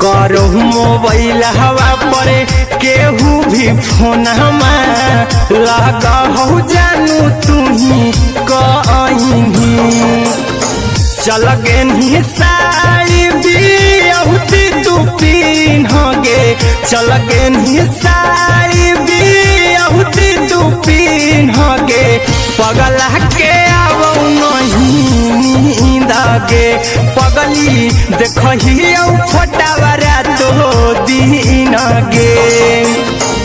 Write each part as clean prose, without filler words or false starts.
करो मोबाइल हवा पर केहू भी फोन लगा हो जानू तुम्ही कहीं चल गे साड़ी बियहुती तू पिन्हगे चल गे साड़ी बियहुती तू पिन्हगे पगला के आवो नहीं नींदगे पगली देखही फोटावरा तो दिन गे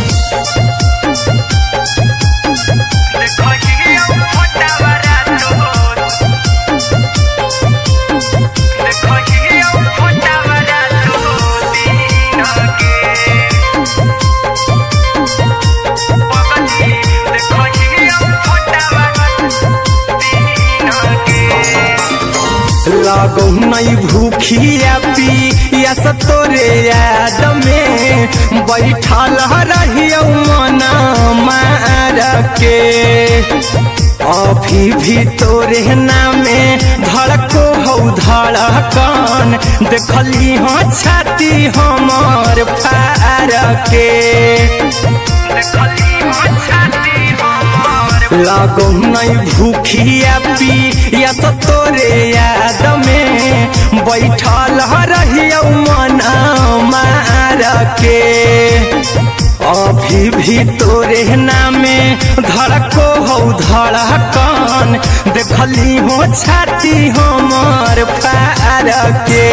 लगो नहीं भूखिया पिया तोरे याद में बैठल रहियो मन मार के अभी भी तोरे नामे धड़को हो धड़कन देखली हाँ छाती हमर फार के लगो नहीं भूखिया पिया तोरे याद में बैठल रहियो मन मार के अभी भी तोरे नामे धड़को हो धड़कन देखली हो छाती हमर फार के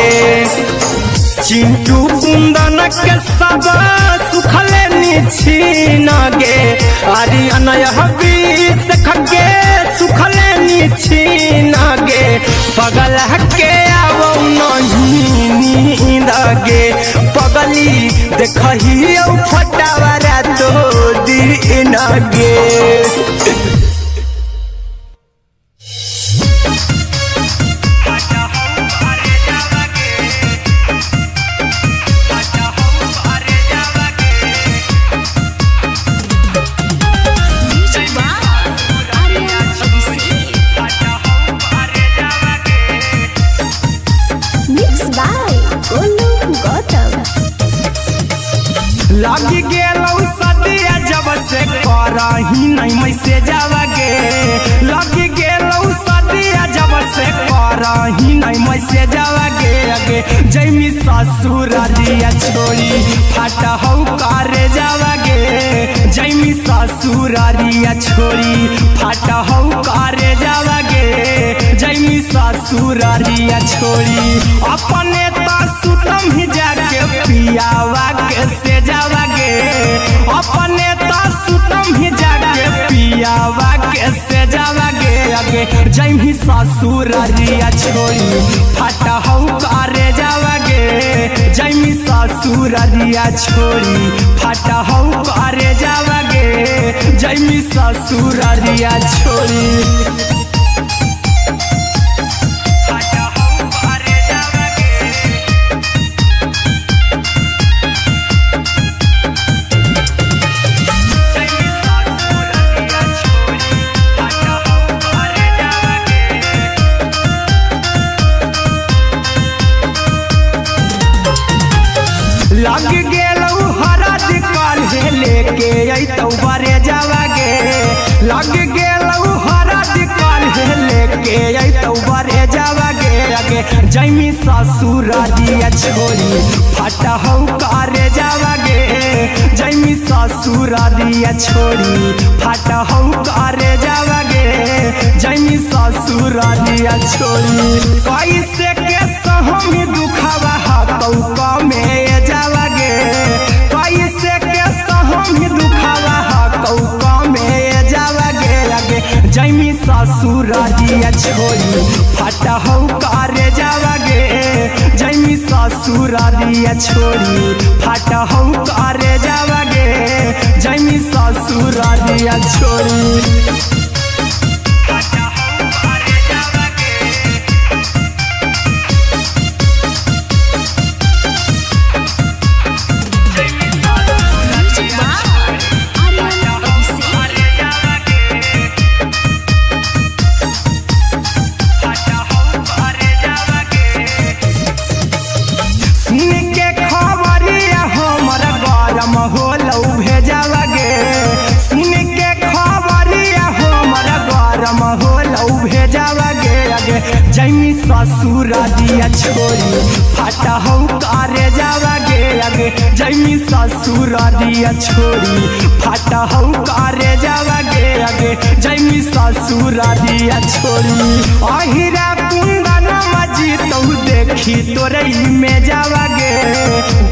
चिंटू कुंदन के सब सुखले छीन गे आर्यन बीस खगे सुखले छीन गे पगला के आवो नहीं नींद गे पगली देखही फटावरा तो दिन गे लगी गेलौ सदिया जब से करही नहीं मैसेज आवागे लगी गेलौ सदिया जब से करही नहीं मैसेज आवागे आगे जैमी ससुरारिया छोड़ी फाटा हौ करे जावागे जैमी ससुरारिया छोड़ी फाटा हौ करे जावागे जैमी ससुरारिया छोड़ी अपने तो सुतम ही जाके पियावा के से जावागे अपने तो सुतम ही जाके पियावा के से जावागे आगे जैमी ससुरारिया छोड़ी फाटा हौ करे जावागे जैमी ससुरारिया छोड़ी फाटा हौ करे जावागे जैमी ससुरारिया छोड़ी लग गेलौ हरद काल्हे लेके अइतौ बरे जावागे लग गेलौ हरद काल्हे लेके अइतौ बरे जावागे आगे जैमी ससुरारिया छोड़ी फाटा हौ करे जावागे जैमी ससुरारिया छोड़ी फाटा हौ करे जावागे जैमी ससुरारिया छोड़ी कैसे के सहम दुखवा हतौ कमे जावागे कैसे के सहम दुखवा हतौ कमे जावागे आगे जैमी ससुरारिया छोड़ी फाटा हौ करे जावागे जैमी ससुरारिया छोड़ी फाटा हौ करे जावागे जैमी ससुरारिया छोड़ी ससुर दिया छोड़ी फाटा हो करे जावा गे आगे जैमी ससुर दिया छोड़ी फाटा हो करे जावा गे आगे जैमी ससुर दिया छोड़ी अहिरा कुंदन मजी तो देखी तोरई में जावा गे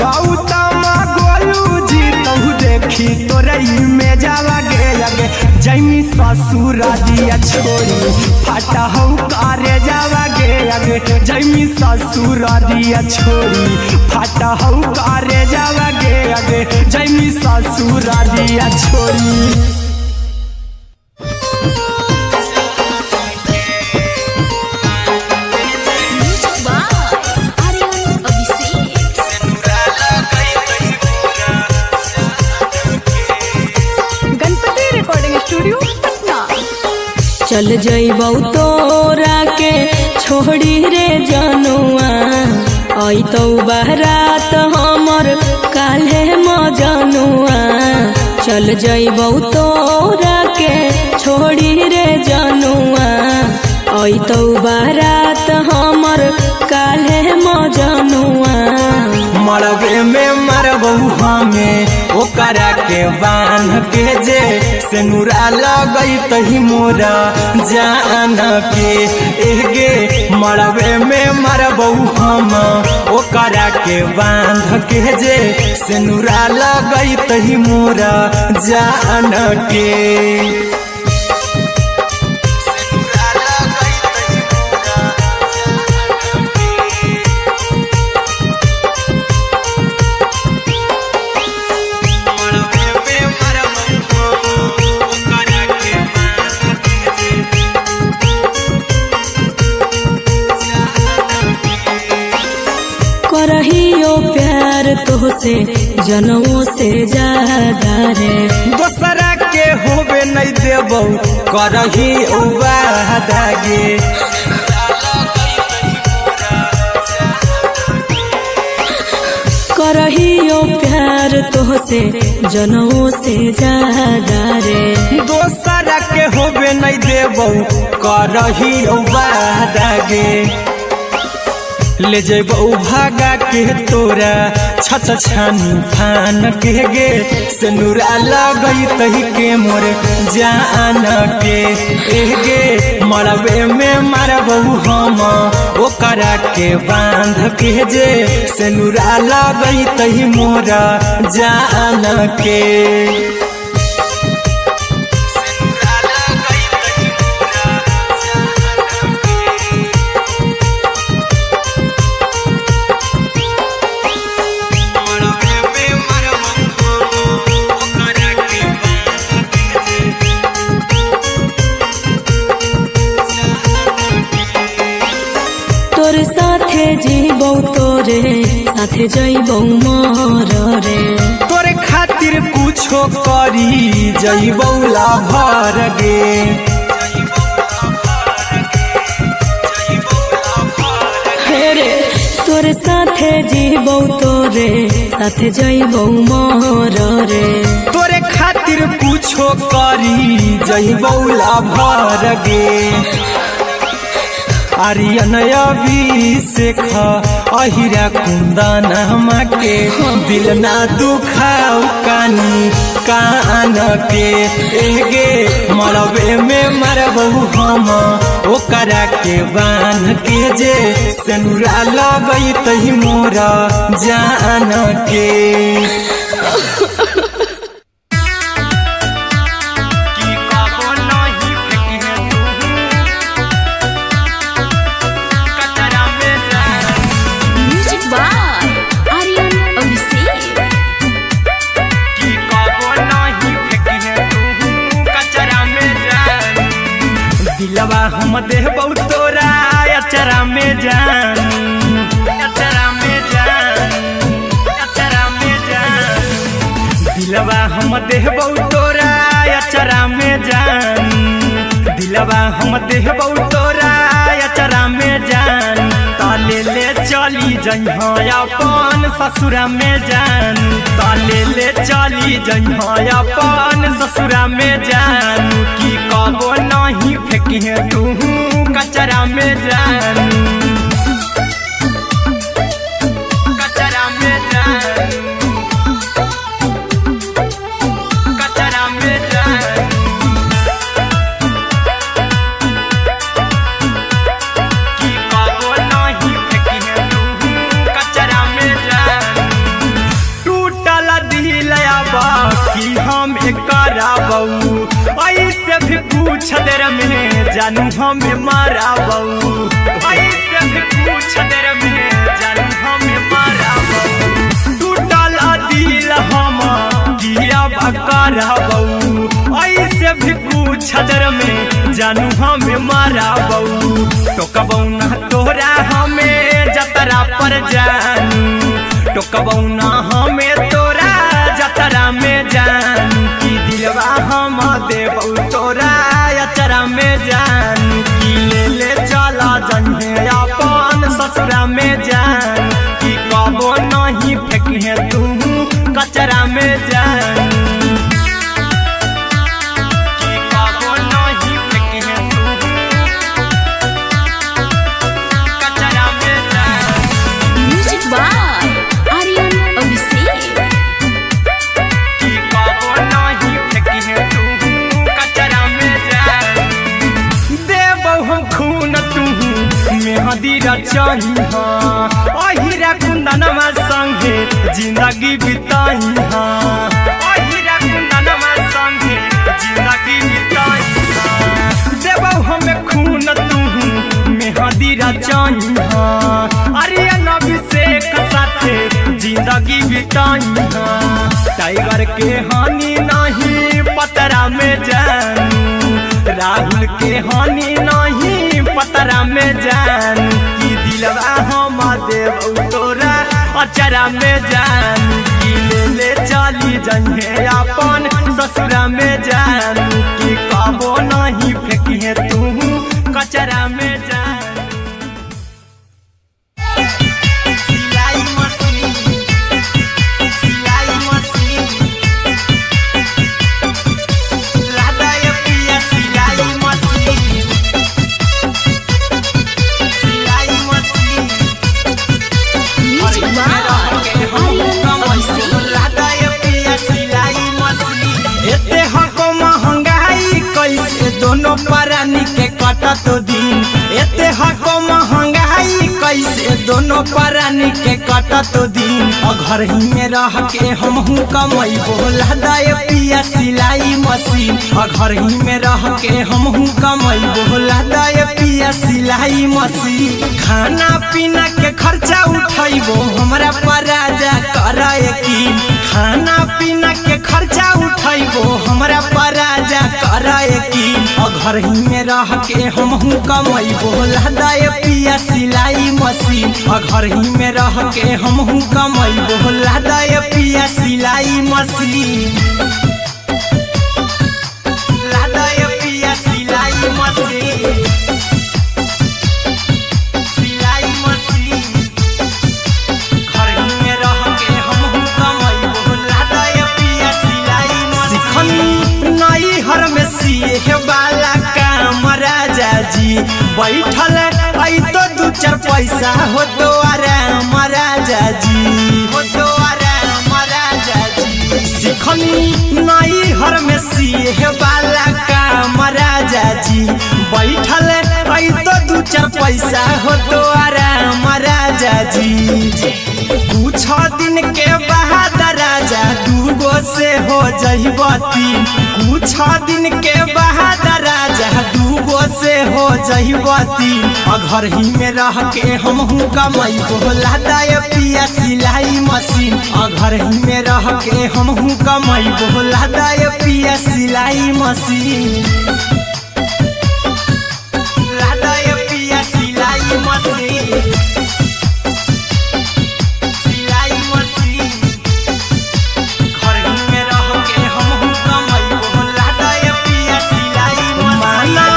गौतम गोलू जी तो देखी तोरई में जावा गे आगे जैमी ससुर दिया छोड़ी फाटा हो करे जावा गे आगे जैमी ससुर दिया छोड़ी फाटा हो करे जावा गे आगे जैमी ससुर दिया छोड़ी। चल जइबौ तोरा के छोड़ी रे जनुआ अइतौ बारात हमर काल्हे मजनुआ चल जइबौ तोरा के छोड़ी रे जनुआ अइतौ बारात हमर काल्हे मजनुआ मरबे में मरबौ हमें ओकरा के बांध के जे सेनुरा लगई तही मोरा जान के एगे मरबे में मरबौ हम ओकरा के बांध के जे सेनुरा लगई तही मोरा जान के करहियो प्यार तोहसे जनमों से ज्यादा रे दोसरा के होबे नहीं देबौ करही वादा गे करहियो प्यार तोहसे जनमों से ज्यादा रे दोसरा के होबे नहीं देबौ करही वादा गे ले जेबौ भागा के तोरा छछ छानी फान के गे सेनुरा लगई तही के मोर जान के एगे मरबे में मरबौ हम ओकरा के बांध के जे सेनुरा लगई तही मोरा जान के जीबौ तोरे साथे जइबौ मर रे तोरे खातिर कुछो करी जइबौ लाभर गे हेरे तोरे साथे जीबौ तोरे साथे जइबौ मर रे तोरे खातिर कुछो करी जइबौ लाभर गे आर्यन अभिषेक अहिरा कुंदन के दिल ना दुखाऊ कानी कान के एगे मरबे में मरबौ हम ओकरा के बांध के जे सेनुरा लगई तही मोरा जान के दिलवा हम देबौ तोरा अचरा में जान अचरा में जान अचरा में जान दिलवा हम देबौ तोरा अचरा में जान दिलवा हम देबौ तोरा अचरा में जान ताले ले चली जइहा अपन ससुरा में जान ताले ले चली जइहा अपन ससुरा में जान की कबो नहीं फेंकी तू कचरा में जान। कुछ देर में जानू हमें मारा बहू, ऐसे भी कुछ देर में जानू हमें मारा बहू। टूटल दिल हम किया बकरा बहू, ऐसे भी कुछ देर में जानू हमें मारा बहू। टोकबौ ना तोरा हमें जतरा पर जानू, टोकबौ ना हमें तोरा जतरा में जानू। की दिलवा हम देबौ तोरा अचरा में जानू, की ले ले चला जन्हे अपन ससुरा में जानू। की कबो नहीं फेंकिहे तू कचरा में जानू, की कबो नहीं फेंकिहे तू कचरा में जानू। Music by Aryan Abhishek. की कबो नहीं फेंकिहे तू कचरा में जानू। देबौ हम खून तू मेहंदी रचाही हाँ, अहिरा कुंदनमा संगे जिंदगी बिताई हाँ, अहिरा कुंदनमा संगे जिंदगी बिताई हाँ। देबौ हमें खून तू मेहंदी रचाही हाँ, आर्यन अभिषेक साथे जिंदगी बिताई हाँ। टाइगर के हानि नहीं पतरा में जानू, राहुल के हानि नहीं पतरा में जानू। की दिलवा हम देबौ तोरा अचरा में जानू, की ले ले चली जन्हे अपन ससुरा में जानू। की कबो नहीं फेंकिहे तू कचरा में जानू। सिलाई मशीन, सिलाई मशीन, लादा ये पिया सिलाई मशीन, सिलाई machine. Music by Aryan Abhishek. लादा ये पिया सिलाई मशीन। एते हको महंगाई कैसे दोनों परानी के कटत दिन, एते हको महंगाई कैसे दोनों परानी के कटत दिन। और घर ही में रह के हमहू कमैबो लादा ये पिया सिलाई मशीन, और घर ही में रह के हमहू कमैबो लादा ये पिया सिलाई मशीन। खाना पीना के खर्चा उठैबो हमरा पराजा करे यकीन, खाना पीना के खर्चा उठैबो हमरा पराजा करे यकीन। और घर ही में रह के हमहू कमैबो लादा ये पिया सिलाई मशीन, और घर ही में रह के हमहू कमैबो लादा ये पिया सिलाई मशीन, लादा ये पिया सिलाई मशीन, सिलाई मशीन। घर ही में रह के हमहू कमैबो लादा ये पिया सिलाई मशीन। सिखनी नई हर में सिए वाला काम राजा जी, बैठल आई तो दू चार पैसा हो तो आराम राजा जी, हो तो आराम राजा जी। सिखनी नई हर में सिए वाला काम राजा जी, बैठल आई तो दू चार पैसा हो तो आराम राजा जी। कुछ दिन के बाद राजा दूगो से हो जइबो तीन, कुछ दिन के बाद राजा दूगो से हो जइबो तीन। और घर ही में रह के हमहू कमैबो लादा ये पिया सिलाई मशीन, और घर ही में रह के हमहू कमैबो लादा ये पिया सिलाई मशीन, लादा ये पिया सिलाई मशीन, सिलाई मशीन। घर ही में रह के हमहू कमैबो लादा ये पिया सिलाई मशीन। माना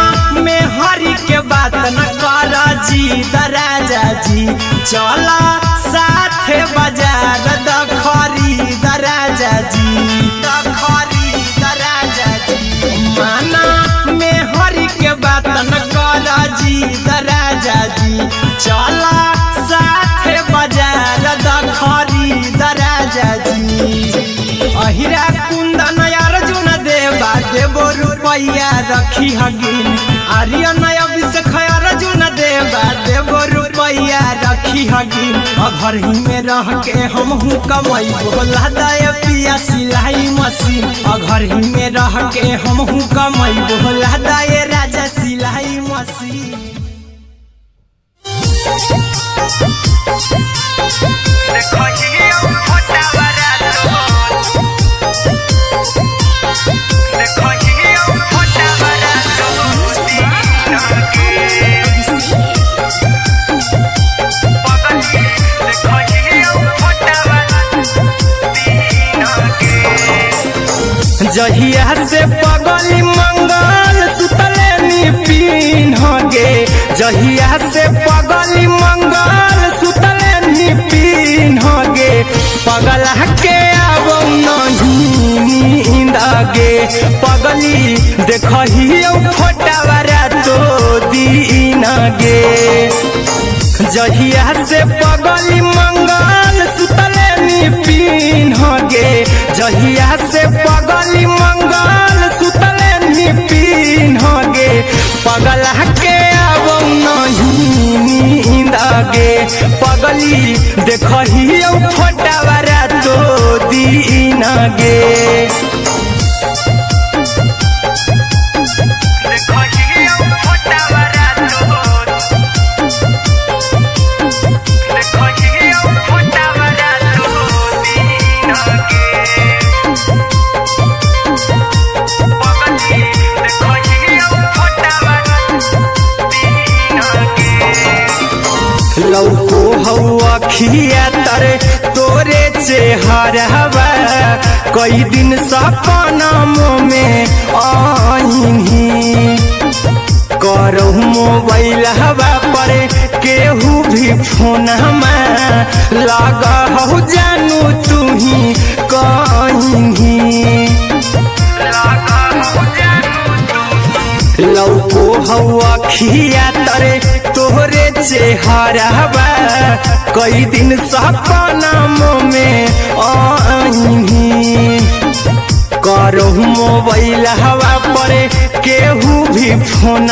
में हरी के बात न कर जी दराजा जी, चला साथे बाजार द खरीद राजा जी, द खरीद राजा जी। माना में हरी के बात न कर जी दराजा जी, चला साथे बाजार द खरीद राजा जी। अहिरा कुंदन अर्जुन देवा देबो रुपैया रखी हगिन, आर्यन अभिषेक अर्जुन देवा देबो रुपैया रखी रखी हगी घर ही में रह के हम हूँ कमाई बोला दे पिया सिलाई मशीन घर ही में रह के हम हूँ कमाई बोला दे राजा सिलाई मशीन। जहिया से पगली मंगल सुतले निपिन गे जहिया से पगली मंगल सुतले निपिन गे पगला के अब नहीं नींद गे पगली देखही फोटावारा तो दीन गे जहिया से पगली मंगल सुतले निपिन गे जहिया से पगली मंगल सुतले निपिन गे पगला के अब नहीं नींद गे पगली देखही फोटावारा तो दीन गे। लौको हवा खिया तरे तोरे चेहरवा कई दिन सपनों में आईनी करो मोबाइल हवा पर केहू भी फोन लगा हो जानू तू ही कहीं लौको हवा खिया तरे तोहरे चेहरवा कई दिन सपनों में आईनी करो मोबाइल हवा पर केहू भी फोन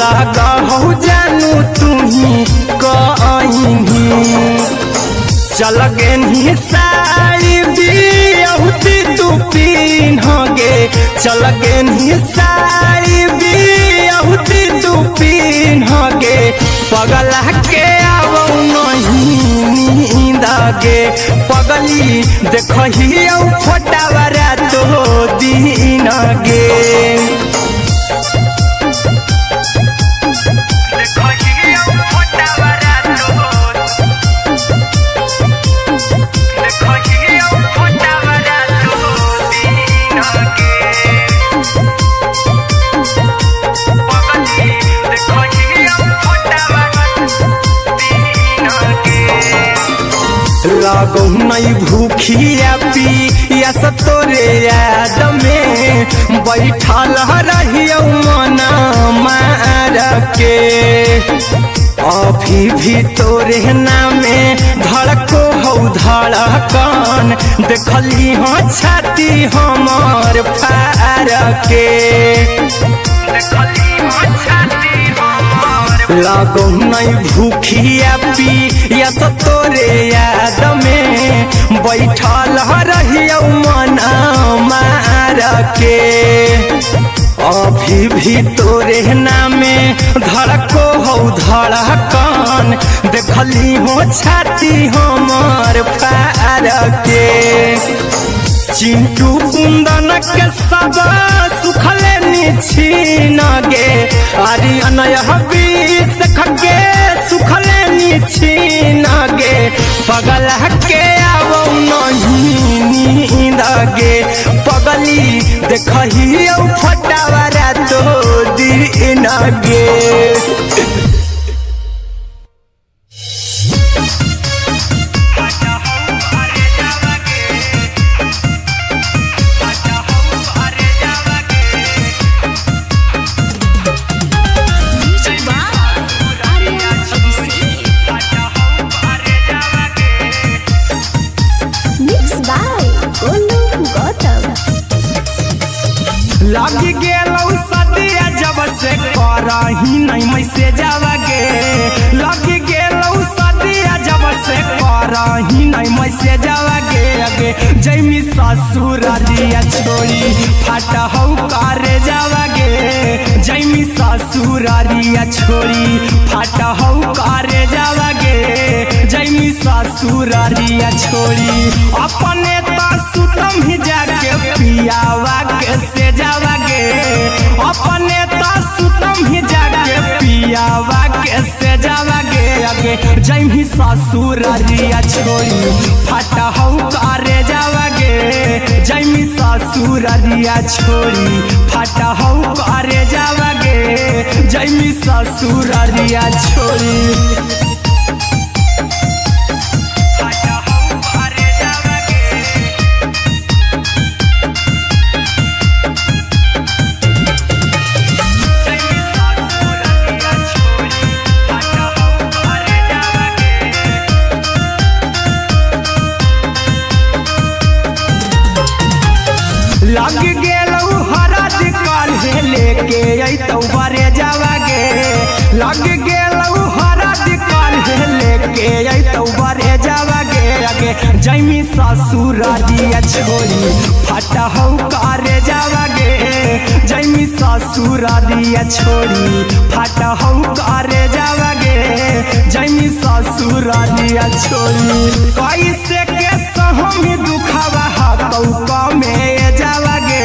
लगा हो जानू तू ही कहीं चल गे साड़ी बिहुती तू पीन गे चल गे साड़ी बिहुती तू पीन गे पगला के अब नहीं नींद गे पगली देखही फोटावारा तो दीन गे। लागो नहीं भूखिया पिया तोरे याद में बैठल रहियो मन मार के अभी भी तोरे नामे धड़को हो धड़कन देखली हो छाती हमार फार के लागो नहीं भूखिया पिया तोरे याद में बैठल रहियो मन मार के अभी भी तोरे नामे धड़को हो धड़कन देखली हो छाती हमार फार के चिंटू कुंदन के सब सुखले छीन गे आर्यन बीस खगे सुखले छीन गे पगला के अब नहीं नींद गे पगली देखही फटावारा तो दीन गे। लगी गेलौ सदिया जब से करही नहीं मैसेज आवा गे लगी गेलौ से करही नहीं मैसेजवा गे जैमी ससुरारिया छोड़ी फाटा हौ करे जावा गे जैमी ससुरारिया छोड़ी फाटा हौ करे जावा गे जैमी ससुरारिया छोड़ी अपने तो सुतम ही जाके पियावा के से जावा गे अपने तो सुतम ही जाके पियावा के से जावा गे जैमी ससुरारिया छोड़ी फाटा हौ करे जावा गे जैमी ससुरारिया छोड़ी फाटा हौ करे जावा गे जैमी ससुरारिया छोड़ी लग गेलौ हरद काल्हे लेके अइतौ बरे जावा गे लग गेलौ हरद काल्हे लेके अइतौ बरे जावा गे जैमी ससुरारिया छोड़ी फाटा हौ करे जावा गे जैमी ससुरारिया छोड़ी फाटा हौ करे जावा गे जैमी ससुरारिया छोड़ी कैसे के सहम दुखवा हतौ कमे जावा गे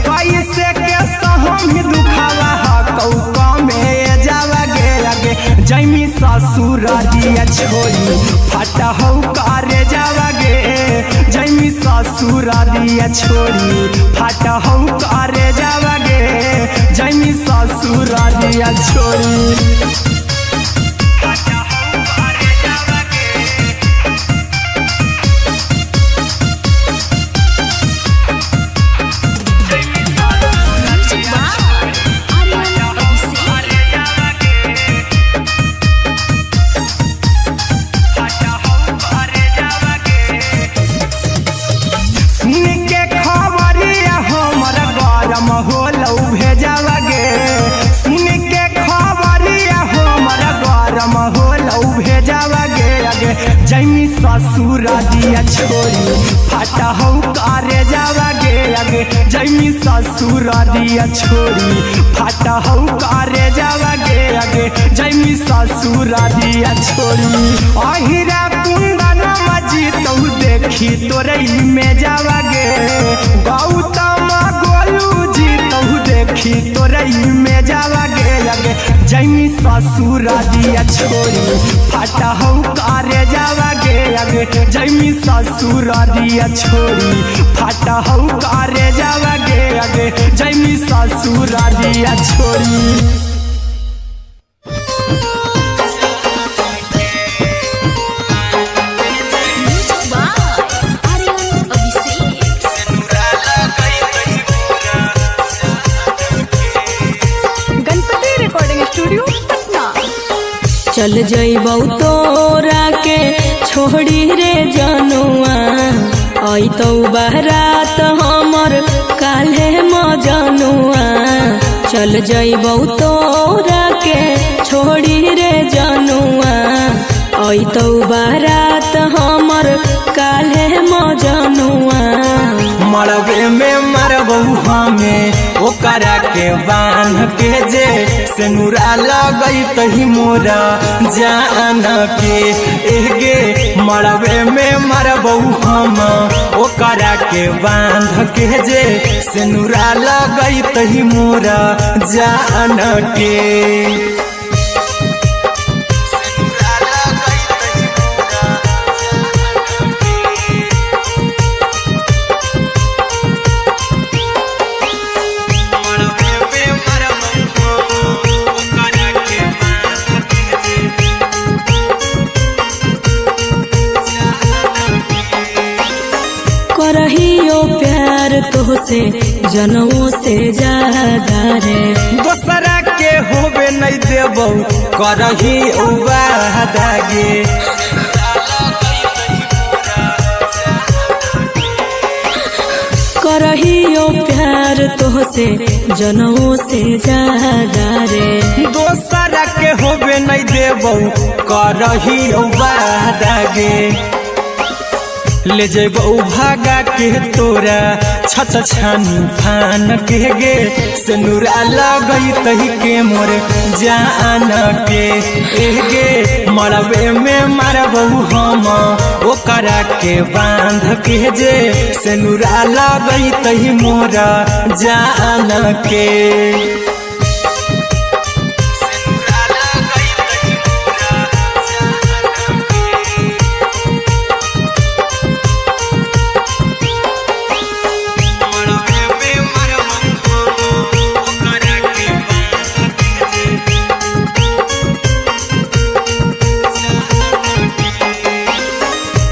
कैसे के सहम दुखवा हतौ कमे जावा गे जैमी ससुरारिया छोड़ी फाटा हौ करे जावा गे जैमी ससुरारिया छोड़ी फाटा हौ करे जावा गे जैमी ससुरारिया छोड़ी होलौ भेजावा गे सुन के खबरिया हमर गरम होलौ भेजावा गे जैमी ससुरारिया छोड़ी फाटा हौ करे जावा गे जैमी ससुरारिया छोड़ी फाटा हौ करे जावा गे जैमी ससुरारिया छोड़ी अहिरा कुंदन मजीतौ देखी तोरई में जावा गे गौतम देखी तोरई में जावा गे जैमी ससुरारिया छोड़ी फाटा हौ करे जावा गे जैमी ससुरारिया छोड़ी फाटा हौ करे जावा गे जैमी ससुरारिया छोड़ी चल जइबौ तोरा के छोड़ी रे जनुआ अइतौ बारात हमर काल्हे मजनुआ चल जइबौ तोरा के छोड़ी रे जनुआ अइतौ बारात हमर काल्हे मजनुआ मरबे में मरबौ हमें ओकरा के बांध के जे सेनुरा लगैतहि मोरा जान के एगे मरबे में मरबौ हम ओकरा के बांध के जे सेनुरा लगैतहि मोरा जान के करहियो प्यार तोहसे जनमों से ज्यादा रे दोसरा के होबे नहीं देबौ करही वादा गे करहियो प्यार तोहसे जनमों से ज्यादा रे। दोसरा के होबे नहीं देबो करही वादा गे, ले जेबो भागा के तोरा छछ छानी फान के गे, सिनुरा लगई तही के मोर जान के गे, मरबे में मारबो हम ओकरा के बांध के जे, सिनुरा लगई तही मोर जान के।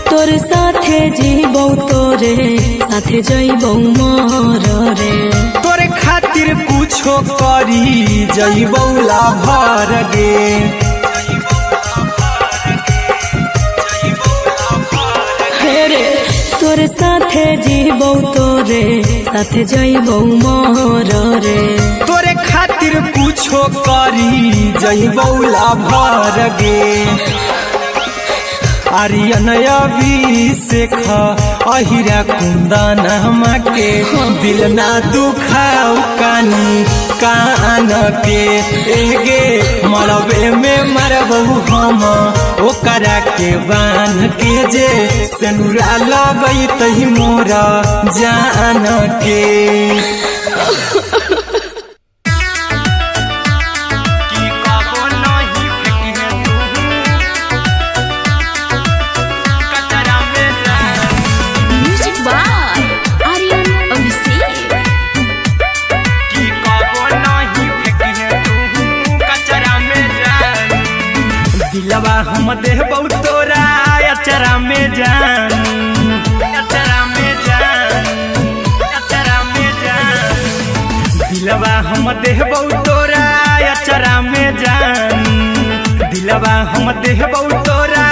तोर साथे जीबौ तोरे साथे जइबौ मोर रे, तोरे खातिर कुछो करी जइबौ लाभर गे, रे तोर साथे जीबौ तोरे साथे जइबौ मोर रे, तोरे खातिर कुछो करी जइबौ लाभर गे। आर्यन अभिषेक अहिरा कुंदन के, दिल ना दुखाऊ कानी कान के गे, मरबे में मरबो हम ओकरा के बांध के जे, सिनुरा लगई तही मोर जान के। दिलवा हम देबौ तोरा अचरा में जान, अचरा में जान, अचरा में जान, दिलवा हम देबौ तोरा अचरा में जान, दिलवा हम देबौ तोरा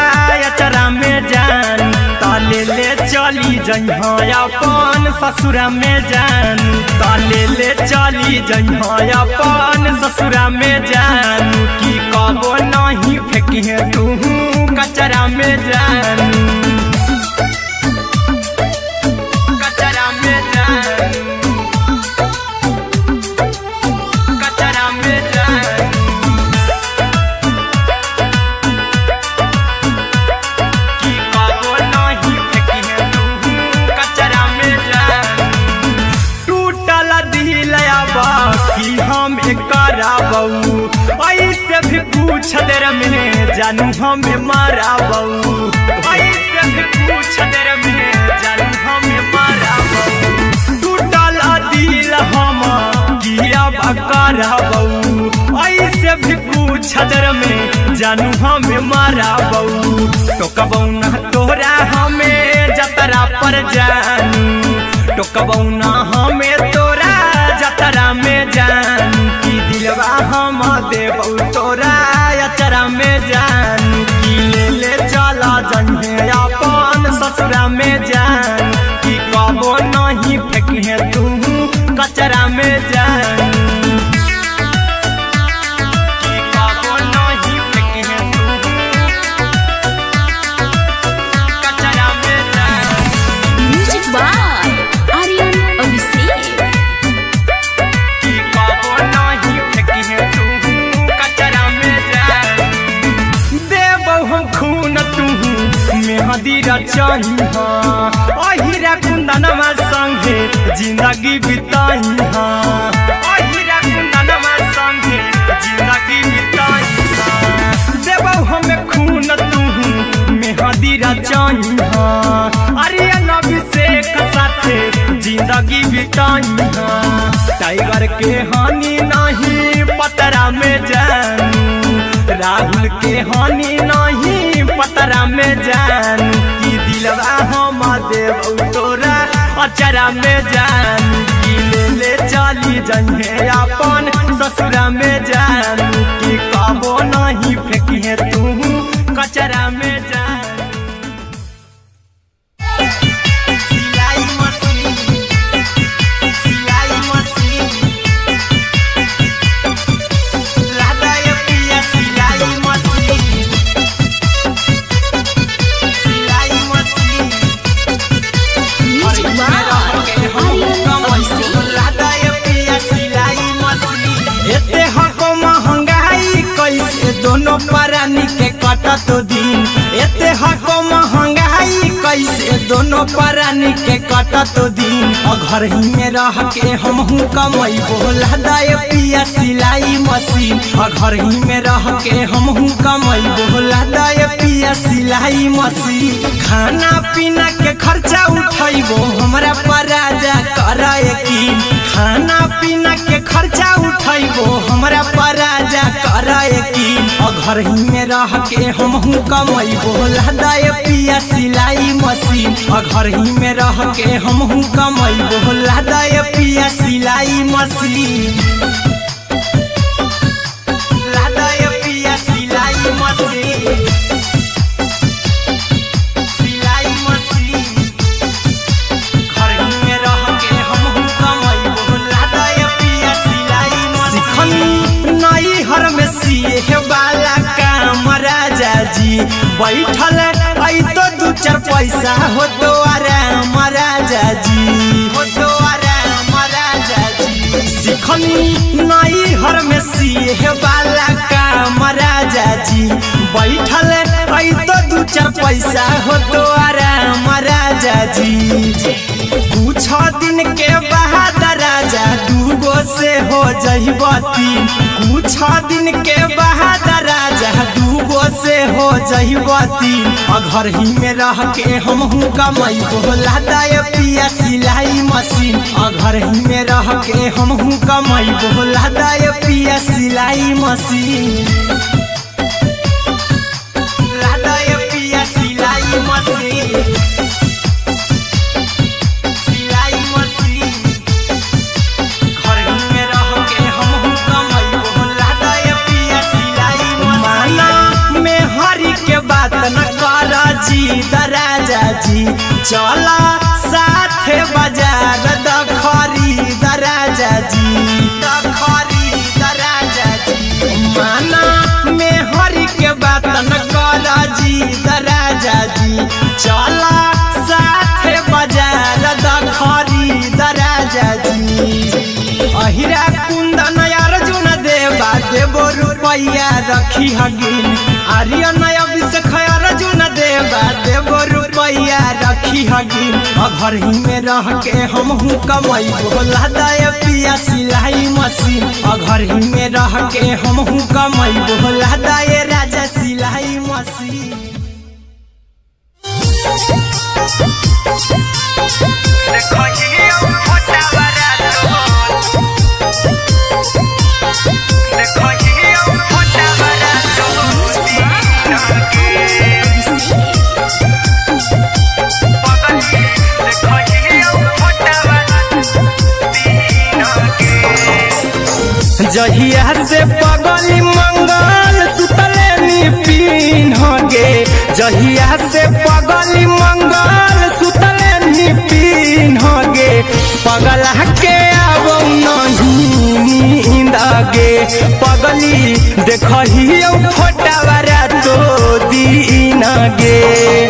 अचरा में जान, ताले ले चली जइहा अपन ससुरा में जान, ताले ले चली जइहा अपन ससुरा में जान, की कबो नहीं फेंकिहे तू कचरा में जान, कचरा में जान, कचरा में जान, की कबो नहीं फेंकिहे तू कचरा में जान, टूटल दिल बाकी हम कराबौ, ऐसे भी पूछ देर में जानू हमें माराबौ, ऐसे भी पूछ देर में जानू हमें माराबौ, टूटल दिल हम किया कराबौ, ऐसे भी पूछ देर में जानू हमें माराबौ, टोकबौ ना तोरा हमें जतरा पर जानू, टोकबौ ना हमें तोरा जतरा में जानू, की दिलवा हम देबौ तोरा अचरा में जानू, की ले ले चला जइहे अपन ससुरा में जान, की कबो नहीं फेंकिहे तू कचरा में जानू, की कबो नहीं फेंकिहे तू कचरा में जान। Music by Aryan Abhishek. की कबो नहीं फेंकिहे तू कचरा में जान, देबौ हम खून तू मेहदी रचइहा, अहिरा कुंदनमा संगे जिंदगी बिताइहा, अहिरा कुंदनमा संगे जिंदगी बिताइहा, देबौ हमें खून तू मेहदी रचइहा, आर्यन अभिषेक साथे जिंदगी बिताइहा, टाइगर के हानि नहीं पतरा में जानू, राहुल के हानि नहीं पतरा में जानू, की दिलवा हम देबौ तोरा अचरा में जानू, की ले ले चली जइहे अपन ससुरा में जानू, की कबो नहीं फेंकिहे तू कचरा में जानू। सिलाई मशीन, सिलाई मशीन कटत दिन एते हको महंगाई कैसे दोनों प्राणी के कटत दिन घर ही में रह के हमहू कमाई बोला दाए पिया सिलाई मशीन घर ही में रह के हमहू कमाई बोला दाए पिया सिलाई मशीन खाना पीना के खर्चा उठैबो हमरा पर राजा करे यकीन खाना पीना के खर्चा उठैबो हमरा पर राजा करे यकीन घर ही में रह के हमहू कमाई बोला दाए पिया सिलाई मशीन घर ही में रह के हमहू कमाई बोला दाए पिया सिलाई मशीन लादाए पिया सिलाई मशीन सिलाई मशीन घर ही में रह के हमहू कमाई बोला दाए पिया सिलाई मशीन नई हर में सिए वाला काम राजा जी बैठल आई तो दू चार पैसा हो तो आराम राजा जी हो तो आराम राजा जी सिखनी नई हर में सिए वाला काम राजा जी बैठल आई तो दू चार पैसा हो तो आराम राजा जी कुछ दिन के बाद राजा दूगो से हो जइबो तीन कुछ दिन के बाद राजा दूगो से हो जइबो तीन घर ही में रह के हमहू कमाई बोला दाए पिया सिलाई मशीन घर ही में रह के हमहू कमाई बोला दाए पिया सिलाई मशीन लादाए पिया सिलाई मशीन सिलाई मशीन घर ही में रह के हमहू कमाई बोला दाए पिया सिलाई मशीन में हरी के बात न कर जी दराजा जी चला साथे बाजार द खरीद राजा जी द खरीद राजा जी माना में हरी के बात न कर जी दराजा जी चला साथे बाजार द खरीद राजा जी अहिरा कुंदन अर्जुन देवा देवो रुपया रखी हगिन आर्यन अभिषेक अर्जुन देवा देवो रुपया रखी हगिन घर ही में रह के हमहू कमाई बोला दाए पिया सिलाई मशीन घर ही में रह के हमहू कमाई बोला दाए राजा सिलाई मशीन जहिया से पगली मंगल सुतले निपिन होगे जहिया से पगली मंगल सुतले निपिन होगे पगला के आवो नहीं नींद गे पगली देखही फोटावारा तो दीन गे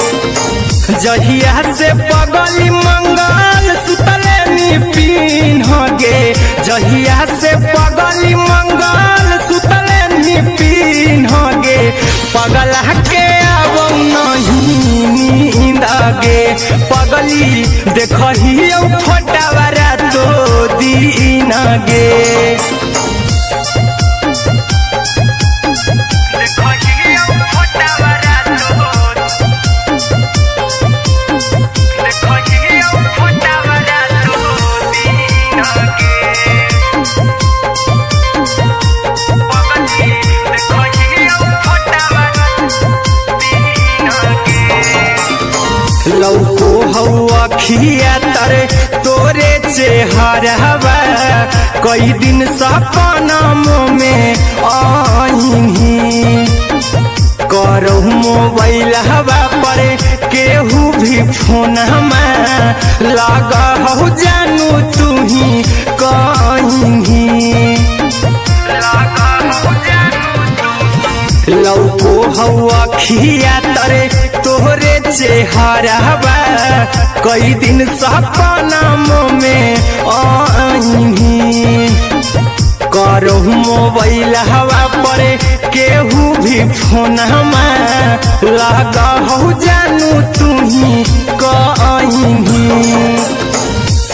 जहिया से पगली मंगल सुतले निपिन होगे जहिया से पगली मंगल सुतले निपिन होगे पगला के आवो नहीं नींद गे पगली देखही फोटावारा तो दीन गे लौको हवा खिया तरे तोरे चेहरवा कई दिन सपना में आईनी करो मोबाइल हवा पर केहू भी फोन में लगा हो जानू तू ही कहीं लौको हवा खिया तरे तोहरे चेहरवा कई दिन सपना में आईनी करो मोबाइल हवा पर केहू भी फोन लगा हो जानू तुम्ही कहीं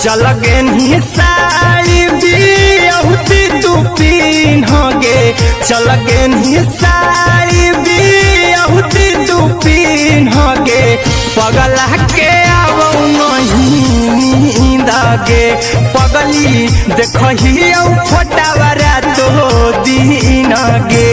चल गे साड़ी बियहुती तू पिन्हगे चल गे साड़ी बियहुती तू पिन्हगे पगला के आवो नहीं नींदगे पगली देखही फोटावरा तो दिन गे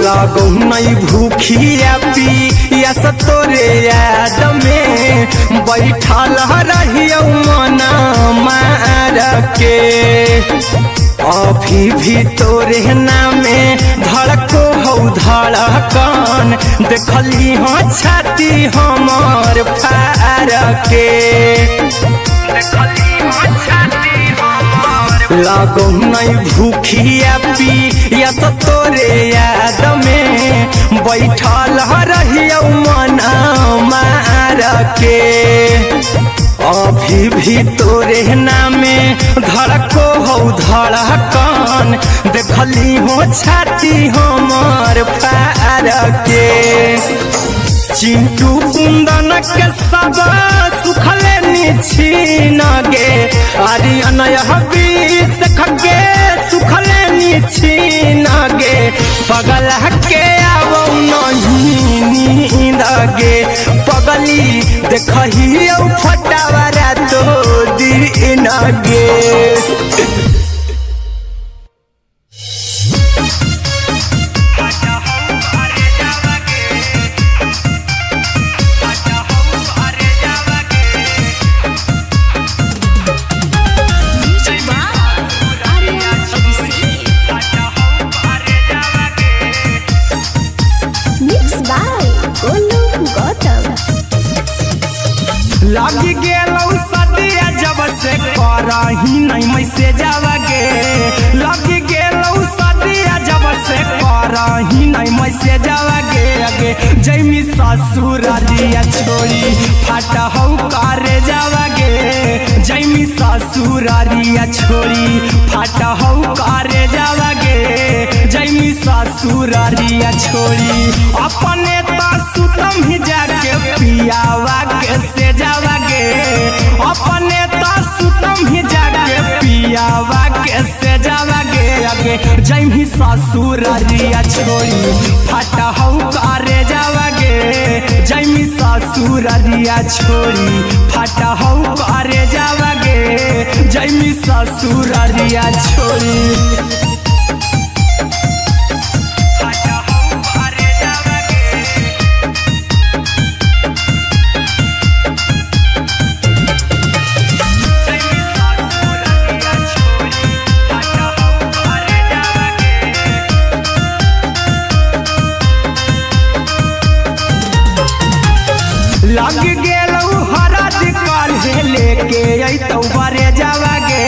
लागो नहीं भूखिया पिया तोरे याद में बैठल रहियो मना मार के अभी भी तोरे नामे धड़को हो धड़कन देखली हाँ छाती हमर फार के लागो नहीं भूखिया पिया तोरे याद में बैठल रहियो मना मार के अभी भी तोरे नामे धड़को हो धड़कन देखली हो छाती हमर फार के चिंटू कुंदन के सब सुखले छीन गे आर्यन बीस खगे सुखले छीन गे पगल के आवो नहीं नींद गे पगली देखही फटावरा तो दिन गे लगी गेलौ सदिया जब से करही नहीं मैसेजवा गे लगी गेलौ सदिया जब से करही नहीं मैसेजवा गे अगे जैमी ससुरारिया छोड़ी फाटा हौ करे जावा गे जैमी ससुरारिया छोड़ी फाटा हौ करे जावा गे जैमी ससुरारिया छोड़ी अपने तो सुतम ही जाके पियावा के से जावा गे अपने तो सुतम ही जाके पियावा के से जावा गे अगे जैमी ससुरारिया छोड़ी फाटा हौ करे जावा गे जैमी ससुरारिया छोड़ी फाटा हौ करे जावा गे जैमी ससुरारिया छोड़ी लग गेलौ हरद काल्हे लेके अइतौ बरे जावा गे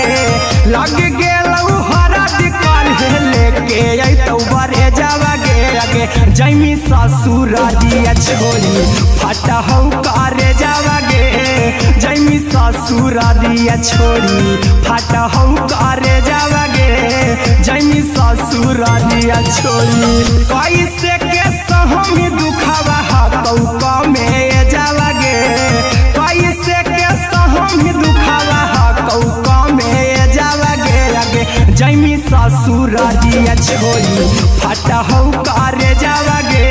लग गेलौ हरद काल्हे लेके अइतौ बरे जावा गे अगे जैमी ससुरारिया छोड़ी फाटा हौ करे जावा गे जैमी ससुरारिया छोड़ी फाटा हौ करे जावा गे जैमी ससुरारिया छोड़ी कैसे के सहम दुखवा हतौ कमे जावा गे कैसे के सहम दुखवा हतौ कमे जावा गे अगे जैमी ससुरारिया छोड़ी फाटा हौ करे जावा गे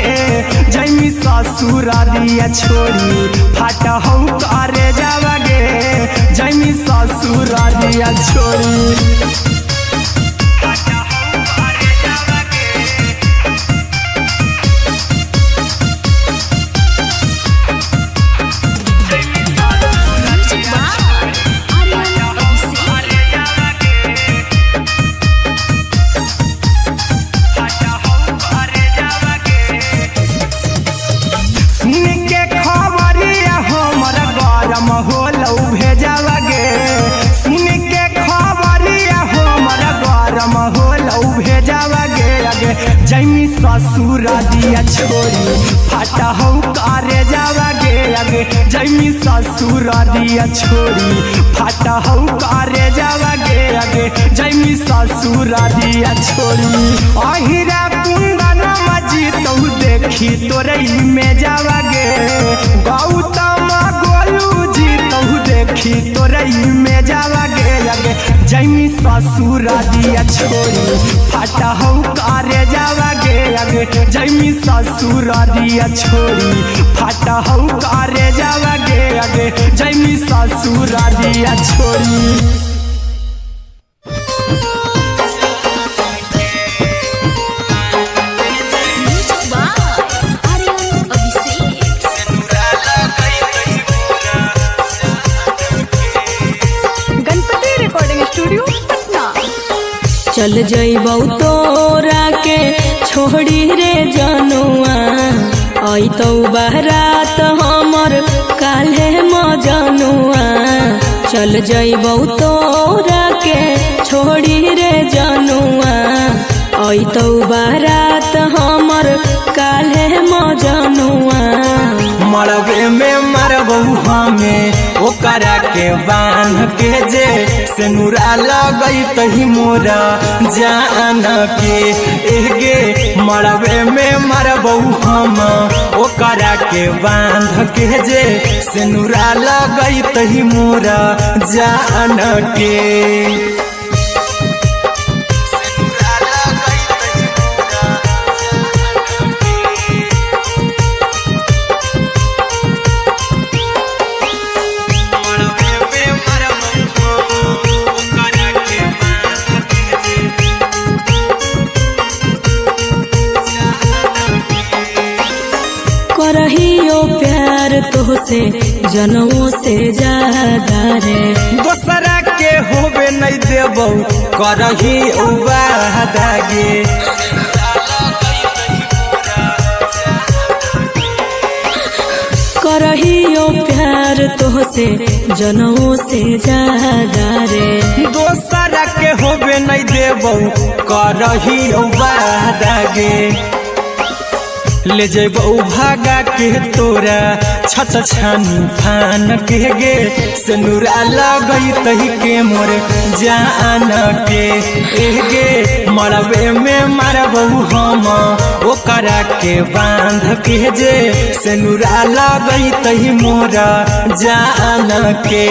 जैमी ससुरारिया छोड़ी फाटा हौ करे जावा गे जैमी ससुरारिया छोड़ी गे जैमी ससुर दिया छोड़ी फाटा हो करे जावा गे आगे जैमी ससुर दिया छोड़ी फाटा हो करे जावा गे आगे जैमी ससुर दिया छोड़ी अहिरा कुंदन मजी तो देखी तोरई में जावा गे गौतम गोलू जी तो देखी तोरई में जावा गे आगे जैमी ससुर दिया छोड़ी फाटा हो करे जावा गे आगे जैमी ससुर दिया छोड़ी फाटा हो करे जावा गे आगे जैमी ससुर दिया छोड़ी। चल जइबौ तोरा के छोड़ी रे जनुआ अइतौ बारात हमर काल्हे मजनुआ चल जइबौ तोरा के छोड़ी रे जनुआ अइतौ बारात हमर काल्हे मजनुआ मरबे में मरबू हमें ओकरा के बांध के जे सेनुरा लगई तही मोरा जान के एगे मरबे में मरबू हम ओकरा के बांध के जे सेनुरा लगई तही मोरा जान के करहियो प्यार तोहसे जनमों से ज्यादा रे दोसरा के होबे नहीं देबौ करही वादा गे करहियो प्यार तोहसे जनमों से ज्यादा रे दोसरा के होबे नहीं देबौ करही वादा गे ले जेबौ भागा के तोरा छत छानी फान के गे सेनुरा लगई तही के मोर जान के एगे मरबे में मरबौ हम ओकरा के बांध के जे सेनुरा लगई तही मोरा जान के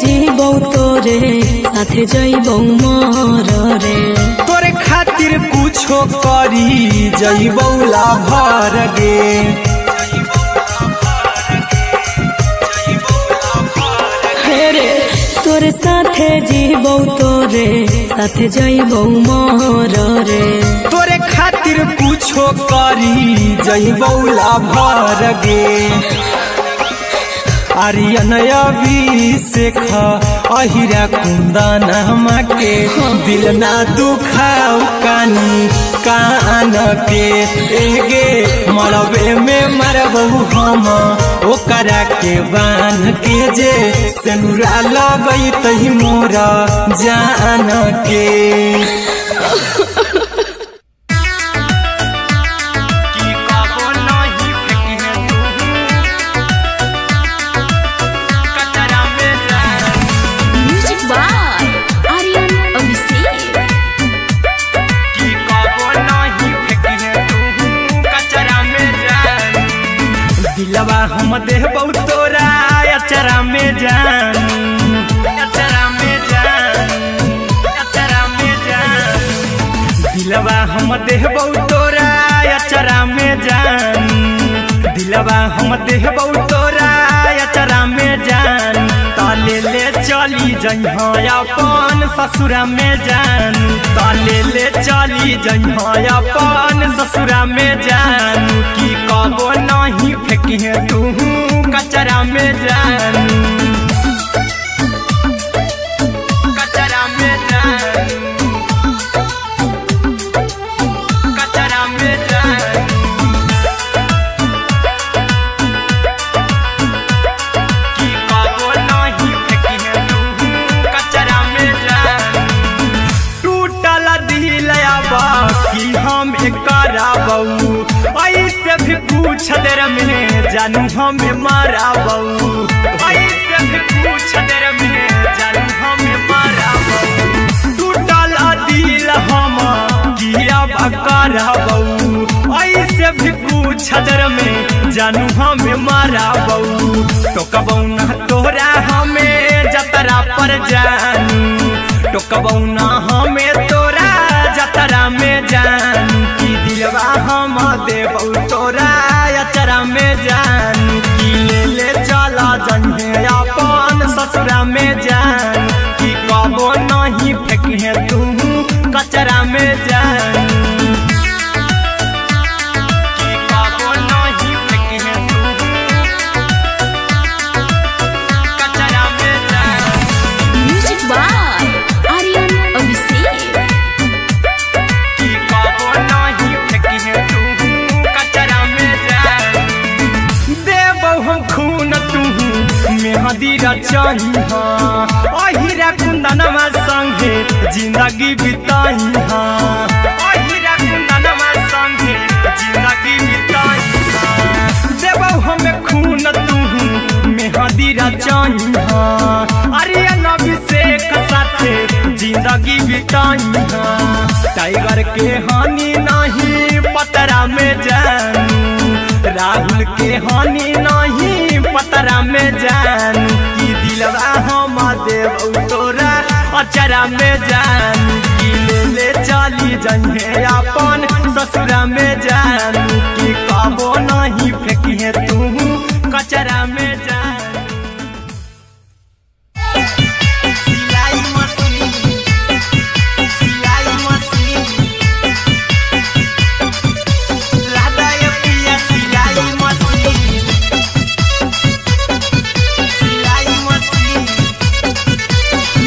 जीबौ तोरे साथे जइबौ मर रे तोरे खातिर कुछो करी जइबौ लाभर गे रे तोरे साथे जीबौ तोरे साथे जइबौ मर रे तोरे खातिर कुछो करी जइबौ लाभर गे आर्यन अभिषेक अहिरा कुंदन के दिल ना दुखाऊ कानी कान के एगे मरबे में मरबू हम ओकरा के बांध के जे सेनुरा लगई तही मोरा जान के दिलवा हम देबौ तोरा अचरा में जान अचरा में जान अचरा में जान दिलवा हम देबौ तोरा अचरा में जान दिलवा हम देबौ तोरा अचरा में जान ताले ले चली चली जइहा अपन ससुरा में जानू ताले ले चली जइहा अपन ससुरा में जानू की कबो नहीं फेंकिहे तू कचरा में जानू कचरा में जानू कचरा में जानू की कबो नहीं फेंकिहे तू कचरा में जानू टूटल दिल आबा कि हम कराबू ऐसे भी पूछ देर में जानू हमें माराबू ऐसे भी पूछ देर में जानू हमें माराबू टूटल दिल हम किया कराबू ऐसे भी पूछ देर में जानू हमें माराबू टोकबू ना तोरा हमें जतरा पर जानू टोकबू ना हमें तोरा जतरा में जानू की दिलवा हम देबू तोरा अचरा में जानू की ले चला जइहे अपन ससुरा में जानू की कबो नहीं फेंकिहे तू कचरा में जानू की कबो नहीं फेंकिहे तू कचरा में जानू म्यूजिक बाय आर्यन अभिषेक। की कबो नहीं फेंकिहे तू कचरा में जानू देबौ हम खून तू मेहंदी रचइहा अहिरा कुंदनमा संगे जिंदगी बिताइहा अहिरा कुंदनमा संगे जिंदगी बिताइहा देबौ हम खून तू मेहंदी रचइहा आर्यन अभिषेक साथे जिंदगी बिताइहा टाइगर के हानि नहीं पतरा में जानू राहुल के हानि नहीं पतरा में जानू की दिलवा हम देबू तोरा अचरा में जानू की ले चली जइहे अपन ससुरा में जानू की कबो नहीं फेंकिहे तू कचरा में जानू सिलाई मशीन सिलाई मशीन लादाय पिया सिलाई मशीन सिलाई machine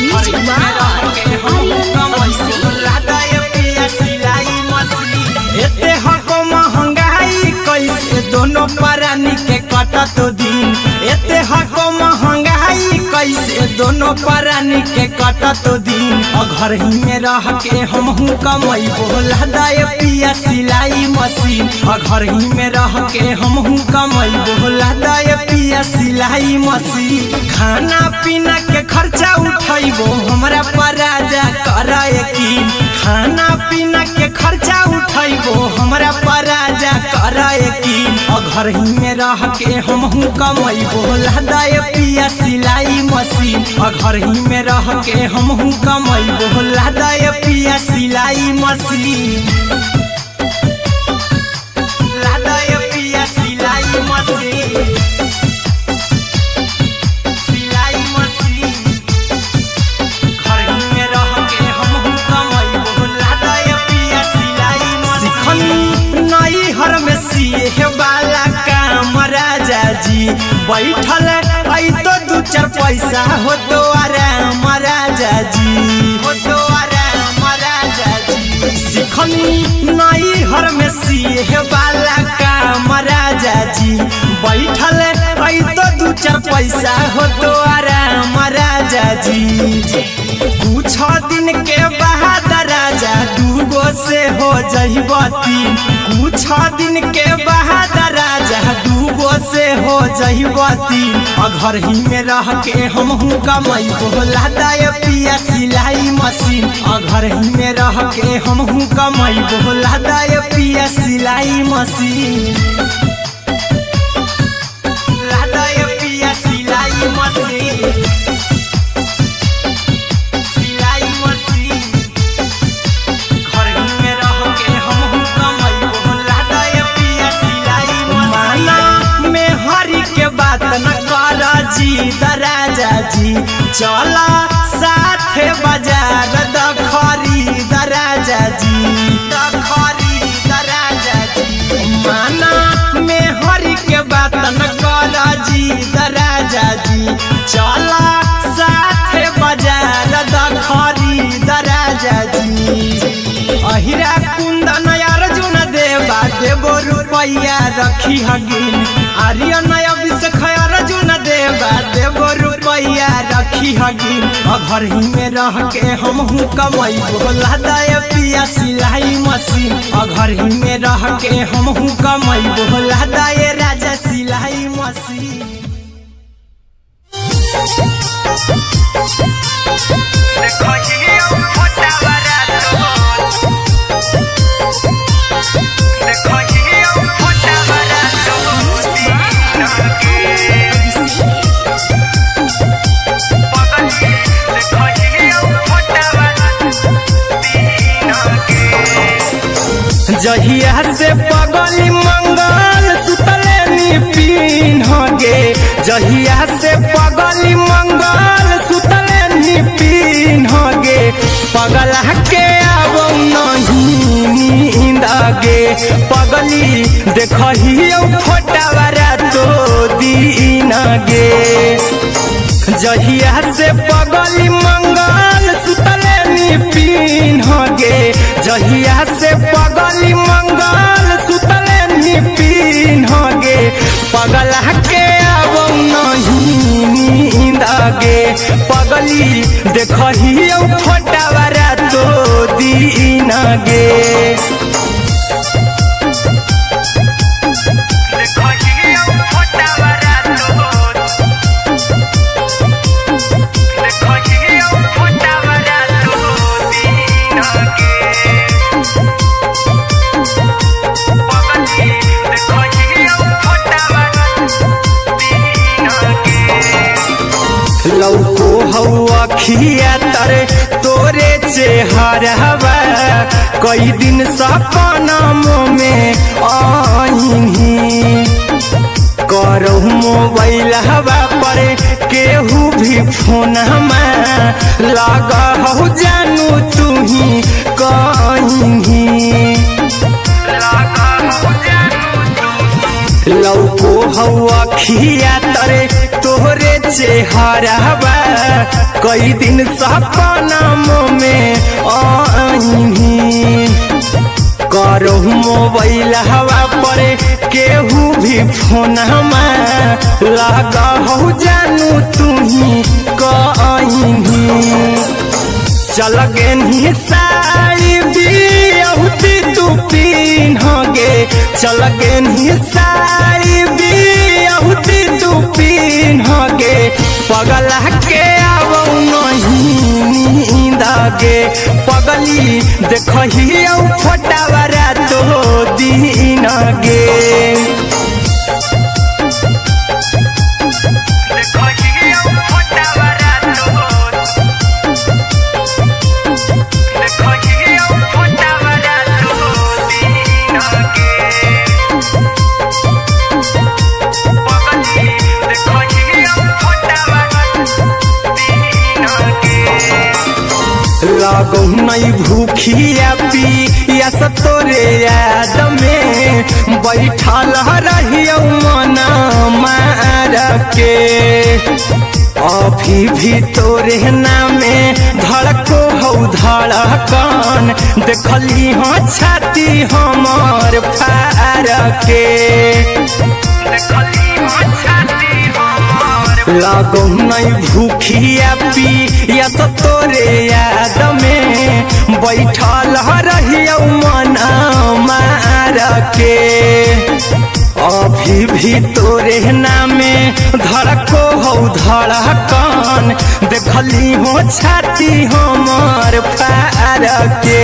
music by Aryan Abhishek. लादाय पिया सिलाई मशीन एते हको महंगाई कैसे दोनों परानी के कटत दिन एते हको महंगाई कैसे दोनों परानी के कटत दिन घर ही में रह के हमहू कमैबो लादाय पिया सिलाई मशीन घर ही में रह के हमहू कमैबो लादाय पिया सिलाई मशीन खाना पीना के खर्चा उठैबो हमरा पराजा करे यकीन खाना पीना के खर्चा उठैबो हमरा पराजा करे यकीन घर ही में रह के हमहू कमैबो लादाय पिया सिलाई मशीन घर ही में रह के हमहू कमैबो लादाय पिया सिलाई मशीन लादाय पिया सिलाई मशीन सिलाई मशीन घर ही में रह के हमहू कमैबो लादाय पिया सिलाई मशीन नई हर में सिए वाला काम राजा जी बैठल आई तो दू चार पैसा हो तो आराम राजा जी हो तो आराम राजा जी सिखनी नई हर में सिए वाला काम राजा जी बैठल आई तो दू चार पैसा हो तो आराम राजा जी कुछ दिन के बाद राजा दूगो से हो जइबती कुछ दिन के बाद राजा दूगो से हो जइबती घर ही में रह के हमहू कमैबो लादाय पिया सिलाई मशीन घर ही में रह के हमहू कमैबो लादाय पिया सिलाई मशीन लादाय पिया सिलाई मशीन सिलाई मशीन घर ही में रह के हमहू कमैबो लादाय पिया सिलाई मशीन में हरी के बात न कर जी दराजा राजा जी चला साथे बाजार द खरीद राजा जी द खरीद राजा जी माना में हरि के बात न कर जी द राजा जी चला साथे बाजार द खरीद राजा जी अहिरा कुंदन अर्जुन देवा देवो रुपया रखी हगिन आर्यन अभिषेक अर्जुन देवा देवो रुपया रखी हगिन घर ही में रह के हमहू कमाई बोला दे पिया सिलाई मशीन घर ही में रह के हमहू कमाई बोला दे राजा सिलाई मशीन जहिया से पगली मंगल सुतले निपिन गे जहिया से पगली मंगल सुतले निपिन गे पगला के अब नहीं नींद गे पगली देखही फोटावारा तो दीन गे जहिया से पगली मंगल सुतले निपिन गे जहिया से पगली मंगल सुतले निपिन गे पगला के अब नहीं नींद गे पगली देखही फोटावारा तो दीन गे लौको हवा खिया तरे तोरे चेहरवा कई दिन सपनों में आईनी करो मोबाइल हवा पर केहू भी फोन लगा हो जानू तू ही कहीं लौको हवा खिया तरे तोहरे चेहरवा कई दिन सपनों में आईनी करो मोबाइल हवा पर केहू भी फोन लगा हो जानू तू ही कहीं चल गे साड़ी बिहुती तू पीन गे चल गे साड़ी बिहुती तू पीन गे पगला के अब नहीं नींद गे पगली देखही फोटावारा तो दीन गे लागो नहीं भूखिया पिया तोरे याद में बैठल रहियो मन मार के अभी भी तोरे नामे धड़को हो धड़कन देखली हाँ छाती हमार फार के लागो नहीं भूखिया पिया तोरे याद में बैठल रहियो मन मार के अभी भी तोरे नामे धड़को हो धड़कन देखली हो छाती हमार फार के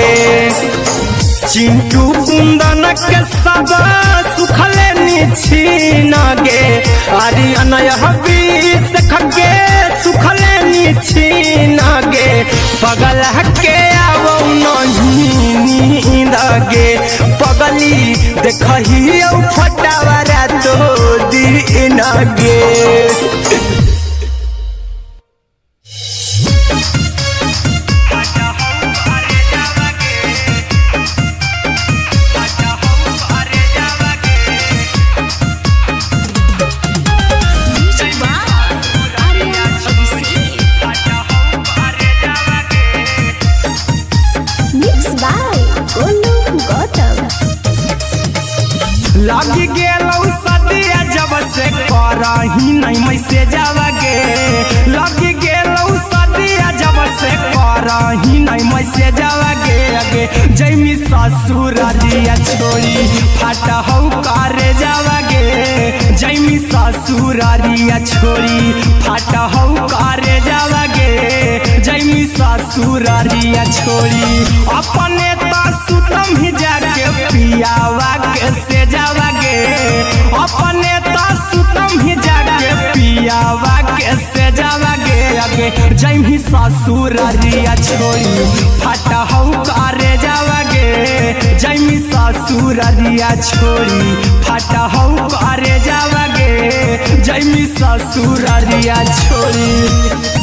चिंटू कुंदन के सब सुखले छीन गे आर्यन अभिषेक के सुखले छीन गे पगला के अब नहीं नींद गे पगली देखही फटावारा तो दीन गे। करे जावा गे आगे जैमी ससुरारिया छोड़ी फाटा हौ करे जावा गे जैमी ससुरारिया छोड़ी फाटा हौ करे जावा गे जैमी ससुरारिया छोड़ी अपने तो सुतम ही जाके पियावा के से जावा गे अपने तो सुतम ही जाके पियावा के से जावा गे आगे जैमी ससुरारिया छोड़ी फाटा हौ करे जावा गे जैमी ससुरारिया छोड़ी फाटा हौ करे जावा गे जैमी ससुरारिया छोड़ी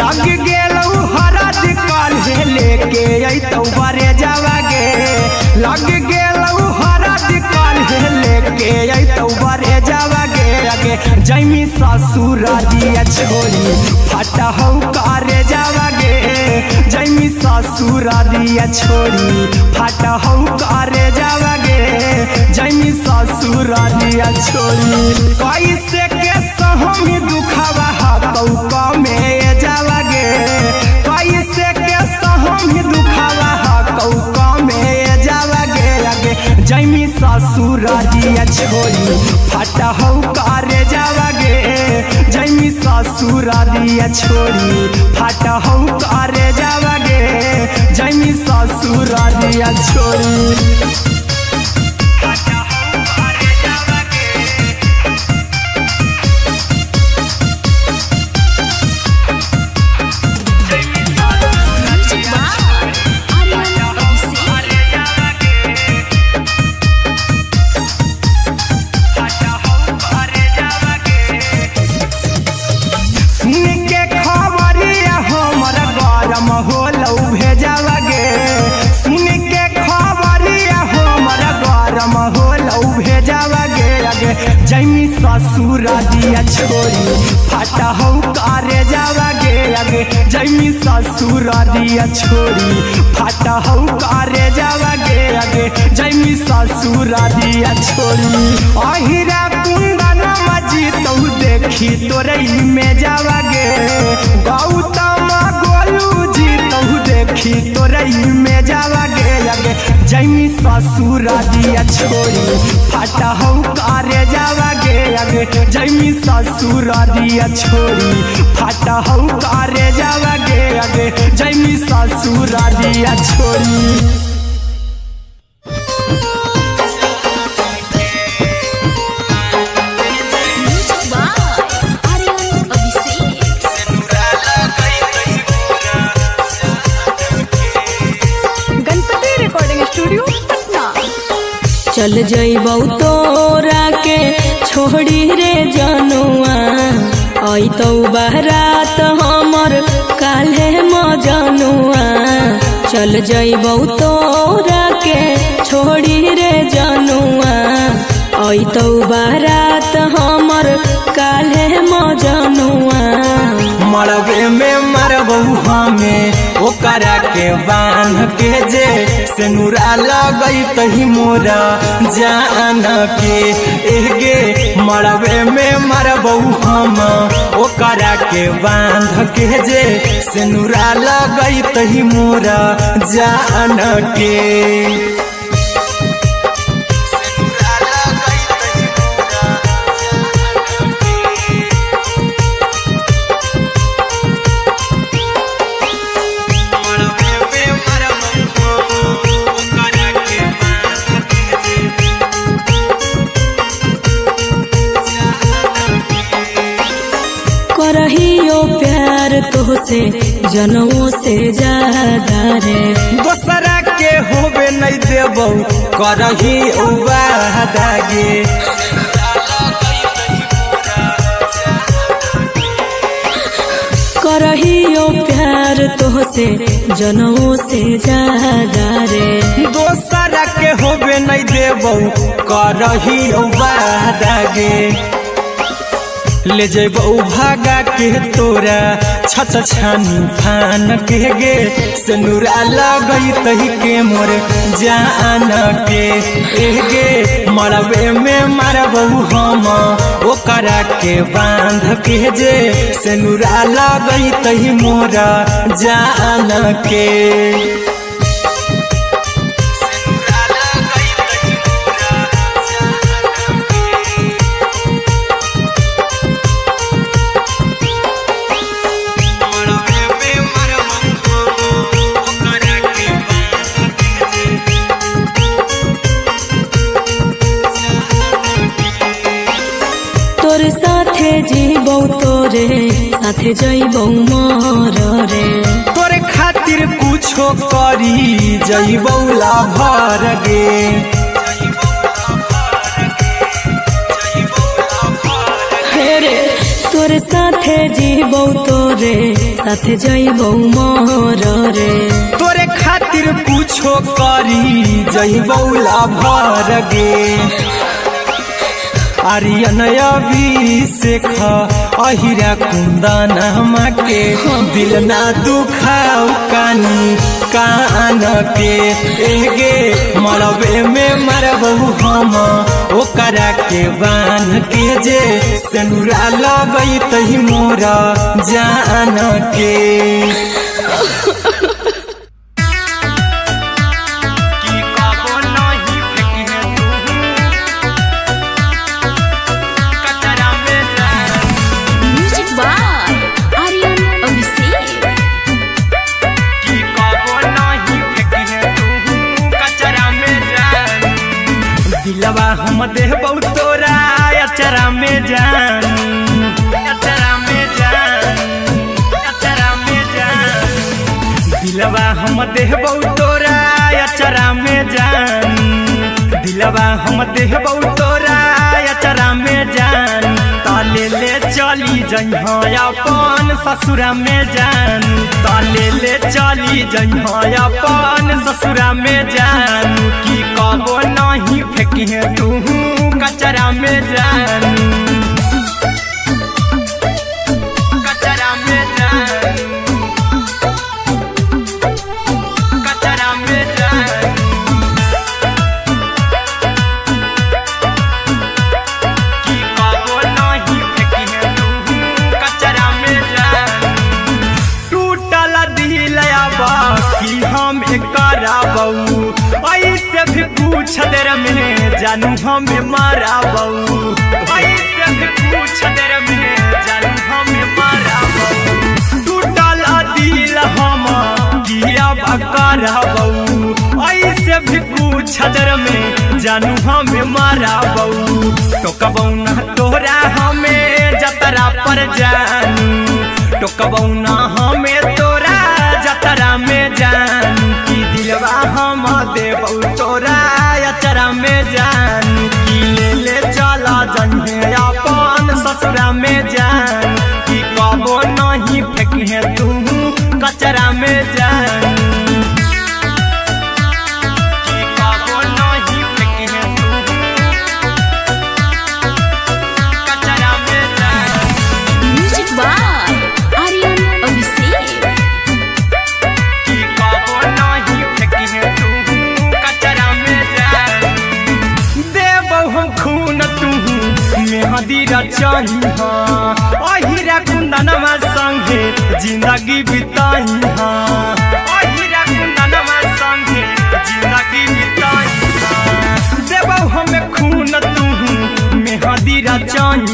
लग गेलौ हरद काल्हे लेके अइतौ बरे जावा गे लग गेलौ हरद काल्हे लेके अइतौ बरे जावा गे आगे जैमी ससुरारिया छोड़ी फाटा हौ करे जावा गे जैमी ससुरारिया छोड़ी फाटा हौ करे जावा गे जैमी ससुरारिया छोड़ी कैसे के सहम दुखवा हतौ कमे जावा गे कैसे के सहम दुखवा हतौ कमे जावा गे आगे जैमी ससुरारिया छोड़ी फाटा हौ करे जावा गे जैमी ससुरारिया छोड़ी फाटा हौ करे जावा गे जैमी ससुरारिया छोड़ी होलौ भेजावा गे सुन के खबरिया हमर गरम होलौ भेजावा गे आगे जैमी ससुरारिया छोड़ी फाटा हौ करे जावा गे आगे जैमी ससुरारिया छोड़ी फाटा हौ करे जावा गे आगे जैमी ससुरारिया छोड़ी अहिरा कुंदन मजी तौ देखी तोरई में जावा गे गौतम देखी तोरई में जावा गे आगे जैमी ससुरारिया छोड़ी फाटा हौ करे जावा गे आगे जैमी ससुरारिया छोड़ी फाटा हौ करे जावा गे आगे जैमी ससुरारिया छोड़ी चल जइबौ तोरा के छोड़ी रे जनुआ अइतौ बारात हमर काल्हे मजनुआ चल जइबौ तोरा के छोड़ी रे जनुआ अइतौ बारात हमर काल्हे मजनुआ मरबे में मरबौ हमें ओकरा के बांध के जे सेनुरा लगई तही मोरा जान के एगे मरबे में मरबौ हम ओकरा के बांध के जे सेनुरा लगई तही मोरा जान के करहियो प्यार तोहसे जनमों से ज्यादा रे दोसरा के होबे नहीं देबौ करही वादा गे करहियो प्यार तोहसे जनमों से ज्यादा रे दोसरा के होबे नहीं देबौ करही वादा गे ले जेबो भागा के तोरा छत छानी फान के गे सिनुरा लगई तही के मोर जान के गे मरबे में मारबो हम ओकरा के बांध के जे सिनुरा लगई तही मोरा जान के तोर साथे जीबौ तोरे साथे जइबौ मोर रे तोरे खातिर कुछो करी जइबौ लाभर गे रे तोर साथे जीबौ तोरे साथे जइबौ मोर रे तोरे खातिर कुछो करी जइबौ लाभर गे आर्यन अभिषेक अहिरा कुंदन के दिल ना दुखाऊ कानी कान के गे मरबे में मरबू हम ओकरा के बांध के जे सिनुरा लगई तही मोरा जान के दिलवा हम देबौ तोरा अचरा में जान अचरा में जान अचरा में जान दिलवा हम देबौ तोरा अचरा में जान दिलवा हम देबौ तोरा अचरा में जान ताले ले चली जइहा अपन ससुरा में जान ताले ले चली जइहा अपन ससुरा में जान की कबो नहीं फेंकी तू कचरा में जान कचरा में जान कचरा में जान की कबो नहीं फेंकी तू कचरा में जान टूटल दिल बाकी हम कराबू ऐसे भी पूछ देर में जानू हमें माराबू ऐसे भी पूछ देर में जानू हमें माराबू टूटल दिल हम किया कराबू ऐसे भी पूछ देर में जानू हमें माराबू टोकबौ ना तोरा हमें जतरा पर जानू टोकबौ ना हमें तोरा जतरा में जानू की दिलवा हम देबौ तोरा अचरा में जानू की ले चला जन्हे अपन ससुरा में जान की कबो नहीं फेंकी तू कचरा में जानू की कबो नहीं फेंकी तू कचरा में जान म्यूजिक बाय आर्यन अभिषेक की कबो नहीं फेंकी तू कचरा में जान देबौ हम खून तू मेहंदी रचाई अहिरा कुंदनमा संगे जिंदगी बिताई अहिरा कुंदनमा संगे जिंदगी बिताई देबौ हमें खून तू मेहंदी रचाई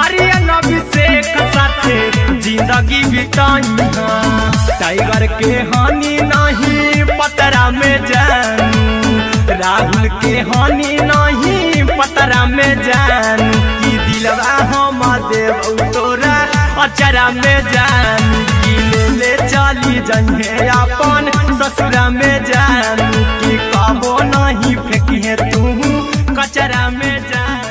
आर्यन अभिषेक साथे जिंदगी बिताई टाइगर के हानि नहीं पतरा में जानू राहुल के हानि नहीं पतरा में जानू की दिलवा हम देबौ तोरा अचरा में जानू की ले चली जइहे अपन ससुरा में जानू की कबो नहीं फेंकी तू कचरा में जानू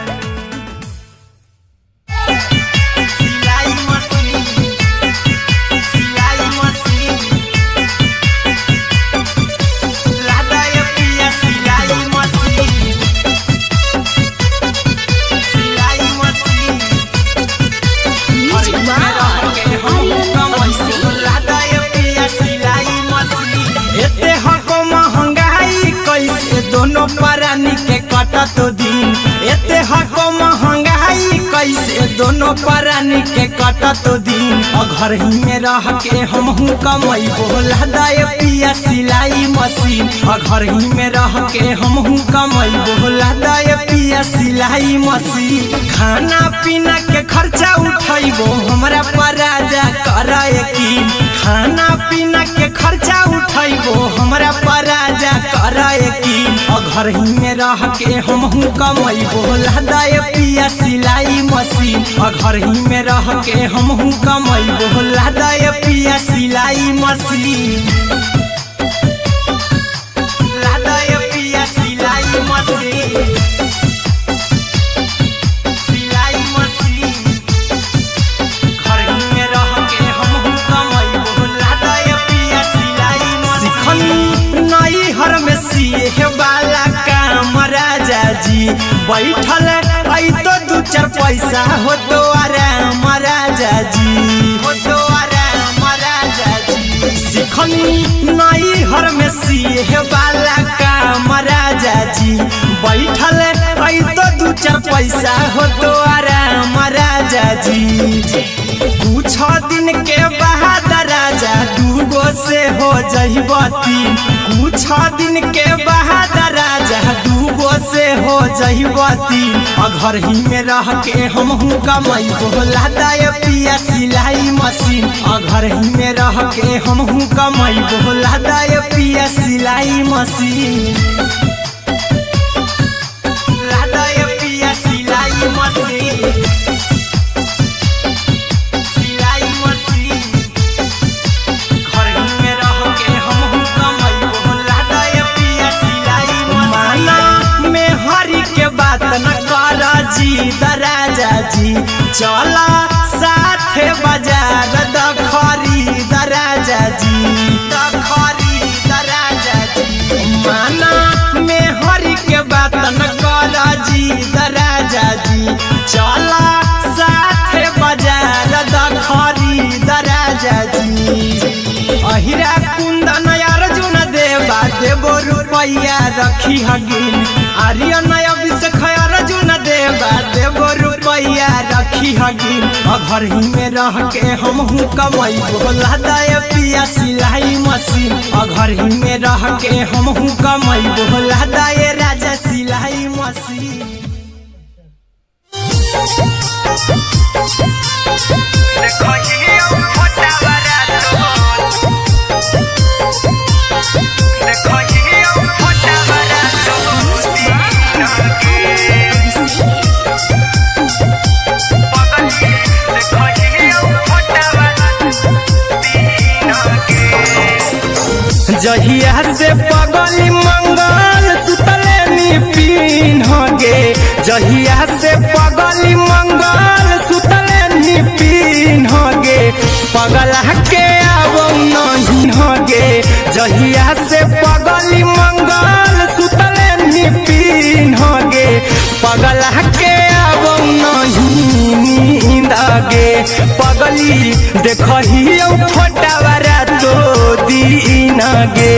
दोनों प्राणी के कटत दिन। एते हको महंगाई कैसे दोनों प्राणी के कटत दिन। घर ही में रह के हमहू कमैबो लदाए पिया सिलाई मशीन। घर ही में रह के हमहू कमैबो लदाए पिया सिलाई मशीन। खाना पीना के खर्चा उठैबो हमरा पराजा करे यकीन। खाना पीना के खर्चा उठैबो हमरा पराजा करे यकीन। घर ही में रह के हमहू कमैबो लदाए पिया सिलाई मशीन। घर ही में रह के हमहू कमैबो लदाए पिया सिलाई मशीन। लदाए पिया सिलाई मशीन। सिलाई मशीन। घर ही में रह के हमहू कमैबो लदाए पिया सिलाई मशीन। सिखनी नई हर में सिए वाला काम राजा जी। बैठल आई तो दू चार पैसा हो तो आराम राजा जी। हो तो आराम राजा जी। सिखनी नई हर में सिए वाला काम राजा जी। बैठल आई तो दू चार पैसा हो तो आराम राजा जी। कुछ दिन के बाद राजा दूगो से हो जइबो तीन। कुछ दिन के बाद राजा दूगो से हो जइबो तीन। घर ही में रह के हमहू कमैबो लदाए पिया सिलाई मशीन। घर ही में रह के हमहू कमैबो लदाए पिया सिलाई मशीन। लदाए पिया सिलाई मशीन। सिलाई मशीन। घर ही में रह के हमहू कमैबो लदाए पिया सिलाई मशीन। माना में हरी के बात न कर जी दराजा जी। चला साथे बाजार द खरीद राजा जी। द खरीद राजा जी। माना में हरी के बात न कर जी दराजा जी। चला साथे बाजार द खरीद राजा जी। अहिरा कुंदन अर्जुन देवा देबो रुपैया रखी हगिन। आर्यन अभिषेक अर्जुन देवा देबो रुपैया रखी हगिन। घर ही में रह के हमहू कमैबो लदाए पिया सिलाई मशीन। घर ही में रह के हमहू कमैबो लदाए राजा सिलाई मशीन। जहिया से पगली मंगल सुतले निपिन गे। जहिया से पगली मंगल सुतले निपिन गे। पगला के आवो नहीं गे। जहिया से पगली मंगल सुतले निपिन गे। पगला के आवो नहीं नींद गे। पगली देखही फोटावा रातो दिन गे।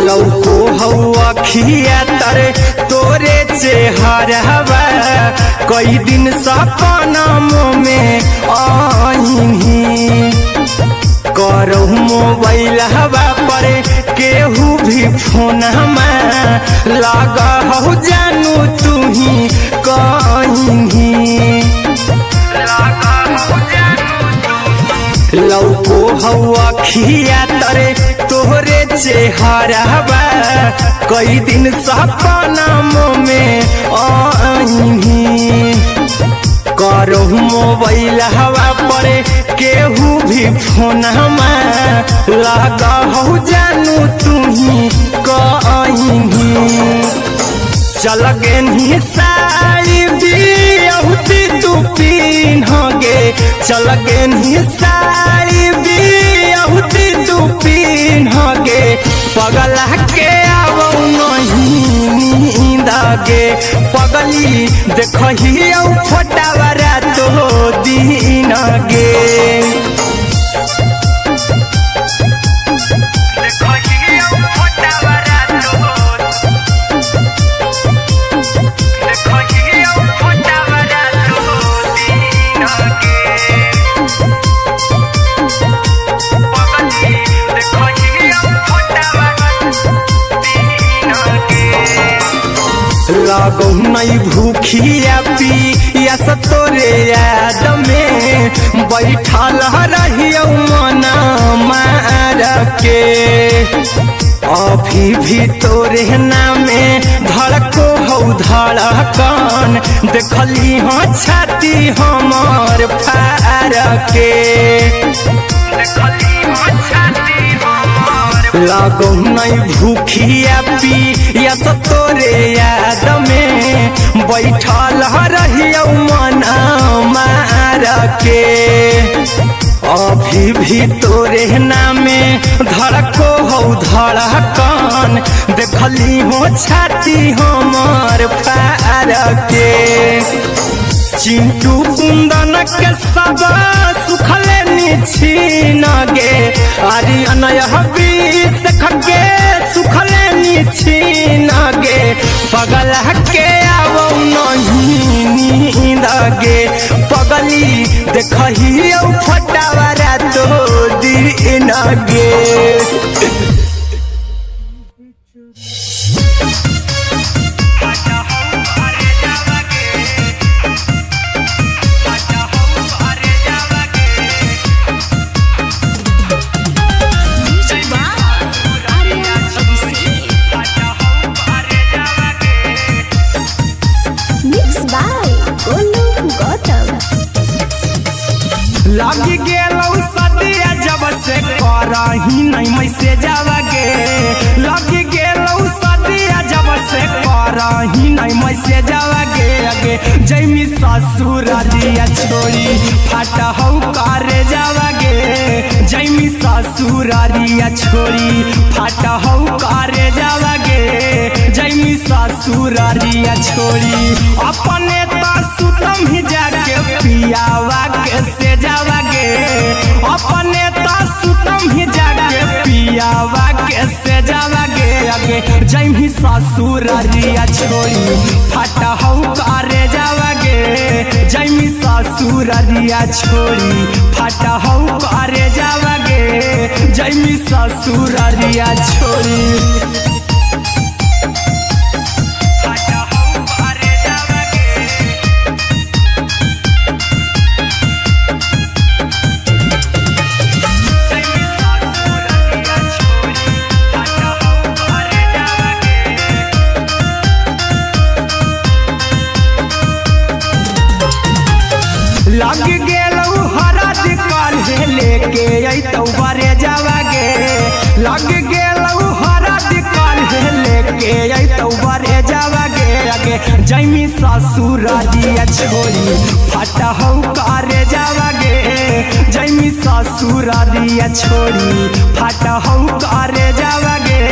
लौको हवा खिया तरे तोरे चेहरवा। कई दिन सपनों में आईनी। करो मोबाइल हवा पर केहू भी फोन लगा हो जानू तू ही कहीं। लौको हवा खिया तरे तोहरे चेहरवा। कई दिन सपनों में आईनी। करो मोबाइल हवा पर केहू भी फोन लगा हो जानू तू ही कहीं। चल गे साड़ी भी तू पीन गे। चल गे निसाई बियहुती तू पिन्हगे पगला के आवौ नहीं नींद गे पगली देखही फोटावरा तो दिन गे लागो नहीं भूखिया पिया तोरे याद में बैठल रहियो मन मार के अभी भी तोरे नामे धड़को हौ धड़कन देखली हाँ छाती हमर फार के लागो नहीं भूखिया पिया तोरे याद में बैठल रहियो मन मार के अभी भी तोरे नामे धड़को हौ धड़कन देखली हो छाती हमर फार के चिंटू कुंदन के सब सुखले निछीन गे आर्यन बीस खगे सुखले निछीन गे पगला के आवौ नहीं नींद गे पगली देखही फटावरा तो दिन गे लगी गेलौ सदिया जब से करही नहीं मैसेजवा गे लगी गेलौ सदिया जब से करही नहीं मैसेजवा गे अगे जैमी ससुरारिया छोड़ी फाटा हौ करे जावा गे जैमी ससुरारिया छोड़ी फाटा हौ करे जावा गे जैमी ससुरारिया छोड़ी अपने तो सुतम ही जाके पियावा के से जावा गे अपने तो सुतम ही जाके पियावा के से जावा गे अगे जैमी ससुरारिया छोड़ी फाटा हौ करे जावा गे जैमी ससुरारिया छोड़ी फाटा हौ करे जावा गे जैमी ससुरारिया छोड़ी लग गेलौ हरद काल्हे लेके अइतौ बरे जावा गे लग गेलौ हरद काल्हे लेके अइतौ बरे जावा गे अगे जैमी ससुरारिया छोड़ी फाटा हौ करे जावा गे जैमी ससुरारिया छोड़ी फाटा हौ करे जावा गे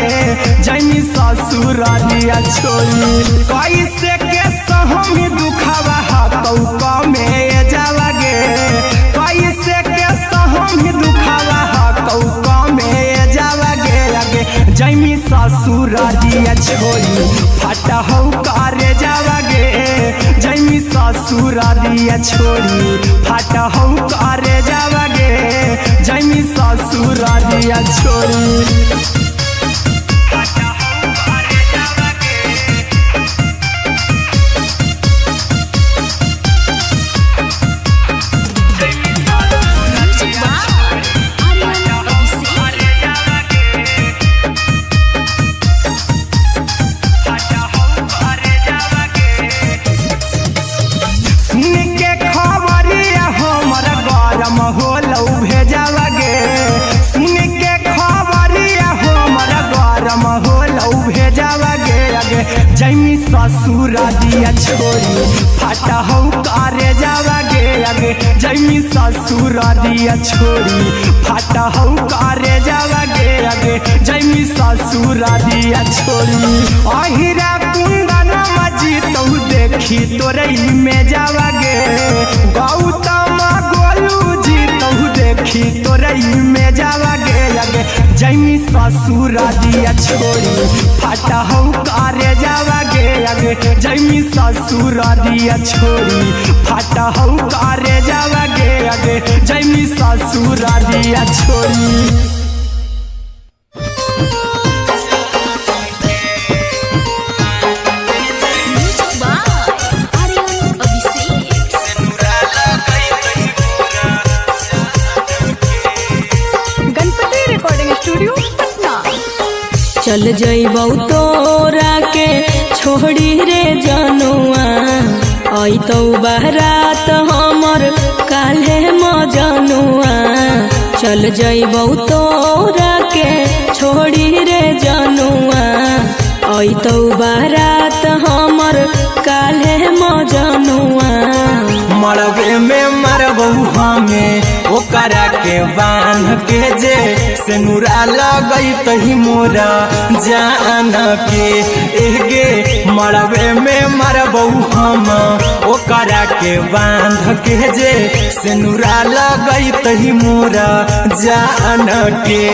जैमी ससुरारिया छोड़ी कैसे के सहम दुखवा हतौ कमे जावा गे कैसे के सहम दुखवा हतौ कमे जावा गे अगे जैमी ससुरारिया छोड़ी फाटा हौ करे जावा गे जैमी ससुरारिया छोड़ी फाटा हौ करे जावा गे जैमी ससुरारिया छोड़ी जैमी ससुरारिया छोड़ी फाटा हौ करे जावा गे अगे जैमी ससुरारिया छोड़ी फाटा हूँ करे जावा गे आगे जैमी ससुरारिया छोड़ी अहिरा कुंदन मजी तो देखी तोरई में जावा गे गौतम गोलू जी तो देखी तोरई में जावा गे आगे जैमी ससुरारिया छोड़ी फाटा हूँ करे जावा गे आगे जैमी ससुरारिया छोड़ी फाटा हूँ करे जावा गे आगे जैमी ससुरारिया छोड़ी। चल जइबौ तोरा के छोड़ी रे जनुआ अइतौ बारात हमर काल्हे मजनुआ चल जइबौ तोरा के छोड़ी रे जनुआ अइतौ बारात हमर काल्हे मजनुआ मरबे में मरबौ हमें ओकरा के बांध के जे सेनुरा लगई तही मोरा जान के एगे मरबे में मरबौ हम ओकरा के बांध के जे सेनुरा लगई तही मोरा जान के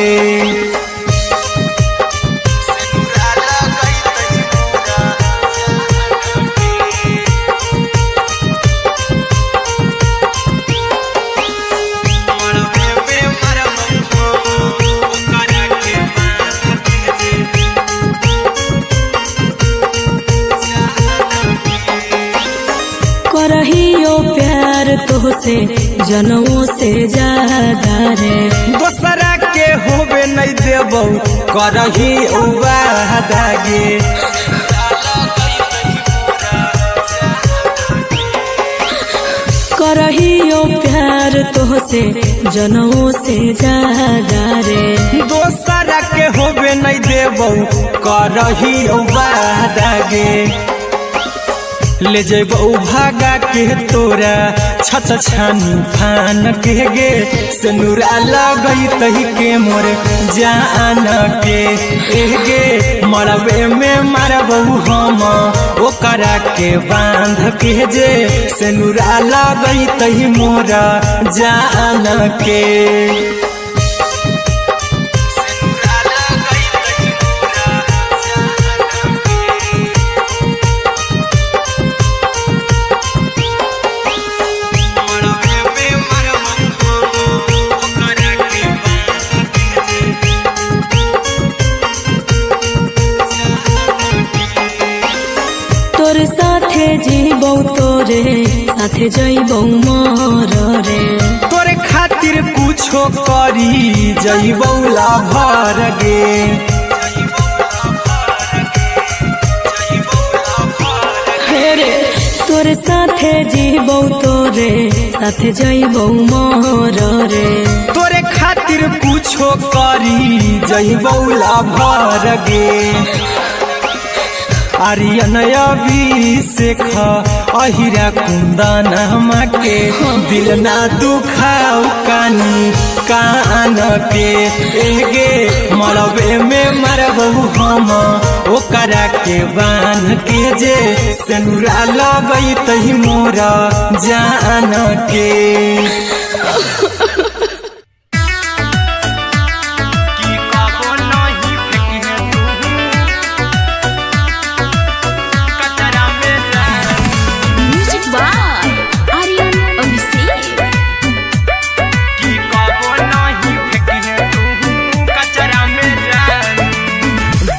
करहियो प्यार तोहसे जनों से ज्यादा रे दोसरा के होबे नहीं देबौ करही वादा गे करहियो प्यार तोहसे जनों से ज्यादा रे दोसरा के होबे नहीं देबौ करही वादा गे ले जेबौ भागा के तोरा छत छानी फान के गे सेनुरा लगई तही के मोर जान के एगे मरबे में मरबौ हम ओकरा के बांध के जे सेनुरा लगई तही मोरा जान के जीबौ तोरे साथे जइबौ मोर रे तोरे खातिर कुछो करी जइबौ लाभर गे हेरे तोरे साथे जीबौ तोरे साथे जइबौ मोर रे तोरे खातिर कुछो करी जइबौ लाभर गे आर्यन अभिषेक अहिरा कुंदन के दिल ना दुखाओ कानी कान के एगे मरबे में मरबौ हम ओकरा के बांध के जे सेनुरा लगई तही मोरा जान के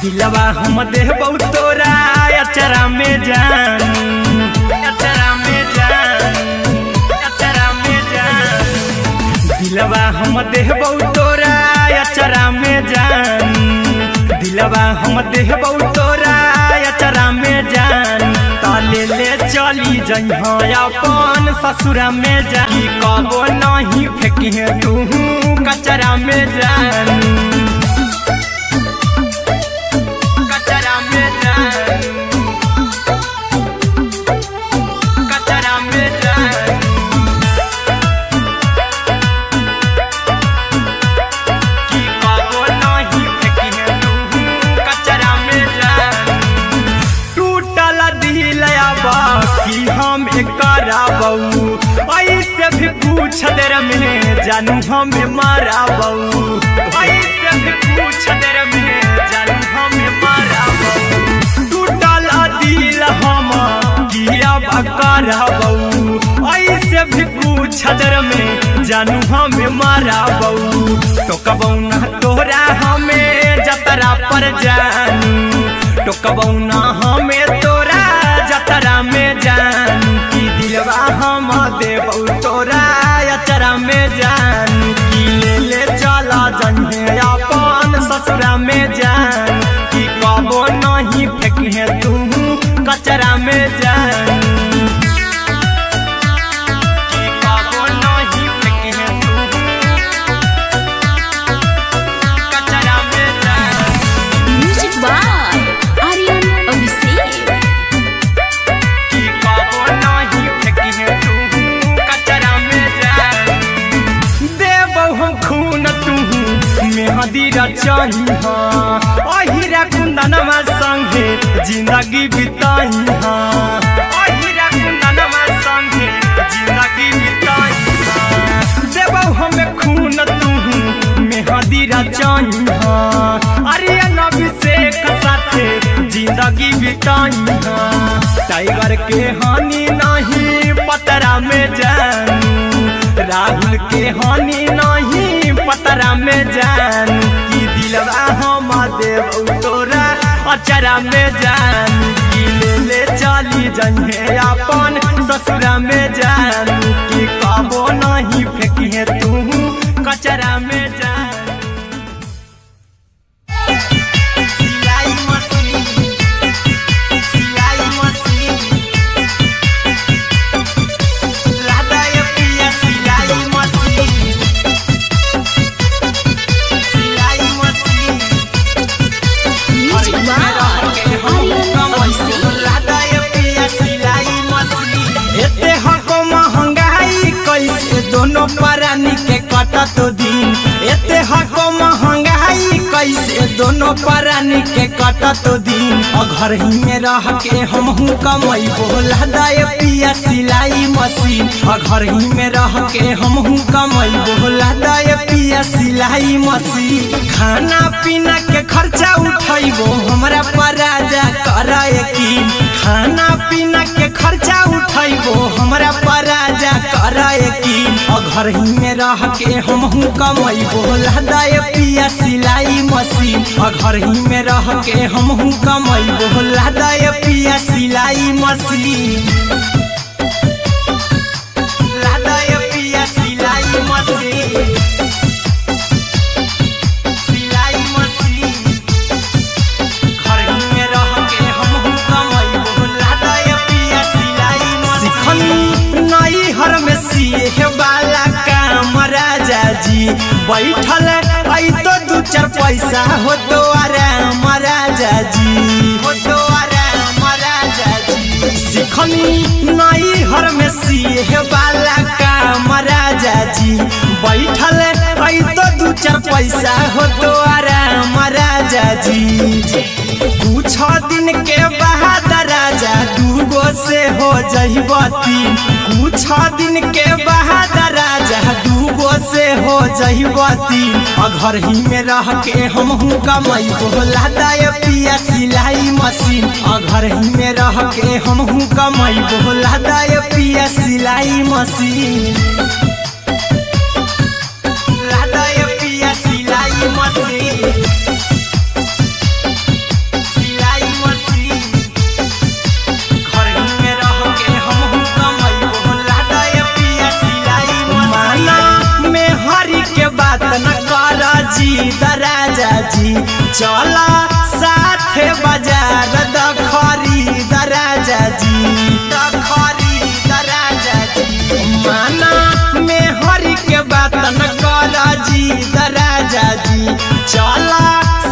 दिलवा हम देबौ तोरा अचरा में जान अचरा में जान अचरा में जान दिलवा हम देबौ तोरा अचरा में जान दिलवा हम देबौ तोरा अचरा में जान ताले ले चली जइहा अपन ससुरा में जान की कबो नहीं फेंकिहे तू कचरा में जान ऐसे भी पूछ देर में जानू हमें मारा बऊ, ऐसे भी पूछ देर में जानू हमें मारा बऊ। टूटल दिल हम किया बकरा बऊ, ऐसे भी पूछ देर में जानू हमें मारा बऊ। तो कबऊ ना तोरा हमें जतरा पर जानू, तो कबऊ ना हमें तोरा जतरा में जानू। की दिलवा हम देबऊ तोरा अचरा में जानू, की ले चला जन्हे अपन ससुरा में जान। की कबो नहीं फेंके तू कचरा में जानू, की कबो नहीं फेंके तू कचरा में जानू। Music by Aryan Abhishek. की कबो नहीं फेंके तू कचरा में जानू। देबऊ हम खून तू मेहदी रचाही अहिरा कुंदनमा संगे जिंदगी बिताई। अहिरा कुंदनमा संगे जिंदगी बिताई। देबऊ हमें खून तू मेहदी रचाही आर्यन अभिषेक साथे जिंदगी बिताई। टाइगर के हानि नहीं पतरा में जानू, राहुल के हानि नहीं पतरा में जानू। की दिलवा हम देबऊ तोरा अचरा में जानू, की ले चली जन्हे अपन ससुरा में जानू। की कबो नहीं फेंकिए तू कचरा में जानू। सिलाई मशीन, सिलाई मशीन, लादा ये पिया सिलाई मशीन, सिलाई machine. Music by Aryan Abhishek. लादा ये पिया सिलाई मशीन। एते हको महंगाई कैसे दोनों परानी के कटत दिन। एते हको महंगाई कैसे दोनों परानी के कटत दिन। और घर ही में रह के हमहू कमैबो लादा ये पिया सिलाई मशीन। और घर ही में रह के हमहू कमैबो लादा ये पिया सिलाई मशीन। खाना पीना के खर्चा उठैबो हमरा पर राजा करा यकीन। खाना पीना के खर्चा उठैबो हमरा पर राजा करा यकीन। और घर ही में रह के हमहू कमैबो लादा ये पिया सिलाई मशीन। और घर ही में रह के हमहू कमैबो लादा ये पिया सिलाई मशीन। लादा ये पिया सिलाई मशीन, सिलाई मशीन। घर ही में रह के हमहू कमैबो लादा ये पिया सिलाई मशीन। सिखनी नई हर में सिए वाला काम राजा जी बैठल आई तो दू चार पैसा हो तो आराम राजा जी, हो तो आराम राजा जी। सिखनी नई हर में सिए वाला काम राजा जी बैठल आई तो दू चार पैसा हो तो आराम राजा जी। कुछ दिन के बाद राजा दूगो से हो जहिबती। कुछ दिन के बाद राजा दूगो से हो जहिबती। और घर ही में रह के हमहू कमैबो लादा ये पिया सिलाई मशीन। और घर ही में रह के हमहू कमैबो लादा ये पिया सिलाई मशीन। लादा ये पिया सिलाई मशीन, सिलाई मशीन। घर ही में रह के हमहू कमैबो लादा ये पिया सिलाई मशीन। माना में हरी के बात न करा जी दराजा जी। चला साथे बाजार दखरी दराजा जी, दखरी दराजा जी। माना में हरी के बात न करा जी दराजा जी। चला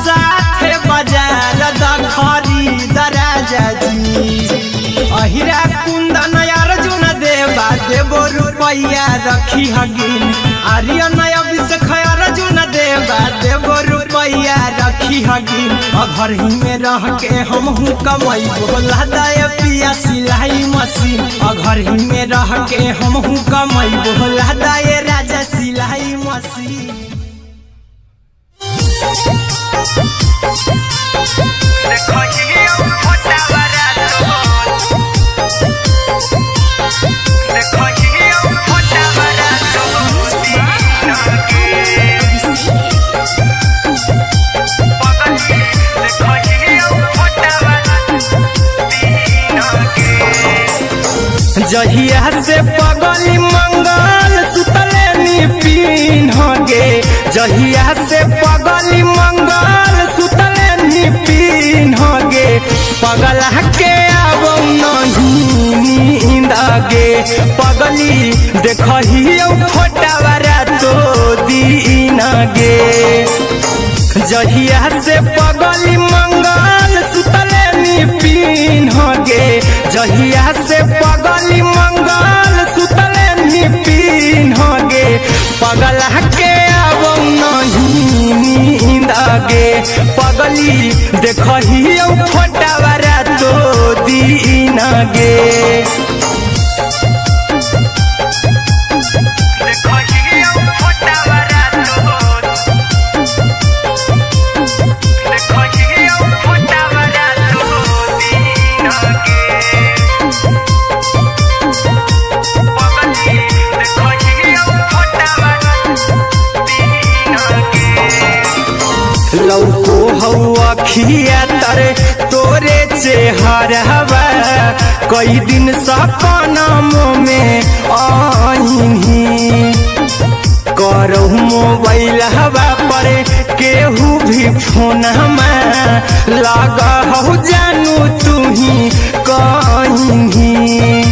साथे बाजार दखरी दराजा जी। अहिरा कुंदन अर्जुन देवा देबो रुपैया रखी हगिन। आर्यन अभिषेक अर्जुन देवा देबो रुपैया रखी रखी हगी घर ही में रह के हम कमाई बोला दाय पिया सिलाई मशीन घर ही में रह के हम कमाई बोला दाय राजा सिलाई मशीन जहिया से पगली मंगल सुतले निपिन गे जहिया से पगली मंगल सुतले निपिन गे पगला के आब नहीं नींद गे पगली देखही फोटावा तो दीन गे जहिया से पगली मंगल सुतले निपिन गे जहिया से पगली मंगल सुतले निपिन गे पगला के आब नहीं नींद गे पगली देखही फोटावा तो दीन गे लौको हवा खिया तरे तोरे चेहरवा कई दिन सपनों में आईनी करहु मोबाइल हवा पर केहू भी फोन लगा हो जानू तू ही कहीं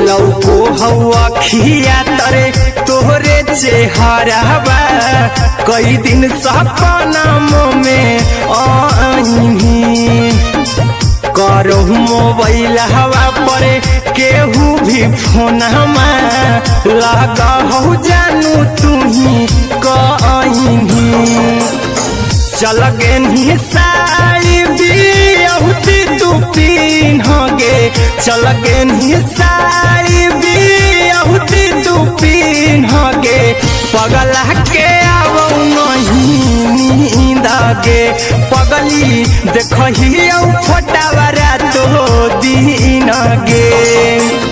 लौको हवा खिया तरे तोहरे चेहरवा कई दिन सपनों में आईनी करहु मोबाइल हवा पर केहू भी फोन लगा हो जानू तू ही कहीं चल गे साड़ी बिहुती तू पीन गे चल गे साड़ी बिहुती तू पीन गे पगला के आब नहीं नींद गे पगली देखही फोटावा तो दीन गे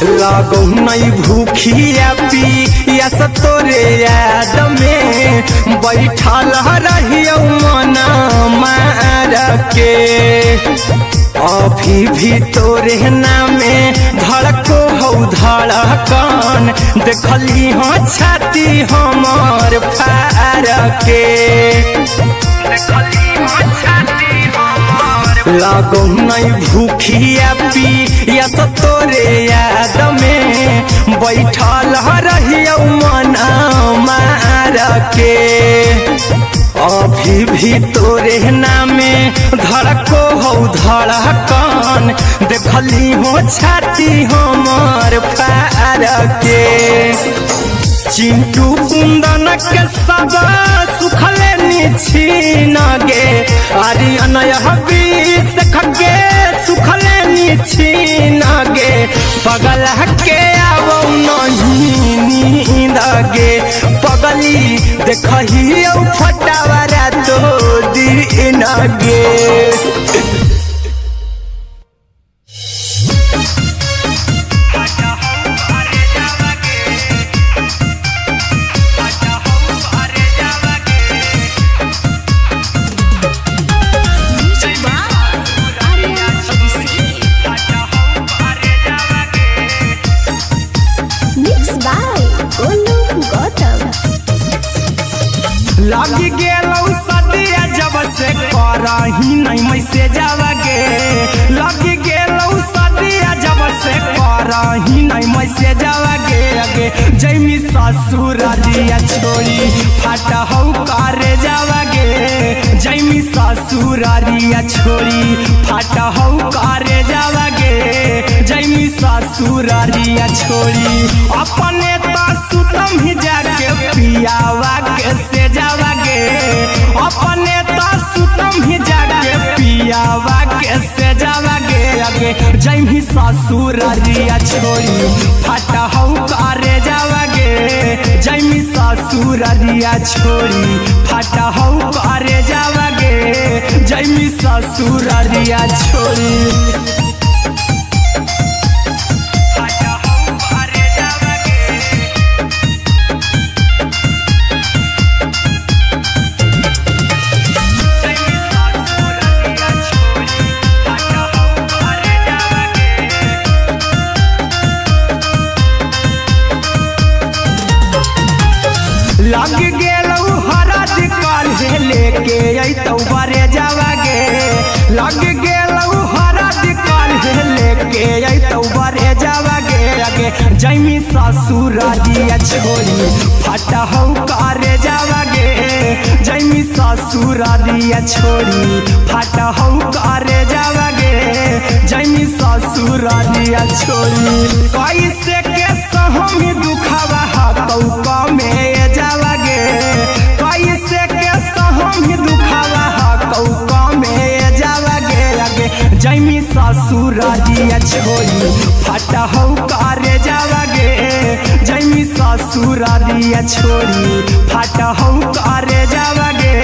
लागो नहीं भूखिया पिया तोरे याद में बैठल रहियो मन मार के अभी भी तोरे नामे धड़को हो धड़कन देखली हो छाती हमर फार के लागो नहीं भूखिया पिया तोरे याद में बैठल रहियो मन मार के अभी भी तोरे नामे धड़को हो धड़कन देखली हो छाती हमर फार के चिंटू कुंदन के सब सुखले छीन गे आर्यन बीस खगे सुखले छीन गे पगला के आब नहीं नींद गे पगली देखही फोटावा तो दीन गे लगी गेलौ सदिया जब से करही नहीं मैसेज गे लगी गेलौ करे जावा गे आगे जैमी ससुरारिया छोड़ी फाटा हौ करे जावा गे जैमी ससुरारिया छोड़ी फाटा हौ करे जावा गे जैमी ससुरारिया छोड़ी अपने तो सुतम ही जाके पियावा के से जावा गे अपने तो सुतम ही जाके पियावा के से जावा गे आगे जैमी ससुरारिया छोड़ी फाटा हौ करे जावा गे जैमी ससुरारिया छोड़ी फाटा हौ करे जावा गे जैमी ससुरारिया छोड़ी लग गेलौ हरद काल्हे लेके अइतौ बरे जावा गे लग गेलौ हरद काल्हे लेके अइतौ बरे जावा गे आगे जैमी ससुरारिया छोड़ी फाटा हौ करे जावा गे जैमी ससुरारिया छोड़ी फाटा हौ करे जावा गे जैमी ससुरारिया छोड़ी कैसे के सहमी दुखावा हाथौ कमे जावा गे कैसे के सहमी दुखावा हाथौ कमे जावा गे आगे जैमी ससुरारिया छोड़ी फाटा हौ करे जावा गे जैमी ससुरारिया छोड़ी फाटा हौ करे जावा गे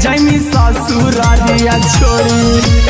जैमी ससुरारिया छोड़ी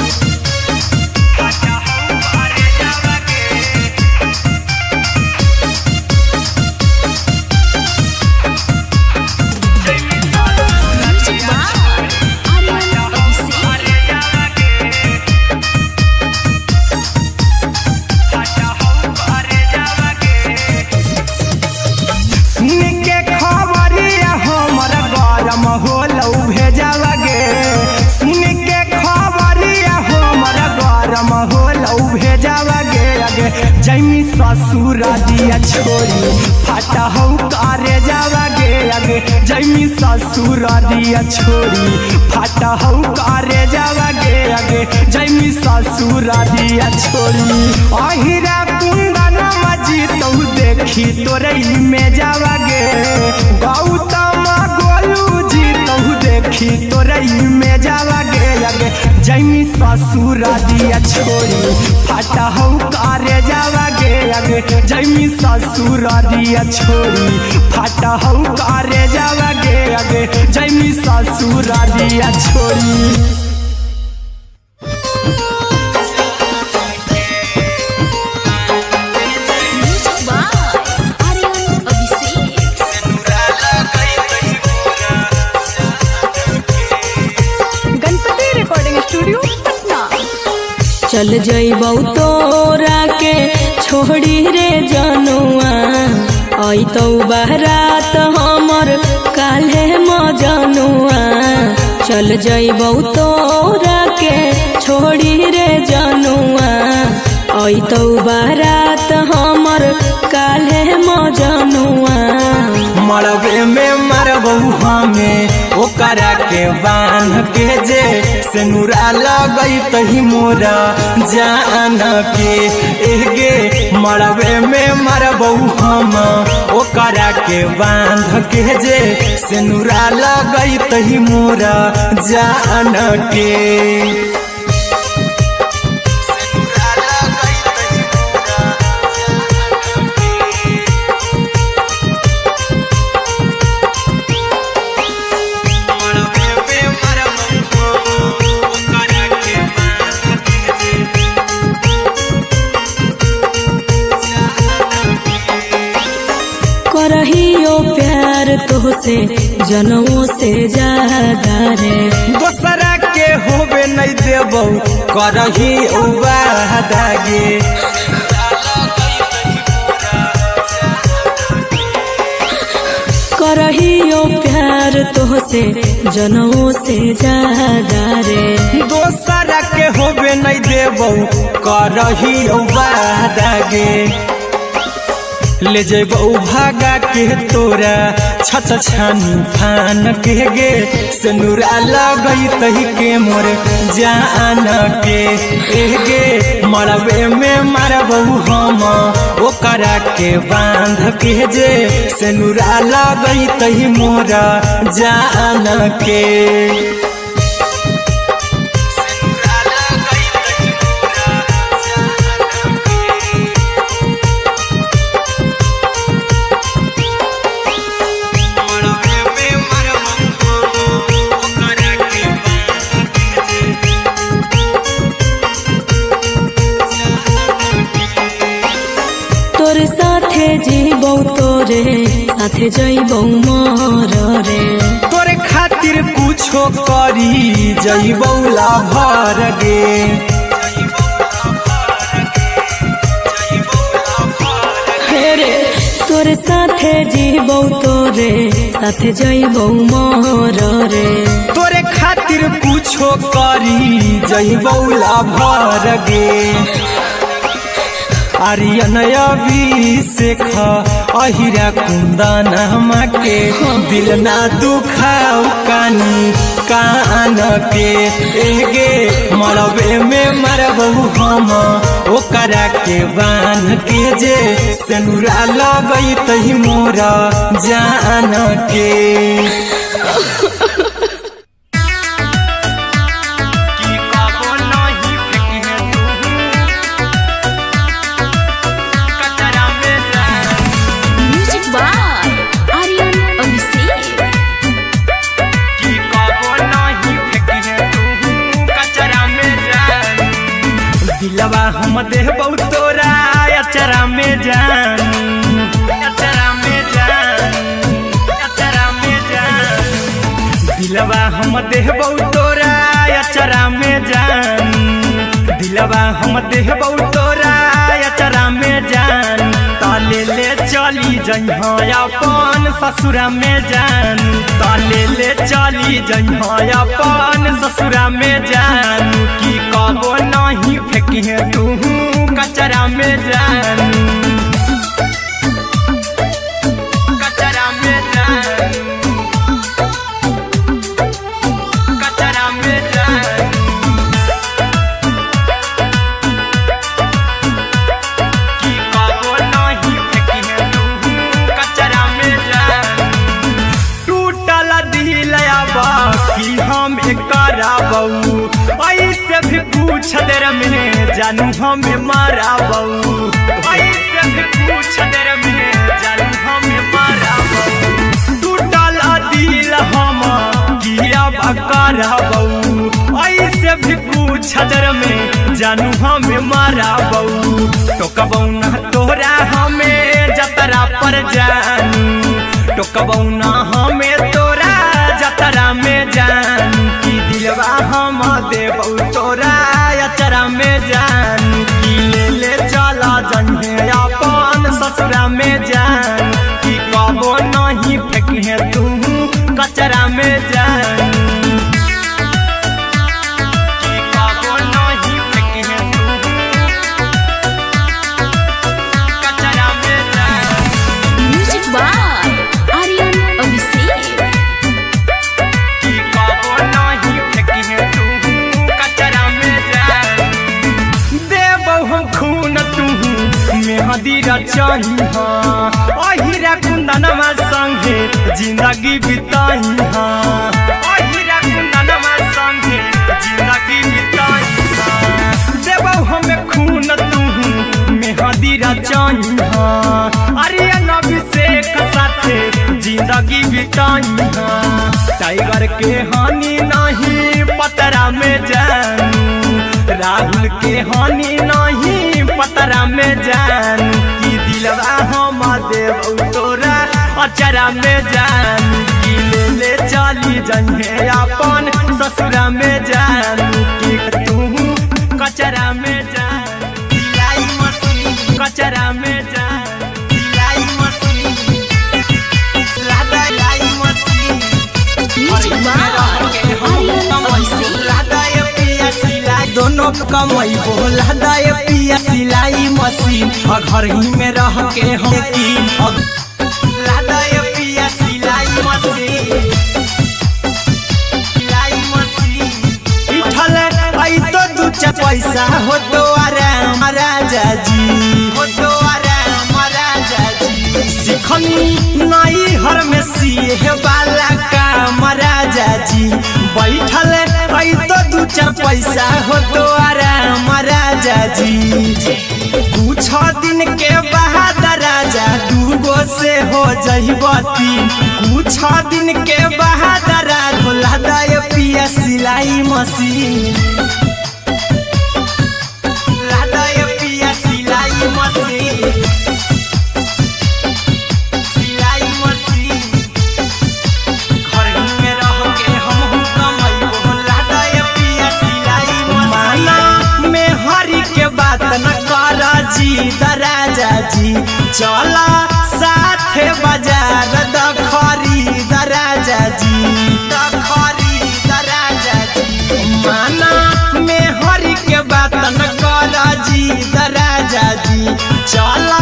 जैमी ससुरारिया छोड़ी फाटा हौ करे जावा गे आगे जैमी ससुरारिया छोड़ी फाटा हौ करे जावा गे आगे जैमी ससुरारिया छोड़ी अहिरा कुंदन मजीतौ देखी तोरई में जावा गे गौतम गोलू जीतौ देखी तोरई में जावा गे आगे जैमी ससुरारिया छोड़ी फाटा हौ करे जावा गे आगे जैमी ससुरारिया छोड़ी फाटा हौ करे जावा गे आगे जैमी ससुरारिया छोड़ी चल जइबौ तोरा के छोड़ी रे जनुआ अइतौ बारात हमर काल्हे मजनुआ चल जइबौ तोरा के छोड़ी रे जनुआ अइतौ बारात हमर काल्हे मजनुआ मरबे में मरबौ हमें ओकरा के बांध के जे सेनुरा लगैतहि मोरा जान के एगे मरबे में मरबौ हम ओकरा के बांध के जे सेनुरा लगैतहि मोरा जान के करहियो प्यार तोहसे जनमों से ज्यादा रे दोसरा के होबे नहीं देबौ करही वादा गे करहियो प्यार तोहसे जनमों से ज्यादा रे दोसरा के होबे नहीं देबौ करही वादा गे ले जेबौ भागा के तोरा छत छानी फान के गे सिनुरा लगई तही के मोर जान के गे मरबे में मारबौ हम ओकरा के बांध के जे सिनुरा लगई तही मोरा जान के तोरे साथे जीबौ तोरे साथे जइबौ मोर रे तोरे खातिर कुछो करी जइबौ लाभर गे रे तोरे साथे जीबौ तोरे साथे जइबौ मोर रे तोरे खातिर कुछो करी जइबौ लाभर गे आर्यन अभिषेक अहिरा कुंदन के दिल ना दुखाऊ कानी कान के एगे मरबे में मरबौ हम ओकरा के बांध के जे सिनुरा लगई तही मोरा जान के दिलवा हम देबौ तोरा अचरा में जान अचरा में जान अचरा में जान दिलवा हम देबौ तोरा अचरा में जान दिलवा हम देबौ तोरा अचरा में जान ताले ले चली जइहा अपन ससुरा में जान ताले ले चली जइहा अपन ससुरा में जान की कबो नहीं फेंकिहे तू कचरा में जान कचरा में जान कचरा में जान की कबो नहीं फेंकिहे तू कचरा में जान टूटल दिल बाकी हम कराबौ ऐसे भी पूछ देर में जानू हमें माराबौ ऐसे भी पूछ देर में जानू हमें माराबौ टूटल दिल हम किया कराबौ ऐसे भी पूछ देर में जानू हमें माराबौ टोकबौ ना तोरा हमें जतरा पर जानू टोकबौ ना हमें तोरा जतरा में जानू की दिलवा हम देबौ तोरा अचरा में जान की ले चला जन्हे अपन ससुरा में जान की कबो नहीं फेंकिहे तू कचरा में जान की कबो नहीं फेंकिहे तू कचरा में जान म्यूजिक बाय आर्यन अभिषेक की कबो नहीं फेंकिहे तू कचरा में जान देबौ हम खून तू मेहदी रचाही अहिरा कुंदनमा संगे जिंदगी बिताही अहिरा कुंदनमा संगे जिंदगी बिताही देबौ हमें खून तू मेहदी रचाही आर्यन अभिषेक साथे जिंदगी बिताही टाइगर के हानि नहीं पतरा में जानू राहुल के हानि नहीं पतरा में जान की दिलवा हम देबौ तोरा अचरा में जान की ले चली जइहे अपन ससुरा में जान की तू कचरा में जान सिलाई मशीन कचरा में जान सिलाई मशीन लाई machine music by Aryan Abhishek दोनों कमाई बोला दाय पिया सिलाई मशीन घर ही में रह के हम कीन लादा ये पिया सिलाई मशीन इठल आई तो दू पैसा हो तो आराम राजा जी हो तो आराम राजा जी सिखनी नई हर में सीहे वाला काम राजा जी बैठल आई तो दू पैसा हो तो आराम राजा जी कुछ दिन के बाद राजा दूगो से हो जहिबती कुछ दिन के बाद राजा ये पिया सिलाई मशीन लादा ये पिया सिलाई मशीन सिलाई मशीन घर में रह के हम कमाइबो लादा ये पिया सिलाई मशीन माना में हरी के बात न कर जी दराजा जी चला साथे बाजार द खरीद राजा जी द खरीद राजा जी माना में हरी के बात न कर जी दराजा जी चला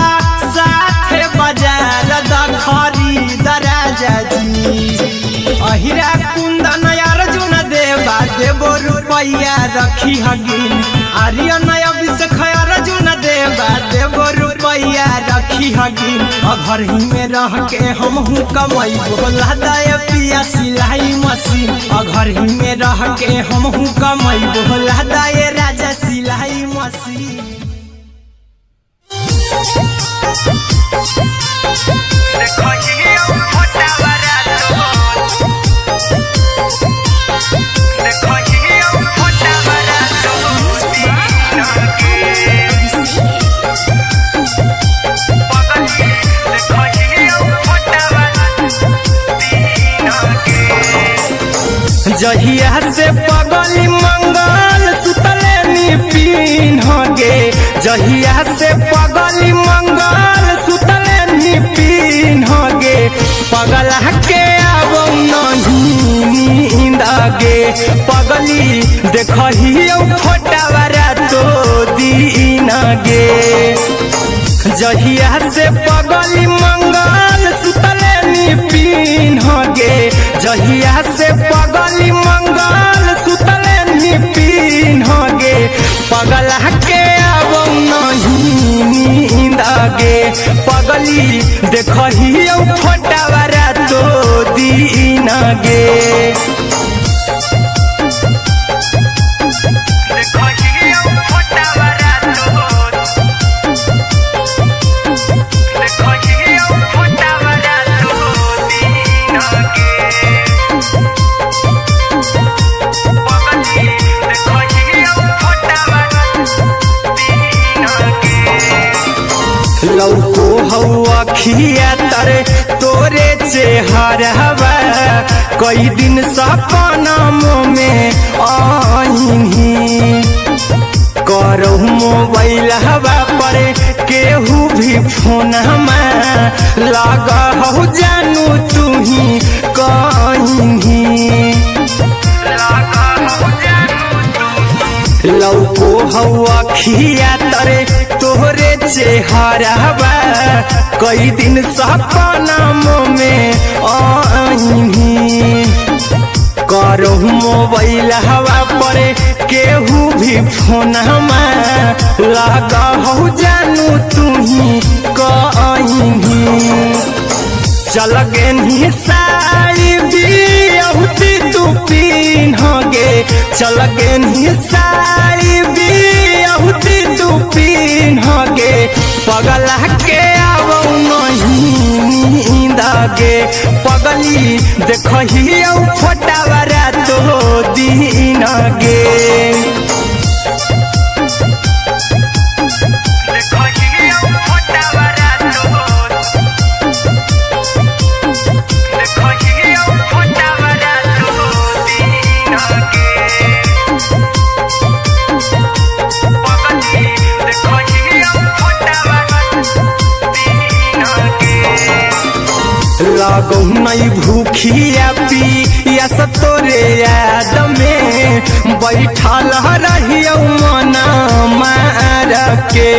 साथे बाजार द खरीद राजा जी अहिरा कुंदन अर्जुन देवा देबो रुपया रखी हगिन आर्यन अभिषेक अर्जुन देवा देबो रुपया रखी हगिन घर ही में रह के हम कमाइबो लादा ये पिया सिलाई मशीन घर ही में रह के हम कमाइबो लादा ये राजा सिलाई मशीन देखो ये फोटा वाला देखो ये फोटा वाला जहिया से पगली मंगल सुतले निपिन गे जहिया से पगली मंगल सुतले निपिन गे पगला के अब नहीं नींद गे पगली देखही फोटावारा तो दीन गे जहिया से पगली मंगल सुतले निपिन गे जहिया से पगली मंगल सुतले निपिन गे पगला के अब नहीं नींद गे पगली देखही फोटावारा तो दीन गे लौको हवा खिया तरे तोरे चेहरवा कई दिन सपना में आईनी करो मोबाइल हवा पर केहू भी फोन लगा हो जानू तू ही कहीं लौको हवा खिया तरे तोहरे चेहरवा कई दिन सपना में आईनी करो मोबाइल हवा पर केहू भी फोन लगा हो जानू तू ही कहीं चल गे साड़ी बिहुती तू पीन गे चल गे साड़ी बिहुती तू पीन गे पगला के अब नहीं नींद गे पगली देखही फोटावारा तो दीन गे लगो नहीं भूखिया पिया तोरे याद में बैठल रहियो मना मार के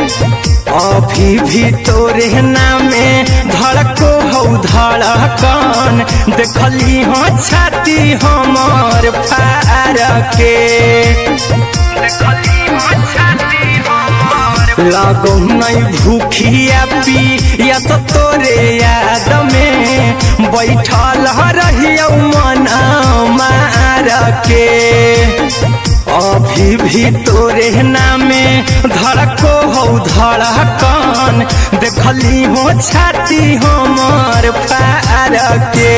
अभी भी तोरे नामे धड़को हौ धड़कन देखली हो छाती हमर फार के लगो नहीं भूखिया पिया तो तोरे याद में बैठल रहियो मन मार के अभी भी तोरे नामे धड़को हौ धड़कन देखली हो छाती हमर फार के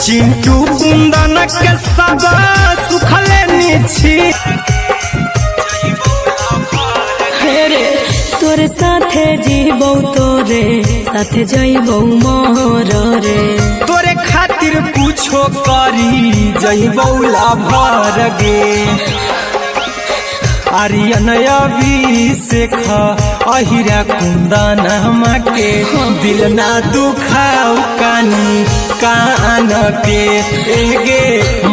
चिंटू कुंदन के सब सुखले नीची तोरे साथे जीबौ तोरे साथे जइबौ मोर रे तोरे खातिर कुछो करी जइबौ लाभर गे आर्यन अभिषेक अहिरा कुंदन के दिल ना दुखाऊ कानी कान के एगे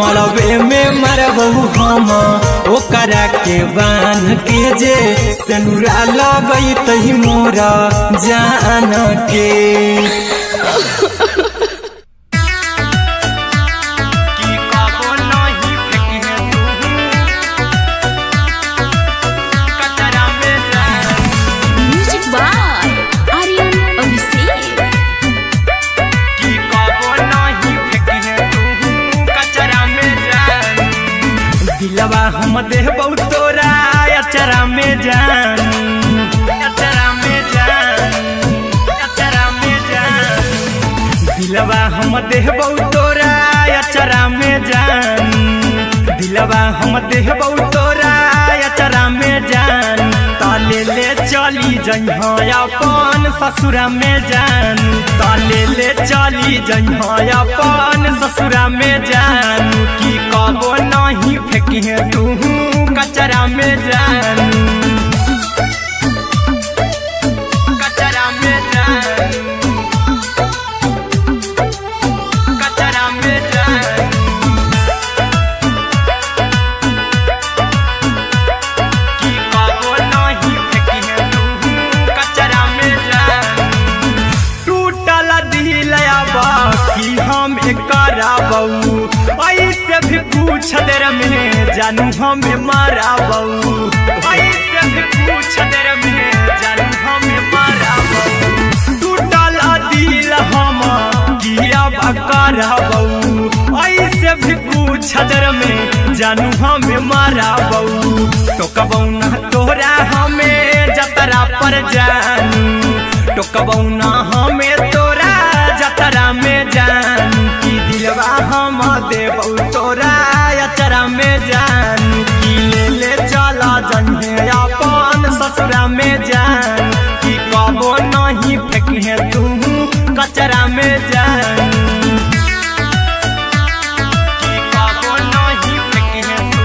मरबे में मरबौ हम ओकरा के बांध के जे सेनुरा लगई तही मोरा जान के हम देबौ तोरा अचरा में जान अचरा में जान अचरा में जान दिलवा हम देबौ तोरा अचरा में जान दिलवा हम देबौ तोरा अचरा में जान ताले ले चली जइहा अपन ससुरा में जान ताले ले चली जइहा अपन ससुरा में जान की कबो नहीं फेंकी तू कचरा में जान कचरा में जान कचरा में जान की कबो नहीं फेंकी तू कचरा में जान टूटल दिल बाकी हम कराबौ ऐसे भी पूछ देर में जानू हमें माराबौ ऐसे भी पूछ देर में जानू हमें माराबौ टूटल दिल हम किया कराबौ ऐसे भी पूछ देर में जानू हमें माराबौ टोकबौ ना तोरा हमें जतरा पर जानू टोकबौ ना हमें तोरा जतरा में जानू की दिलवा हम देबौ तोरा अचरा में जान की ले चला जन्हे अपन ससुरा में जान की कबो नहीं फेंकी तू कचरा में जान की कबो नहीं फेंकी तू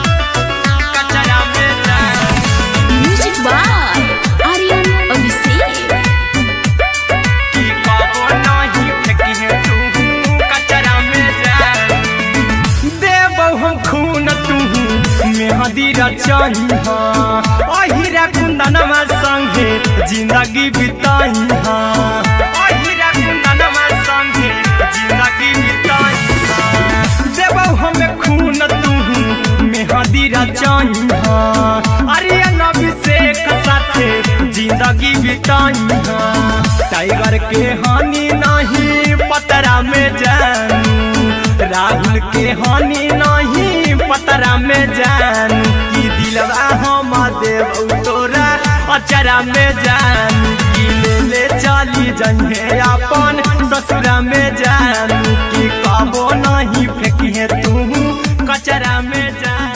कचरा में जान म्यूजिक बाय आर्यन अभिषेक की कबो नहीं फेंकी तू कचरा में जान देबौ हम खून तू मेहदी रचही अहिरा कुंदनमा संगे जिंदगी बिताई अहिरा कुंदनमा संगे जिंदगी बिताई देबौ हमें खून तू मेहदी रचही आर्यन अभिषेक साथे जिंदगी बिताई टाइगर के हानि नहीं पतरा में जानू राहुल के हानि नहीं पतरा में जानू की दिलवा हम देबौ तोरा अचरा में जानू की ले चली जइहे अपन ससुरा में जानू की कबो नहीं फेंकी तू कचरा में जानू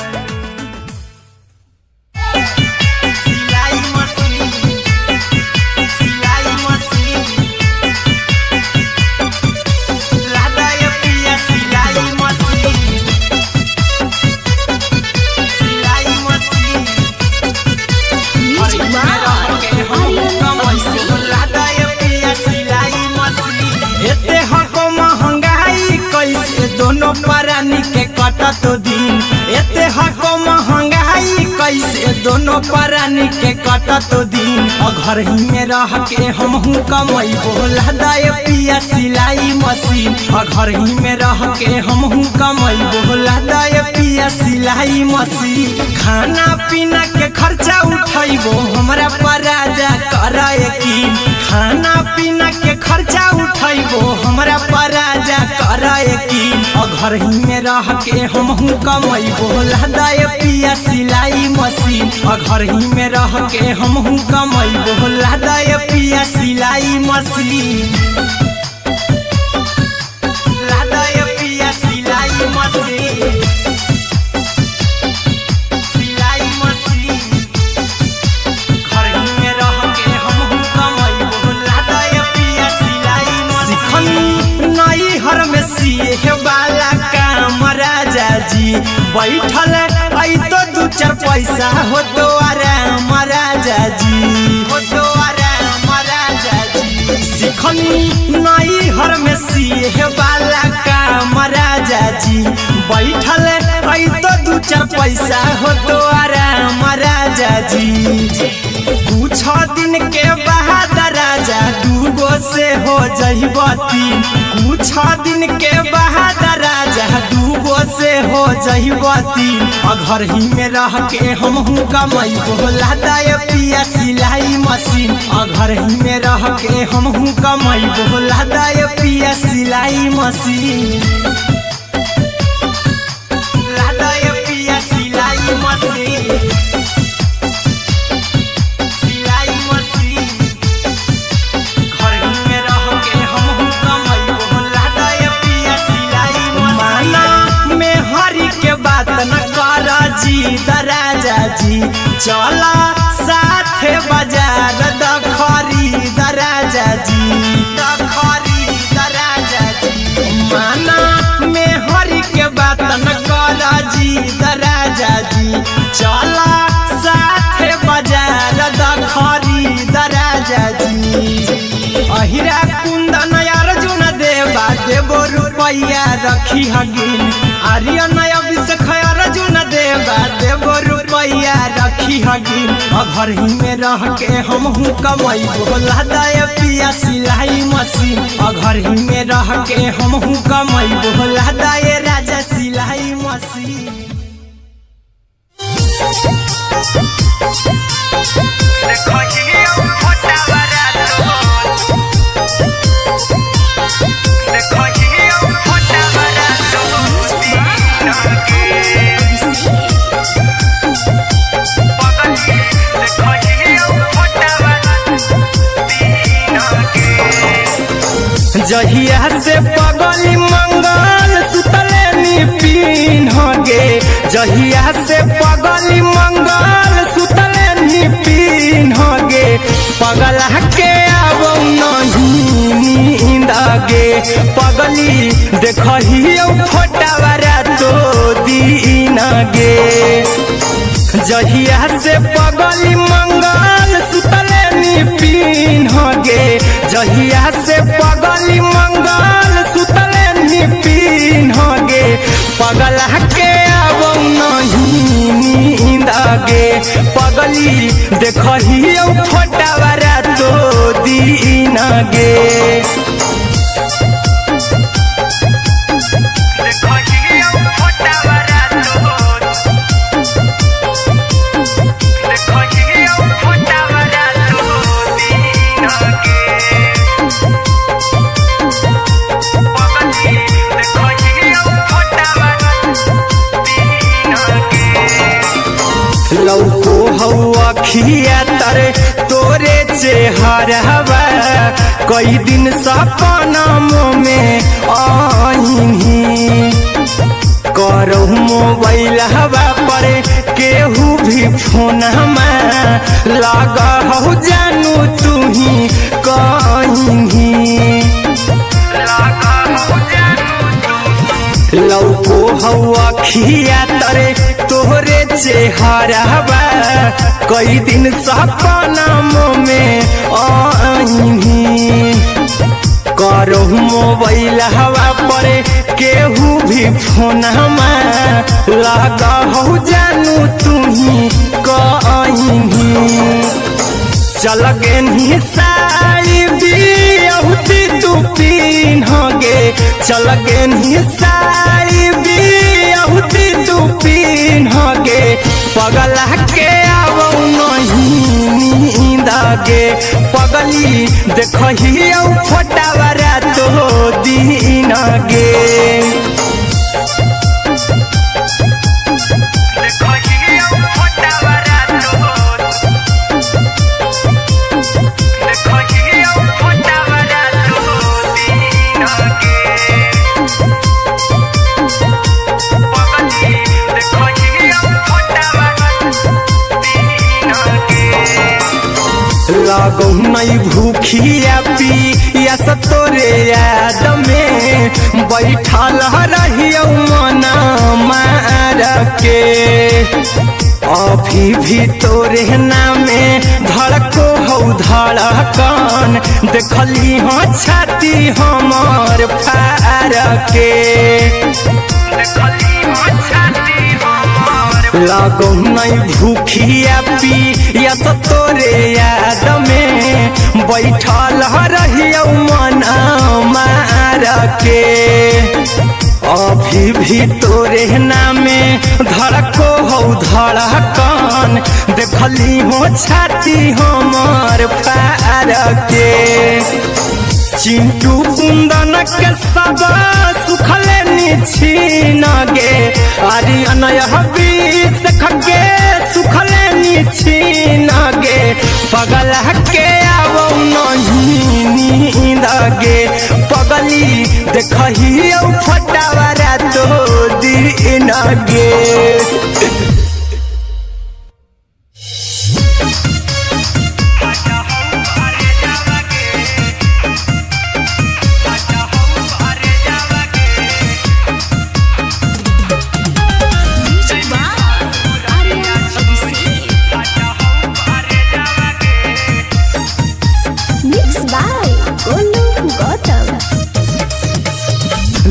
दोनों परानी के कटत दिन एते हको महंगाई कैसे दोनों प्राणी के कटत दिन घर ही में रह के हमहू कमैबो लदाए पिया सिलाई मशीन घर ही में रह के हमहू कमैबो लदाए पिया सिलाई मशीन खाना पीना के खर्चा उठैबो हमरा पर राजा करे यकीन खाना पीना के खर्चा उठैबो हमरा पर राजा करे यकीन घर ही में रह के हमहू कमैबो लदाए पिया सिलाई मशीन घर ही में रह के हमहू कमैबो लदाए पिया सिलाई मशीन लदाए पिया सिलाई मशीन सिलाई मशीन घर ही में रह के हमहू कमैबो लदाए पिया सिलाई मशीन नई हर में सिए वाला काम राजा जी बैठल आई तो दू चार पैसा हो तो आराम राजा जी हो तो आराम राजा जी सिखनी नई हर में सिए वाला काम राजा जी बैठल आई तो दू चार पैसा हो तो आराम राजा जी कुछ दिन के बाद राजा दूगो से हो जइबती कुछ दिन के बाद राजा दूगो से हो जइबती घर ही में रह के हमहू कमैबो लदाए पिया सिलाई मशीन घर ही में रह के हमहू कमैबो लदाए पिया सिलाई मशीन लदाए पिया सिलाई मशीन सिलाई मशीन घर ही में रह के हमहू कमैबो लदाए पिया सिलाई मशीन में हरी के बात न कर जी दराजा जी चला साथे बाजार दखरी दराजा जी दखरी दराजा जी माना में हरी के बात न कर जी दराजा जी चला साथे बाजार दखरी दराजा जी अहिरा कुंदन अर्जुन देवा देबो रुपैया रखी हगिन आर्यन अभिषेक अर्जुन देवा देबो रुपैया रखी हगिन घर ही में रह के हमहू कमैबो लदाए पिया सिलाई मशीन घर ही में रह के हमहू कमैबो लदाए राजा सिलाई मशीन जहिया से पगली मंगल सुतले निपिन गे जहिया से पगली मंगल सुतले निपिन गे पगला के आबो नहीं नींद गे पगली देखहियो फोटावा तो दीन गे जहिया से पगली मंगल सुतले निपिन गे जहिया से पगली मंगल सुतले निपिन गे पगला के आबो नहीं नींद गे पगली देखहियो फोटावा तो दीन गे लौको हवा खिया तरे तोरे चेहरवा कई दिन सपना में आईनी करो मोबाइल हवा पर केहू भी फोन में लगा हो जानू तू ही कहीं लौको हवा खिया तरे तोहरे चेहरवा कई दिन सपना में आईनी करो मोबाइल हवा पर केहू भी फोन लगा हो जानू तुम्ही कहीं चल गे साड़ी बियहुती तू पिन्हगे चल गे साड़ी बियहुती तू पिन्हगे पगला के आवो नहीं नींद गे पगली देखही फोटावरा तो दिन गे लागो नहीं भूखिया पिया तोरे याद में बैठल रहियो मना मार के अभी भी तोरे नामे धड़को हो धड़कन देखली हाँ छाती हमर फार के लागो नहीं भूखिया पिया तोरे याद में बैठल रहियो मना मार के अभी भी तोरे नामे धड़को हो धड़कन देखली हो छाती हमर फार के चिंटू कुंदन के सब सुखले छीन गे आर्यन बीस खगे सुखले छीन गे पगल के आवो नहीं नींद गे पगली देखही फटावरा तो दिन गे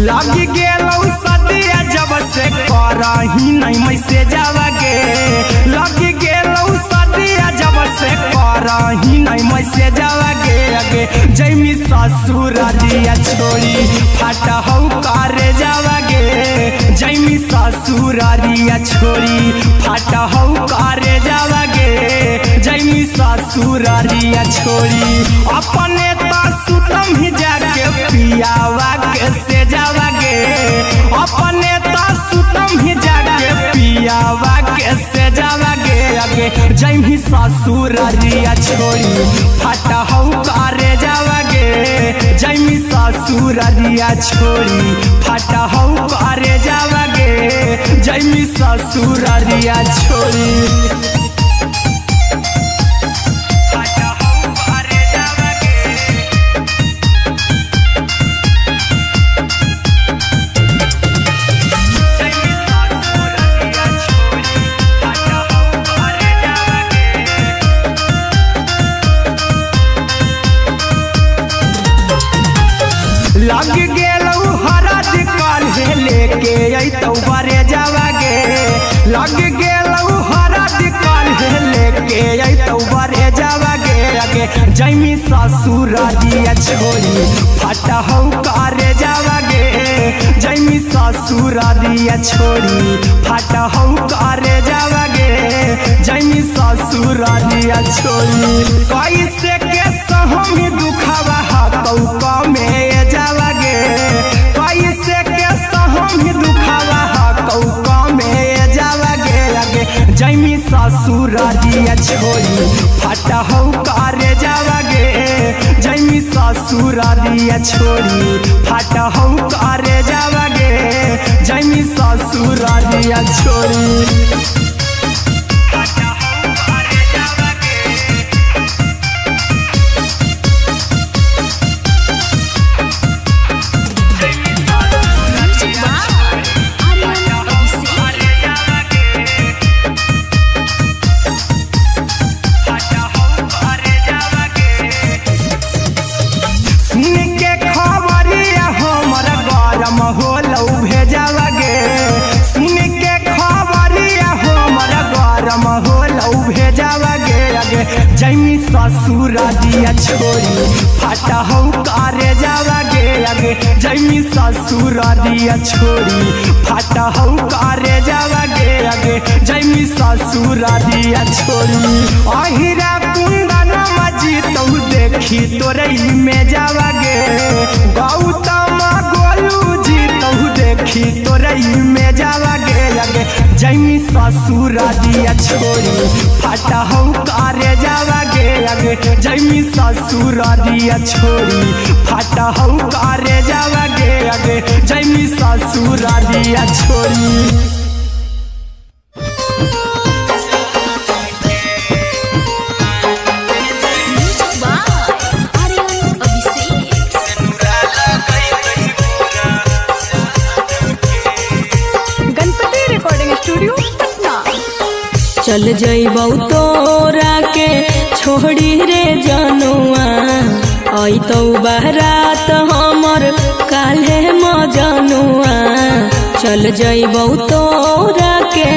लगी गेलौ सदिया जब से करही नहीं मैसेजवा गे लगी गेलौ सदिया जब से करही नहीं मैसेजवा गे अगे जैमी ससुरालिया छोड़ी फाटा हौ करे जावा गे जैमी ससुरालिया छोड़ी फाटा हौ करे जावा गे जैमी ससुरालिया छोड़ी अपने तो सुतम ही जाके पियावा के से जावा गे अपने तो सुतम ही जाके पियावा के से जावा गे अगे जैमी ससुरालिया छोड़ी फाटा हौ करे जावा गे जैमी ससुरालिया छोड़ी फाटा हौ करे जावा गे जैमी ससुरालिया छोड़ी लग गेलौ हरद काल्हे लेके अइतौ बरे जावा गे लग गेलौ हरद काल्हे लेके अइतौ बरे जावा गे अगे जैमी ससुरालिया छोड़ी फाटा हौ करे जावा गे जैमी ससुरालिया छोड़ी फाटा हौ करे जावा गे जैमी ससुरालिया छोड़ी कैसे के सहम दुखवा हतौ कमे जावा गे कैसे के सहम दुखवा हतौ कमे जावा गे अगे जैमी ससुरालिया छोड़ी फाटा हौ करे जावा गे जैमी ससुरालिया छोड़ी फाटा हौ करे जावा गे जैमी ससुरालिया छोड़ी ससुर दिया छोड़ी फाटा हूँ करे जावा गे आगे जैमी ससुर दिया छोड़ी फाटा हूँ करे जावा गे आगे जैमी ससुर दिया छोड़ी अहिरा कुंदन मजी तो देखी तोरई में जावा गे गौतम गोलू जी तो देखी तोरई में जावा गे आगे जैमी ससुर दिया छोड़ी फाटा हूँ करे जावा गे आगे जैमी ससुर दिया छोड़ी फाटा हूँ करे जावा गे आगे जैमी ससुर दिया छोड़ी। चल जइबौ तोरा के छोड़ी रे जनुआ अइतौ बारात हमर काल्हे मजनुआ चल जइबौ तोरा के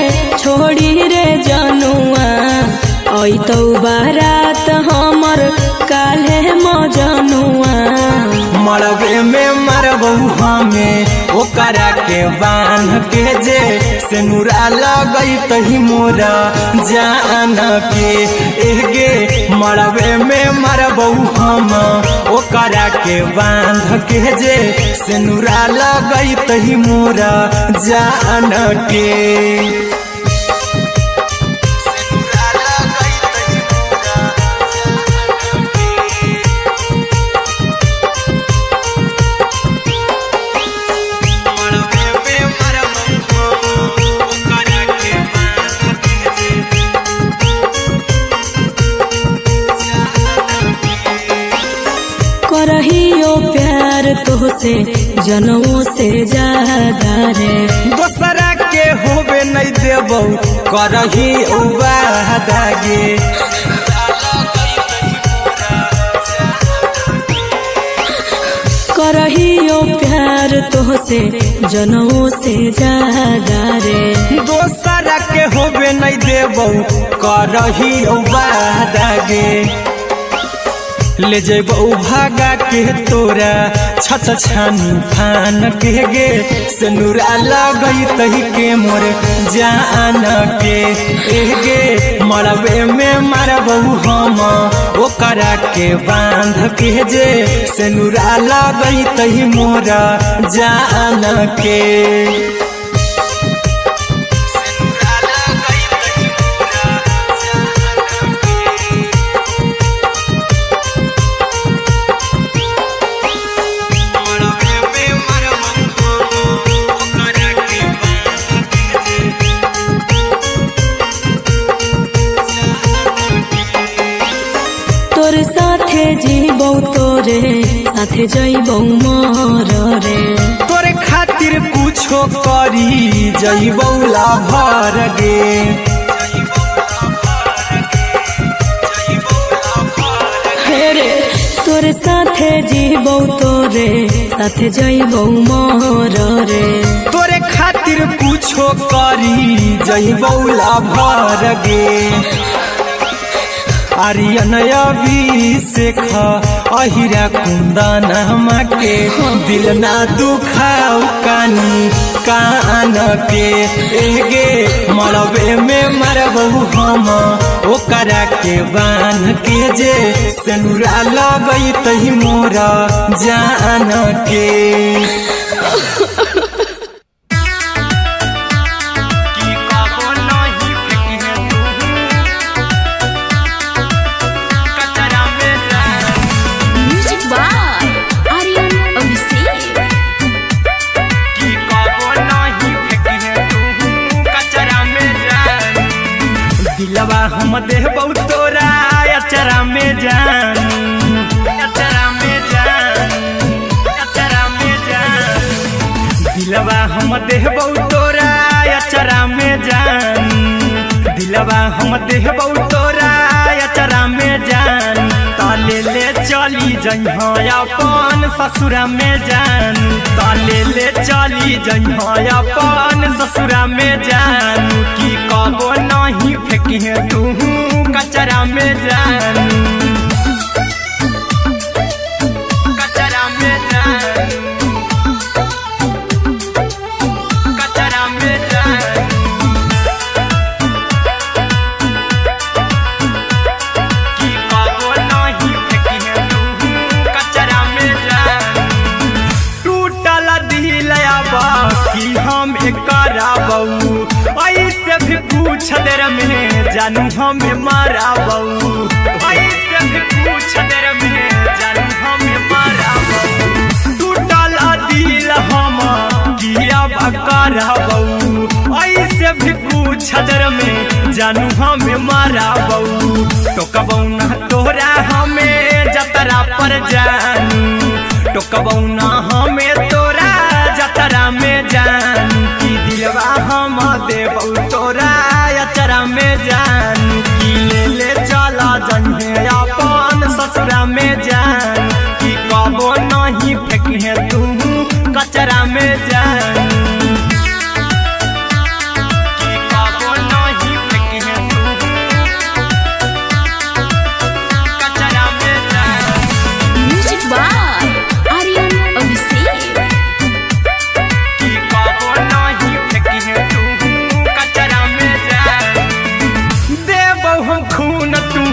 छोड़ी रे जनुआ अइतौ बारात हमर काल्हे मजनुआ मरबे में मरबौ हमें ओकरा के बांध के जे सेनुरा लगई तही मोरा जान के एगे मरबे में मरबौ हम ओकरा के बांध के जे सेनुरा लगई तही मोरा जान के। करहियो प्यार तोहसे जनमों से ज्यादा रे दोसरा के होबे नहीं देबौ करही वादा गे करहियो प्यार तोहसे जनमों से ज्यादा रे दोसरा के होबे नहीं देबौ करही वादा गे ले जेबौ भागा के तोरा छछ छानी फान के गे सेनुरा लगई तही के मोर जान के एगे मरबे में मरबौ हम ओकरा के बांध के जे सेनुरा लगई तही मोरा जान के। तोर साथे जीबौ तोरे साथे जइबौ मोर रे तोरे खातिर कुछो करी जइबौ लाभर गे हेरे तोर साथे जीबौ तोरे साथे जइबौ मोर रे तोरे खातिर कुछो करी जइबौ लाभर गे आर्यन अभिषेक अहिरा कुंदन के दिल ना दुखाऊ कानी कान के एगे मरबे में मरबौ हम ओकरा के बांध के जे सेनुरा लगई तही मोरा जान के। दिलवा हम देबौ तोरा अचरा में जान अचरा में जान अचरा में जान दिलवा हम देबौ तोरा अचरा में जान दिलवा हम देबौ तोरा अचरा में जान ताले ले चली जइहा अपन ससुरा में जान ताले ले चली जइहा अपन ससुरा में जान की कबो नहीं फेंकी तू कचरा में जान। ऐसे भी पूछ देर में जानू हमें मारा बऊ, ऐसे भी पूछ देर में जानू हमें मारा बऊ। टूटल दिल हम किया बकरा बऊ, ऐसे भी पूछ देर में जानू हमें मारा बऊ। टोकबऊ ना तोरा हमें जतरा पर जानू, टोकबऊ ना हमें तोरा जतरा में जानू। की दिलवा हम देबऊ तोरा अचरा में जानू, की ले चला जन्हे अपन ससुरा में जानू। की कबो नहीं फेंके तू कचरा में जानू, की कबो नहीं फेंके तू कचरा में जानू। Music by Aryan Abhishek. की कबो नहीं फेंके तू कचरा में जानू। देबऊ हम खून तू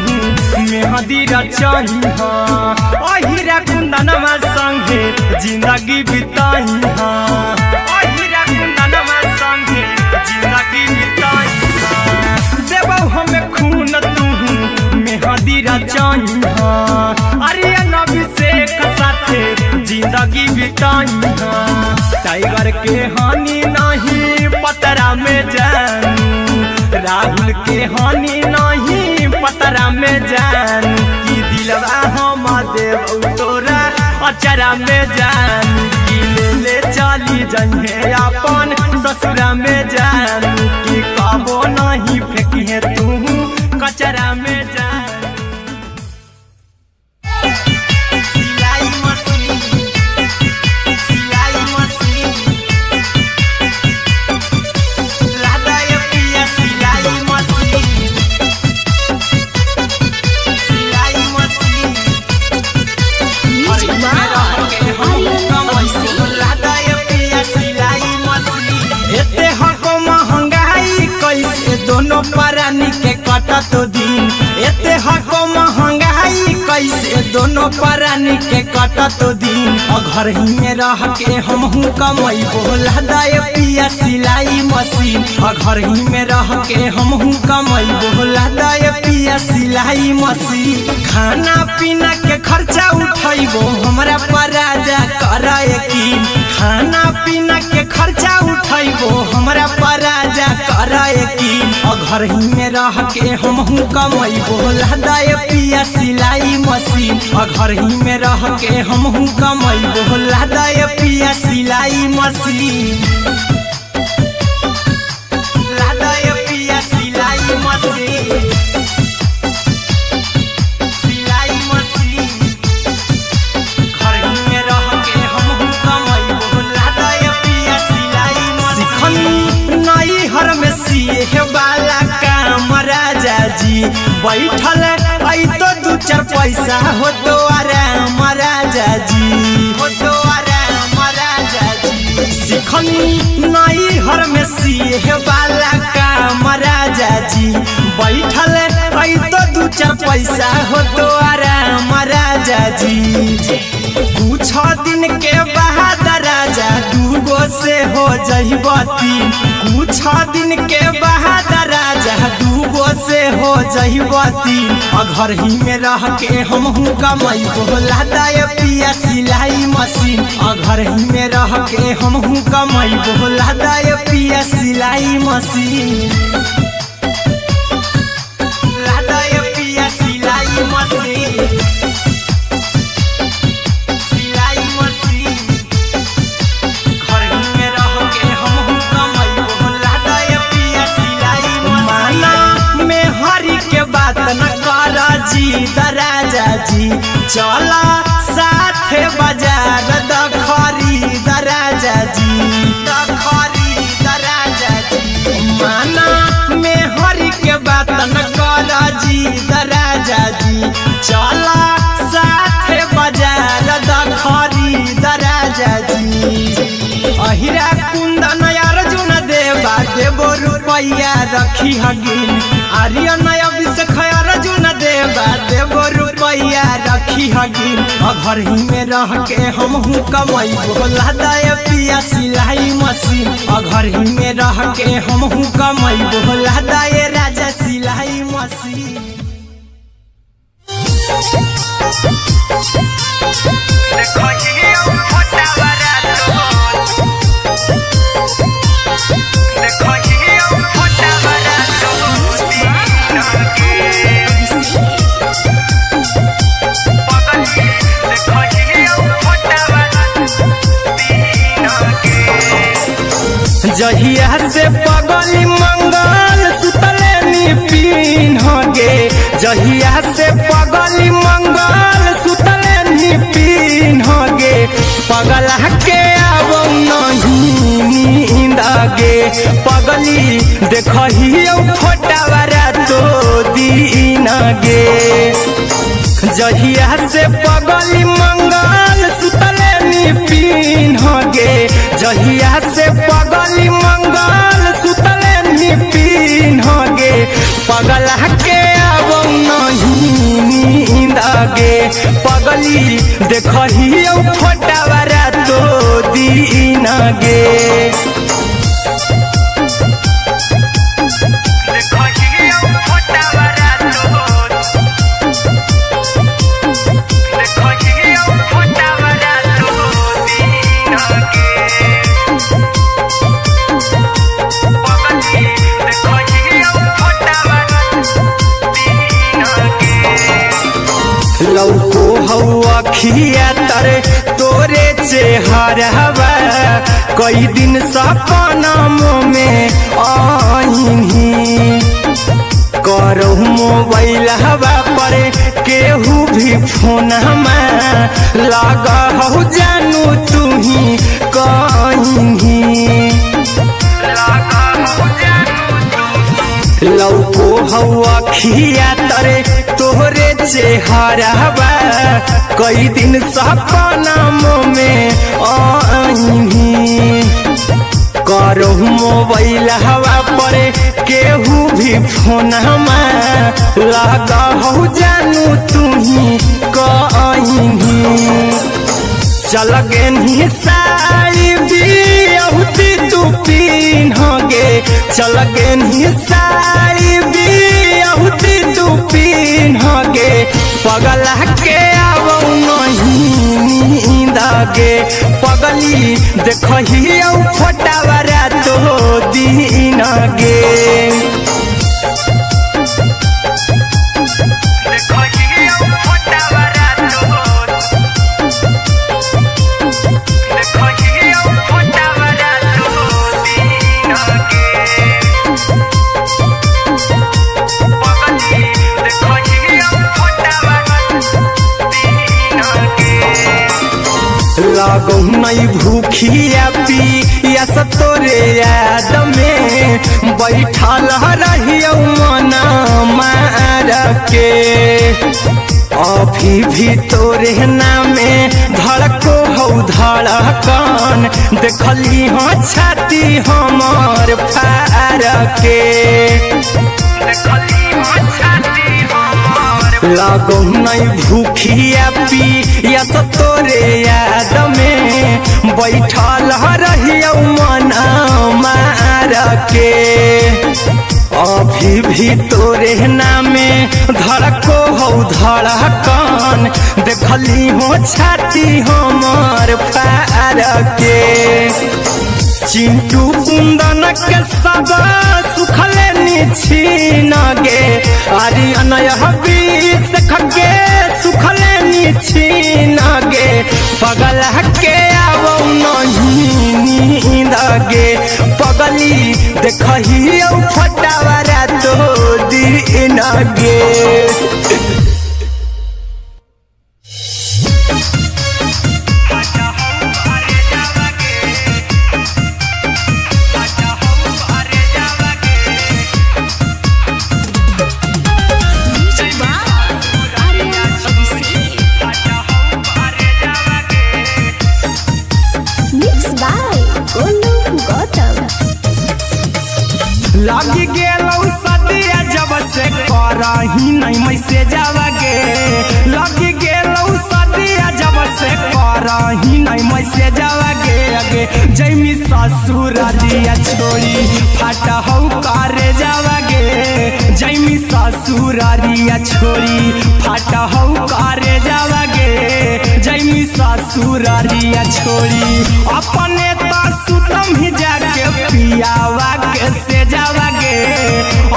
मेहंदी रचाई हाँ, अहिरा कुंदनमा संगे जिंदगी बिताई हाँ, अहिरा कुंदनमा संगे जिंदगी बिताई हाँ। देबऊ हमें खून तू मेहंदी रचाई हाँ, आर्यन अभिषेक साथे जिंदगी बिताई हाँ। टाइगर के हानि नहीं पतरा में जानू, राहुल के हानि नहीं पतरा में जानू। की दिलवा हम देबऊ तोरा अचरा में जानू, की ले चली जन्हे अपन ससुरा में जानू। की कबो नहीं फेंकिए तू कचरा में जानू। सिलाई मशीन, सिलाई मशीन, लादा ये पिया सिलाई मशीन, सिलाई machine. Music by Aryan Abhishek. लादा ये पिया सिलाई मशीन। एते हको महंगाई कैसे दोनों परानी के कटत दिन, एते हको महंगाई कैसे दोनों परानी के कटत दिन। घर ही में रह के हमहू कमैबो लादा ये पिया सिलाई मशीन, घर ही में रह के हमहू कमैबो लादा ये पिया सिलाई मशीन। खाना पीना के खर्चा उठैबो हमरा पराजा करा यकीन, खाना पीना के खर्चा उठैबो हमरा पराजा करा यकीन। घर ही में रह के हमहू कमैबो लादा ये पिया सिलाई मशीन, घर ही में रह के हमहू कमैबो लादा ये पिया सिलाई मशीन, लादा ये पिया सिलाई मशीन, सिलाई मशीन। घर ही में रह के हमहू कमैबो लादा ये पिया सिलाई मशीन। सिखनी नई हर में सिए वाला काम राजा जी, बैठल आई तो दू चार पैसा हो तो आराम राजा जी, हो तो आराम राजा जी। सिखनी नई हर में सिए वाला काम राजा जी, बैठल आई तो दू चार पैसा हो तो आराम राजा जी। कुछ दिन के बाद राजा दूगो से हो जहिबती, कुछ दिन के बाद राजा दूगो से हो जहिबती। घर ही में रह के हमहू कमैबो लादा ये पिया सिलाई मशीन, घर ही में रह के हमहू कमैबो लादा ये पिया सिलाई मशीन, लादा ये पिया सिलाई मशीन, सिलाई मशीन। घर ही में रह के हमहू कमैबो लादा ये पिया सिलाई मशीन। माना में हरी के बात न कर जी दराजा जी, चला साथे बाजार द खरीद राजा जी, द खरीद राजा जी। माना में हरी के बात न कर जी दराजा जी, चला साथे बाजार द खरीद राजा जी। अहिरा कुंदन अर्जुन देवा देबो रुपैया रखी हगिन, आर्यन अभिषेक अर्जुन देवा देबो रुपैया रखी रखी हगिन घर ही में रह के हम हूँ कमाई बोला दाए पिया सिलाई मशीन घर ही में रह के हम हूँ कमाई बोला दाए राजा सिलाई मशीन। जहिया से पगली मंगल सुतले निपिन गे जहिया से पगली मंगल सुतले निपिन गे पगला के अब नहीं नींद गे पगली देखही फोटावारा तो दीन गे जहिया से पगली मंगल सुतले निपिन गे जहिया से पगली मंगल सुतले निपिन गे पगला के अब नहीं नींद गे पगली देखही फोटावारा तो दीन गे लौको हवा खिया तरे तोरे चेहरवा कई दिन सपनम में आईनी करो मोबाइल हवा पर केहू भी फोन लगा हो जानू तू ही कहीं लौको हवा खिया तरे तोहरे चेहरवा कई दिन सपनम में आईनी करो मोबाइल हवा पर केहू भी फोन लगा हो जानू तू ही कहीं चल गे साड़ी बिहुती तू पीन गे चल गे साड़ी बिहुती तू पीन गे पगला के अब नहीं नींद गे पगली देखही फोटावारा तो दीन गे लागो नहीं भूखिया पिया तोरे याद में बैठल रहियो मना मार के अभी भी तोरे नामे धड़को हो धड़कन देखली हाँ छाती हमार फार के लागो नहीं भूखिया पिया तोरे याद में बैठल रहियो मना मार के अभी भी तोरे नामे धड़को हो धड़कन देखली हो छाती हमार फार के चिंटू कुंदन के सब सुखले छीन गे आर्यन बीस खगे सुखले छीन गे पगला के अब नहीं नींद गे पगली देखही फटावारा तो दीन गे लगी गेलौ सदिया जब से करही नहीं मैसेज आवा गे लगी गेलौ से करही नहीं मैसेजवा गे जैमी ससुरारिया छोड़ी फाटा हौ करे जावा गे जैमी ससुरारिया छोड़ी फाटा हौ करे जावा गे जैमी ससुरारिया छोड़ी अपने तो सुतम ही जाके पियावा के से जावा गे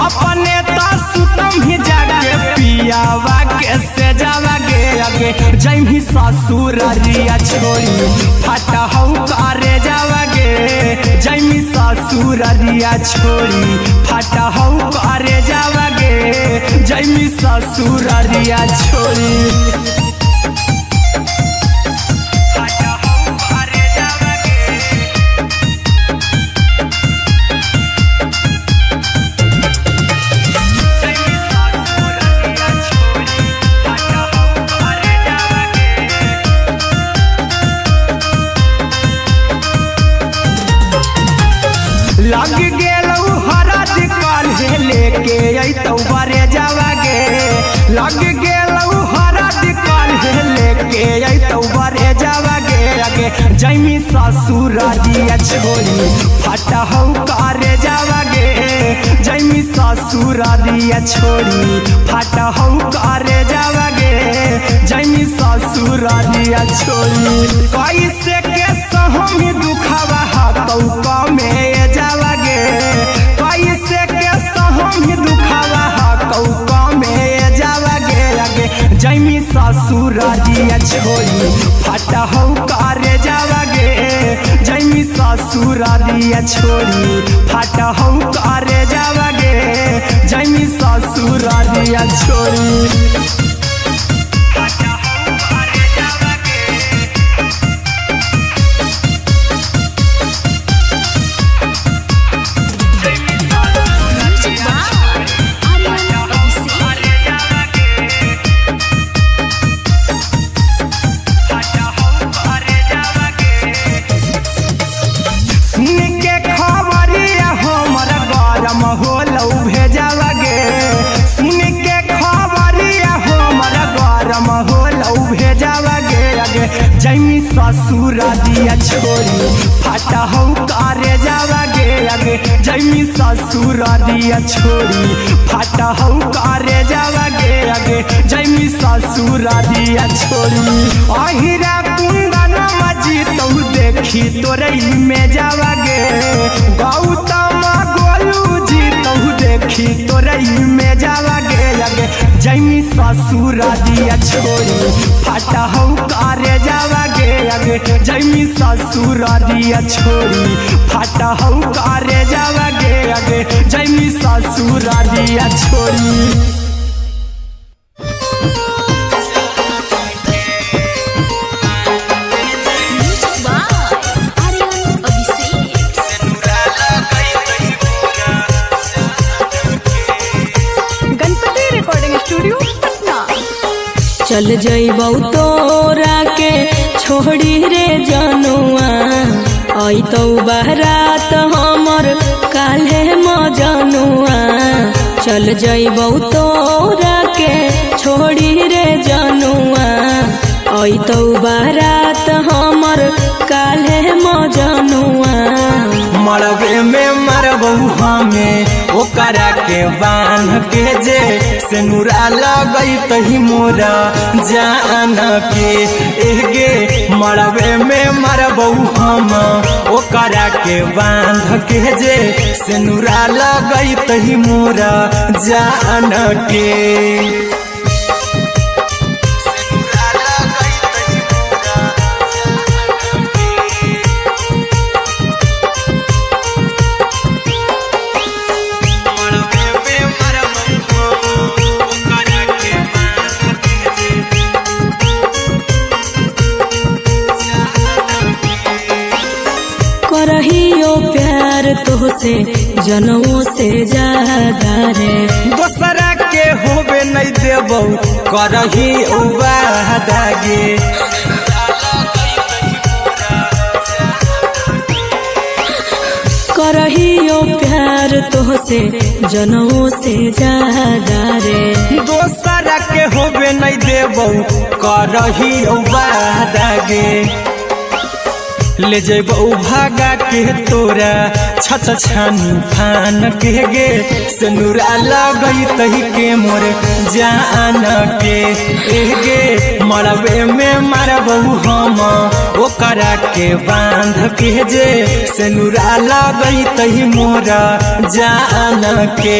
अपने तो सुतम ही जाके पियावा के से जावा गे जैमी ससुरारिया छोड़ी फाटा हौ करे जावा गे जैमी ससुरारिया छोड़ी फाटा हौ करे जावा गे जैमी ससुरारिया छोड़ी लग गेलौ हरद काल्हे लेके अइतौ बरे जावा गे लग गेलौ हरद काल्हे लेके अइतौ बरे जावा गे जैमी ससुरारिया छोड़ी फाटा हौ करे जावा गे जैमी ससुरारिया छोड़ी फाटा हौ करे जावा गे जैमी ससुरारिया छोड़ी कैसे के सहम दुखवा हतौ कमे जावा गे कैसे के सहम दुखवा हतौ कमे जावा गे जैमी ससुरारिया छोड़ी फाटा हौ करे जावा गे जैमी ससुरारिया छोड़ी फाटा हौ करे जावा गे जैमी ससुरारिया छोड़ी जैमी ससुरारिया छोड़ी फाटा हौ करे जावा गे जैमी ससुरारिया छोड़ी फाटा हौ करे जावा गे जैमी ससुरारिया छोड़ी अहिरा कुंदन मजी तौ देखी तोरई में जावा गे गौतम गोलू जी तौ देखी तोरई में जावा गे जैमी ससुरारिया छोड़ी फाटा हौ करे जावा गे जैमी ससुरारिया छोड़ी फाटा हौ करे जावा गे जैमी ससुरारिया छोड़ी चल जइबौ तोरा के छोड़ी रे जनुआ अइतौ बारात हमर काल्हे मजनुआ चल जइबौ तोरा के छोड़ी रे जनुआ अइतौ बारात हमर काल्हे मजनुआ मरबे में मरबौ हमें ओकरा के बांध के जे सेनुरा लगई तही मोरा जान के एगे मरबे में मरबौ हम ओकरा के बांध के जे सेनुरा लगई तही मोरा जान के करहियो प्यार तोहसे जनों से ज्यादा रे दोसरा के होबे नहीं देबौ करही वादा गे करहियो प्यार तोहसे जनों से ज्यादा रे। दोसरा के होबे नहीं देबो करहियो वादा गे। ले जेबो भागा के तोरा छछ छानी फान के गे। सिनुरा लगई तही के मोर जान के गे। मरबे में मारबो हम ओकरा के बांध के जे। सिनुरा लगई तही मोर जान के।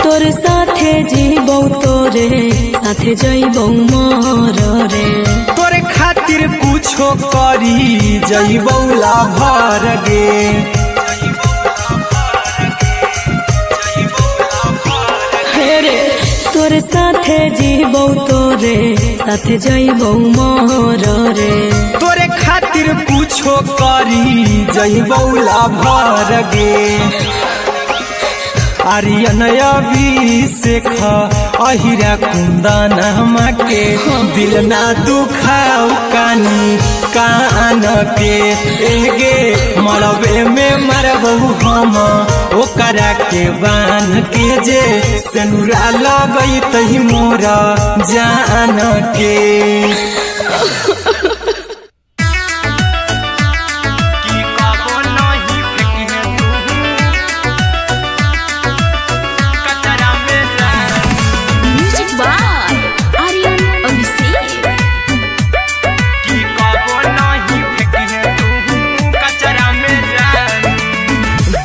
तोर साथे जीबो तोरे साथे जइबो मोर रे। तोरे खातिर कुछो करी जइबो लाभर गे। हेरे तोर साथे जीबो तोरे साथे जइबो मोर रे। तोरे खातिर कुछो करी जइबो लाभर गे। आर्यन अभिषेक अहिरा कुंदन के दिल ना दुखाऊ कानी कान के गे। मरबे में मरबो हम ओकरा के बांध के जे। सिनुरा लगई तही मोर जान के।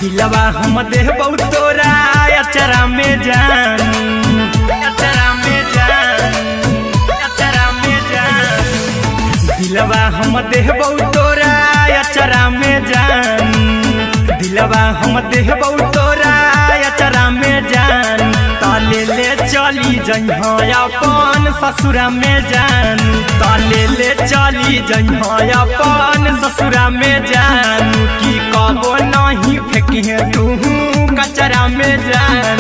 दिलवा हम देबो तोरा अचरा में जान। अचरा में जान। अचरा में जान। दिलवा हम देबो तोरा अचरा में जान। दिलवा हम देबो तोरा अचरा में जान। ताले ले चली जइहा अपन ससुरा में जान। ताले ले चली जइहा अपन ससुरा में जान। की कबो नहीं फेंकिहे तू कचरा में जान।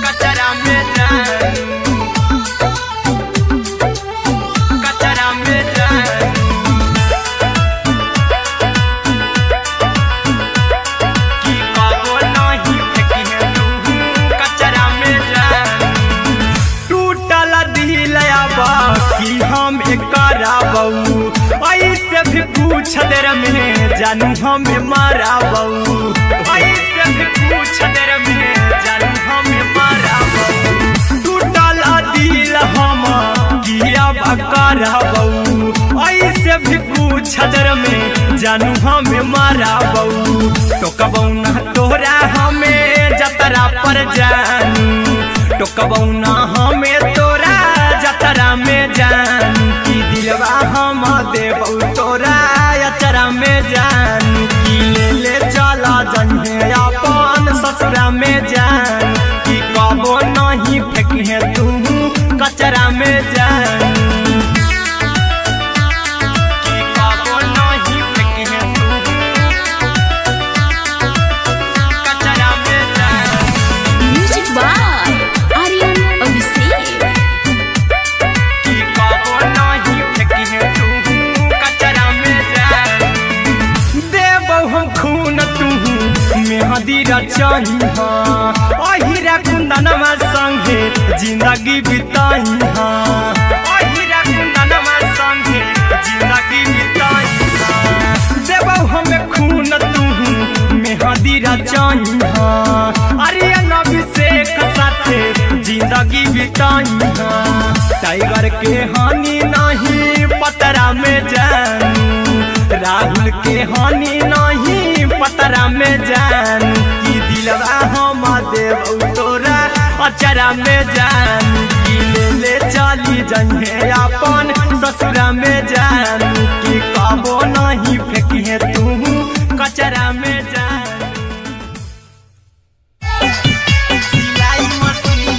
कचरा में जान। कचरा में जान। की कबो नहीं फेंकिहे तू कचरा में जान। टूटल दिल आबा की हम कराबू। ऐसे भी पूछ देर में जानू हमें माराबू। ऐसे भी पूछ देर में जानू हमें माराबू। टूटल दिल हम किया कराबू। ऐसे भी पूछ देर में जानू हमें माराबू। टोकबौ ना तोरा हमें जतरा पर जानू। टोकबौ ना हमें तोरा जतरा में जानू। की दिलवा हम देबौ तोरा अचरा में जानू। की ले चला जइहे अपन ससुरा में जान। की कबो नहीं फेंकिहे तू कचरा में जानू। की कबो नहीं फेंकिहे तू कचरा में जान। Music by Aryan Abhishek. की कबो नहीं फेंकिहे तू कचरा में जान। देबौ हम खून तू मेहंदी रचइहा। अहिरा कुंदनमा संगे जिंदगी बिताइहा। अहिरा कुंदनमा संगे जिंदगी बिताइहा। देबौ हमें खून तू मेहंदी रचइहा। आर्यन अभिषेक साथे जिंदगी बिताइहा। टाइगर के हानि नहीं पतरा में जानू। राहुल के हानि नहीं पतरा में जानू। की दिलवा हम देबौ तोरा अचरा में जानू। की ले चली जइहे अपन ससुरा में जानू। की कबो नहीं फेंकिहे तू कचरा में जानू। सिलाई मशीन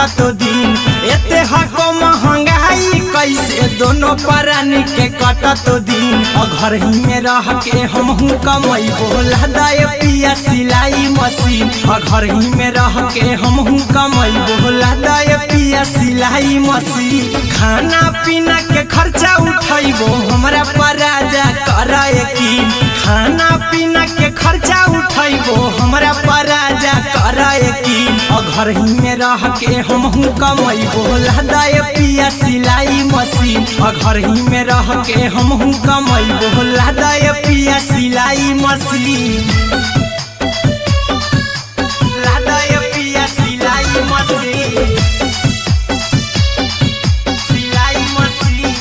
कटत दिन एते हको महंगाई कैसे दोनों प्राणी के कटत दिन घर ही में रह के हमहू कमाई बोला दाए पिया सिलाई मशीन घर ही में रह के हमहू कमाई बोला दाए पिया सिलाई मशीन खाना पीना के खर्चा उठाइबो हमरा पराजा करे यकीन खाना पीना के खर्चा उठाइबो हमरा पराजा करे यकीन घर ही में रह के हमहू कमाई बोला दाए पिया सिलाई मशीन घर ही में रह के हमहू कमाई बोला दाए पिया सिलाई मशीन लादाए पिया सिलाई मशीन सिलाई मशीन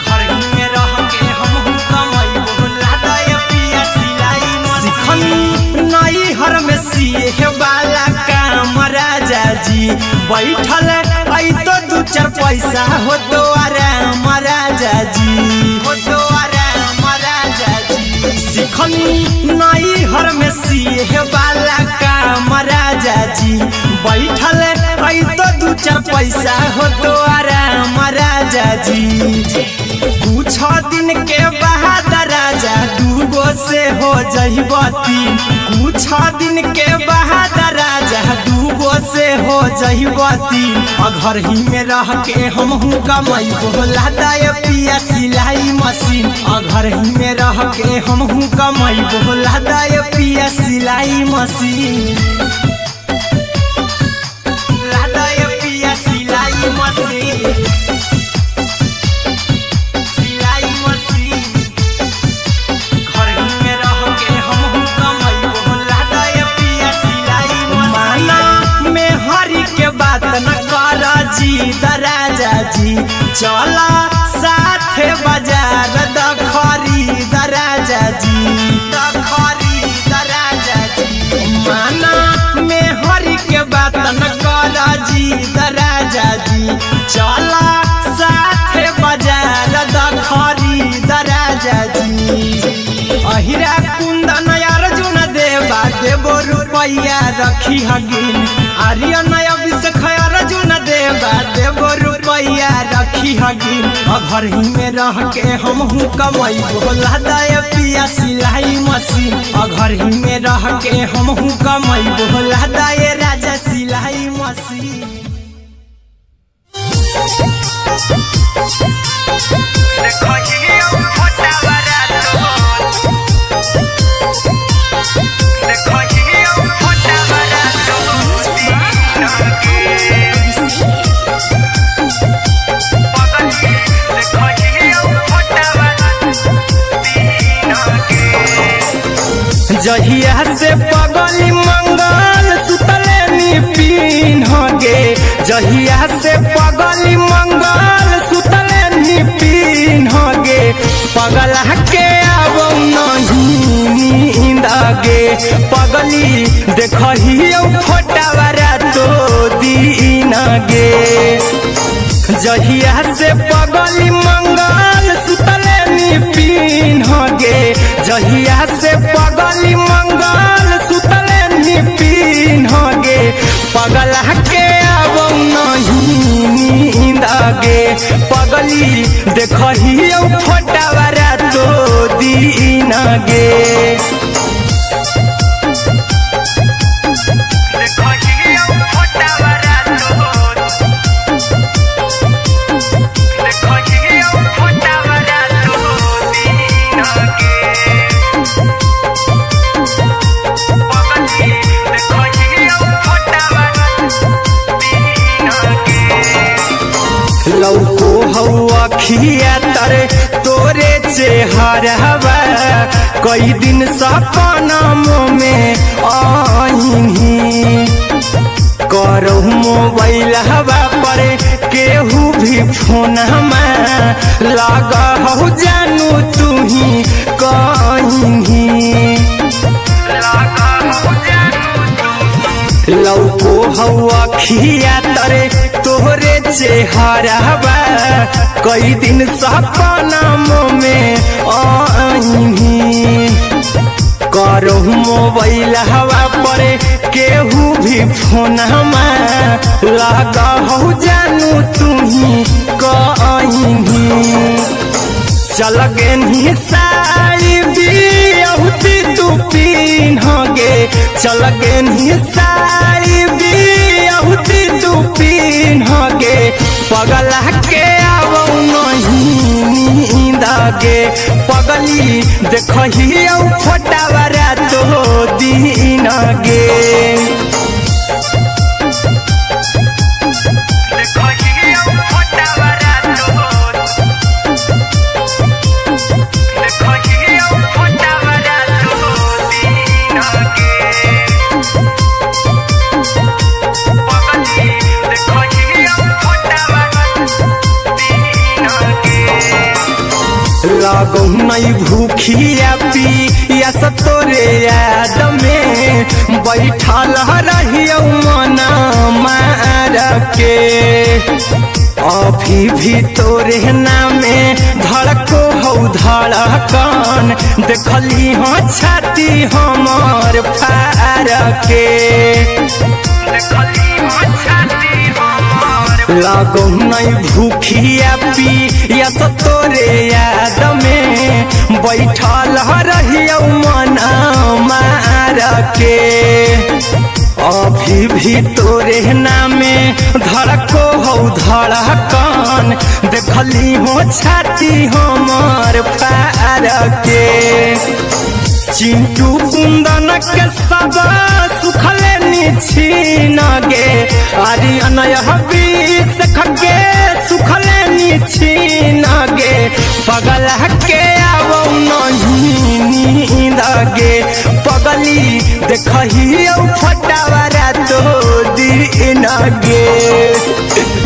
घर ही में रह के हमहू कमाई बोला दाए पिया सिलाई मशीन नई हर में सिए वाला काम राजा जी बैठल आई तो दू चार पैसा हो तो आराम राजा जी हो तो आराम राजा जी सिखनी नई हर में सिए वाला काम राजा जी बैठल आई तो दू चार पैसा हो तो आराम राजा जी कुछ दिन के बाद राजा दूगो से हो जहिबती कुछ दिन के बाद राजा दूगो से हो जहिबती घर ही में रह के हमहू कमाई बोला दाए पिया सिलाई मशीन घर ही में रह के हमहू कमाई बोला दाए पिया सिलाई मशीन लादाए पिया सिलाई मशीन सिलाई मशीन घर ही में रह के हमहू कमाई बोला दाए पिया सिलाई मशीन में हरी के बात न कर जी दराजा जी चला साथे बाजार दखरी दराजा जी दखरी दराजा जी माना में हरी के बात न कर जी दराजा जी चला साथे बाजार दखरी दराजा जी अहिरा कुंदन अर्जुन देवा देवो रुपया रखी हगिन आर्यन अभिषेक अर्जुन देवा देवो रुपया रखी हगिन घर ही में रह के हमहू कमाई बोला दाए पिया सिलाई मशीन घर ही में रह के हमहू कमाई बोला दाए राजा सिलाई मशीन जहिया से पगली मंगल सुतले निपिन गे जहिया से पगली मंगल सुतले निपिन गे पगला के आबो नहीं नींद गे पगली देखहियो फोटावा तो दीन गे जहिया से पगली मंगल सुतले निपिन गे जहिया से पगली मंगल सुतले निपिन गे पगला के आबो नहीं नींद गे पगली देखहियो फोटावा तो दीन गे लौको हवा खिया तरे तोरे चेहरवा कई दिन सपनों में आईनी करो मोबाइल हवा पर केहू भी फोन लगा हो जानू तू ही कहीं लौको हवा खिया तरे तोहरे चेहरवा कई दिन सपनों में आईनी करो मोबाइल हवा पर केहू भी फोन लगा हो जानू तुम्ही कहीं चल गे साड़ी बियहुती तू पिन्हगे चल गे साड़ी बियहुती तू पिन्हगे पगला के आवो नहीं नींदगे पगली देखही फोटावरा तो दिन गे लागो नहीं भूखिया पिया तोरे याद में बैठल रहियो मन मार के अभी भी तोरे नामे धड़को हो धड़कन देखली हाँ छाती हमर फार के लागो नहीं भूखिया पिया तोरे याद में बैठल रहियो मन मार के अभी भी तोरे नामे धड़को हो धड़कन देखली हो छाती हमर फार के चिंटू कुंदन के सब सुखले छीन गे आर्यन बीस खगे सुखले छीन गे पगल के आवो नहीं नींद गे पगली देखही फटावरा तो दिन गे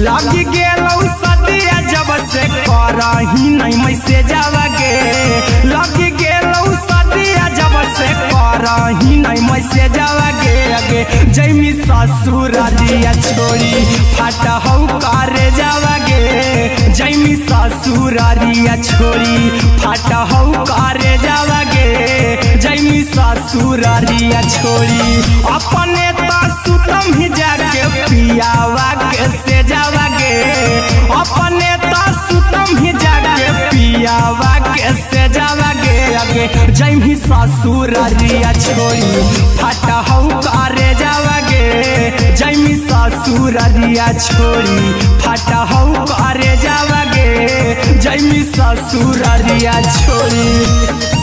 लगी गेलौ सदिया जब से करही नहीं मैसेजवा गे लगी गेलौ सदिया जब से करही नहीं मैसेजवा गे अगे जैमी ससुरालिया छोड़ी फाटा हौ करे जावा गे जैमी ससुरालिया छोड़ी फाटा हौ करे जावा गे जैमी ससुरालिया छोड़ी अपने तो सुतम ही जाके पियावा के से जावा गे अपने तो सुतम ही जाके पियावा के से जावा गे अगे जैमी ससुरालिया छोड़ी फाटा हौ करे जावा गे जैमी ससुरालिया छोड़ी फाटा हौ करे जावा गे जैमी ससुरालिया छोड़ी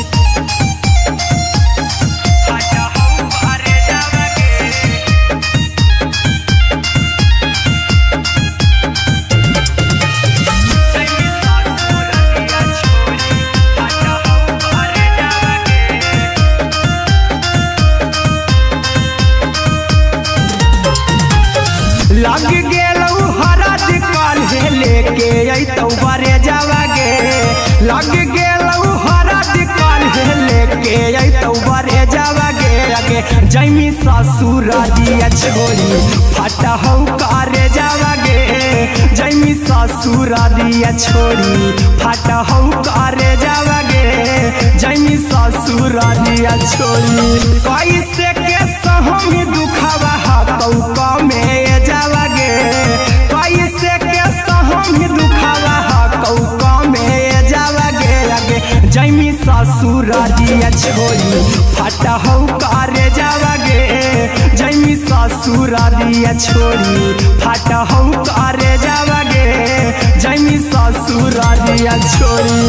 लग गेलौ हरद काल्हे लेके अइतौ बरे जावा गे लग गेलौ हरद काल्हे लेके अइतौ बरे जावा गे अगे जैमी ससुरालिया छोड़ी फाटा हौ करे जावा गे जैमी ससुरालिया छोड़ी फाटा हौ करे जावा गे जैमी ससुरालिया छोड़ी कैसे के सहम दुखवा हतौ कमे जावा गे कैसे के सहम दुखवा हतौ कमे जावा गे अगे जैमी ससुरालिया छोड़ी फाटा हौ करे जावा गे जैमी ससुरालिया छोड़ी फाटा हौ करे जावा गे जैमी ससुरालिया छोड़ी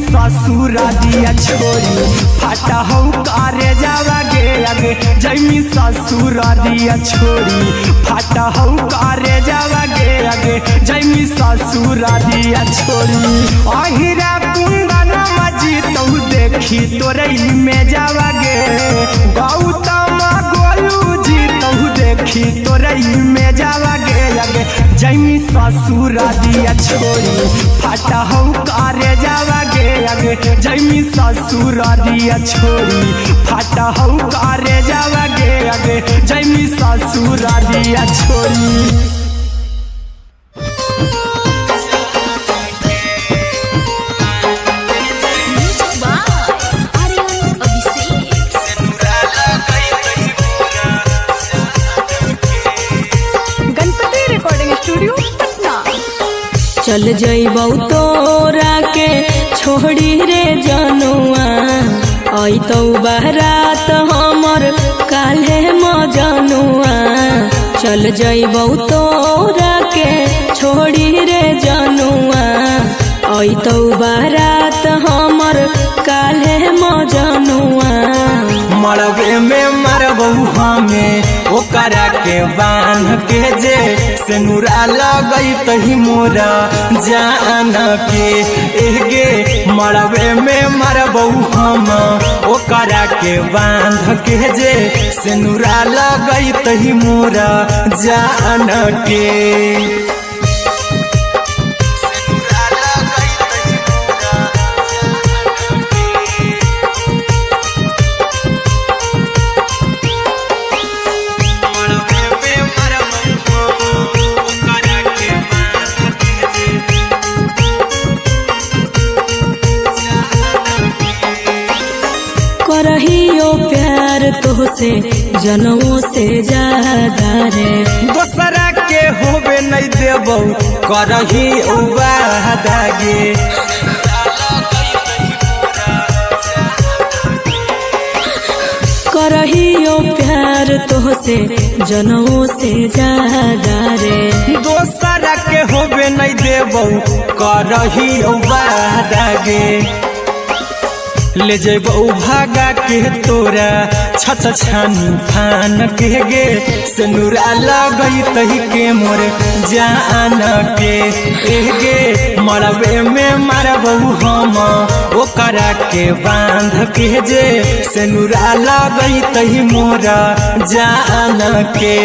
ससुर दिया छोड़ी फाटा हो करे जावा गे आगे जैमी ससुर दिया छोड़ी फाटा हो करे जावा गे आगे जैमी ससुर दिया छोड़ी अहिरा कुंदन मजी तो देखी तोरई में जावा गे गौतम गोलू जी तो देखी तोरई में जावा गे आगे जैमी ससुर दिया छोड़ी फाटा हो करे जावा गे आगे जैमी ससुर दिया छोड़ी फाटा हो करे जावा गे आगे जैमी ससुर दिया छोड़ी चल जइबौ तोरा के छोड़ी रे जनुआ अइतौ बारात हमर काल्हे मजनुआ चल जइबौ तोरा के छोड़ी रे जनुआ अइतौ बारात हमर काल्हे मजनुआ मरबे में मरबौ हमें ओकरा के बांध के जे सेनुरा लगई तही मोरा जान के एगे मरबे में मरबौ हम ओकरा के बांध के जे सेनुरा लगई तही मोरा जान के करहियो प्यार तोहसे जनमों से ज्यादा रे दोसरा के होबे नहीं देबौ करही वादा गे करहियो प्यार तोहसे जनमों से ज्यादा रे दोसरा के होबे नहीं देबौ करही वादा गे ले जेबौ भागा के तोरा छत छानी फान के गे सेनुरा लगई तही के मोर जान के एगे मरबे में मरबौ हम ओकरा के बांध के जे सेनुरा लगई तही मोरा जान के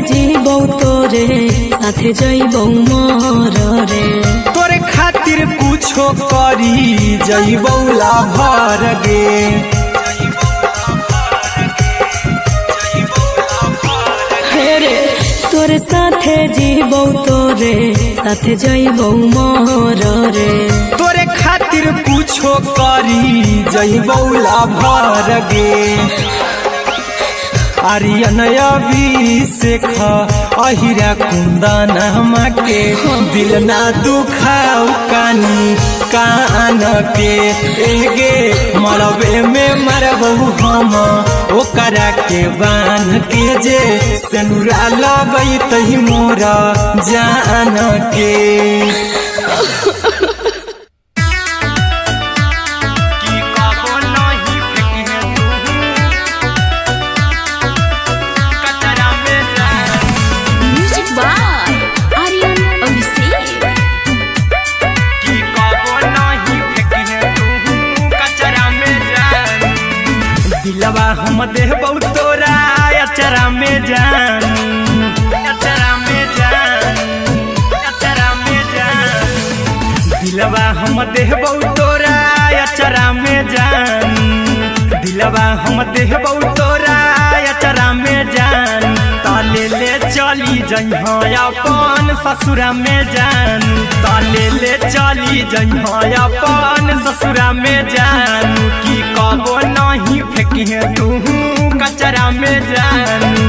जीबौ तोरे साथे जइबौ मोर रे तोरे खातिर कुछो करी जइबौ लाभर गे हेरे तोरे साथे जीबौ तोरे साथे जइबौ मोर रे तोरे खातिर कुछो करी जइबौ लाभर गे आर्यन अभिषेक अहिरा कुंदन के दिल ना दुखाऊ कानी कान के एगे मरबे में मरबौ हम ओकरा के बांध के जे सेनुरा लगई तही मोरा जान के दिलवा हम देबौ तोरा अचरा में जान अचरा में जान अचरा में जान दिलवा हम देबौ तोरा अचरा में जान दिलवा हम देबौ तोरा अचरा में जान ताले ले चली जइहा अपन ससुरा में जानू ताले ले चली जइहा अपन ससुरा में जानू की कबो नहीं फेंकिहे तू कचरा में जानू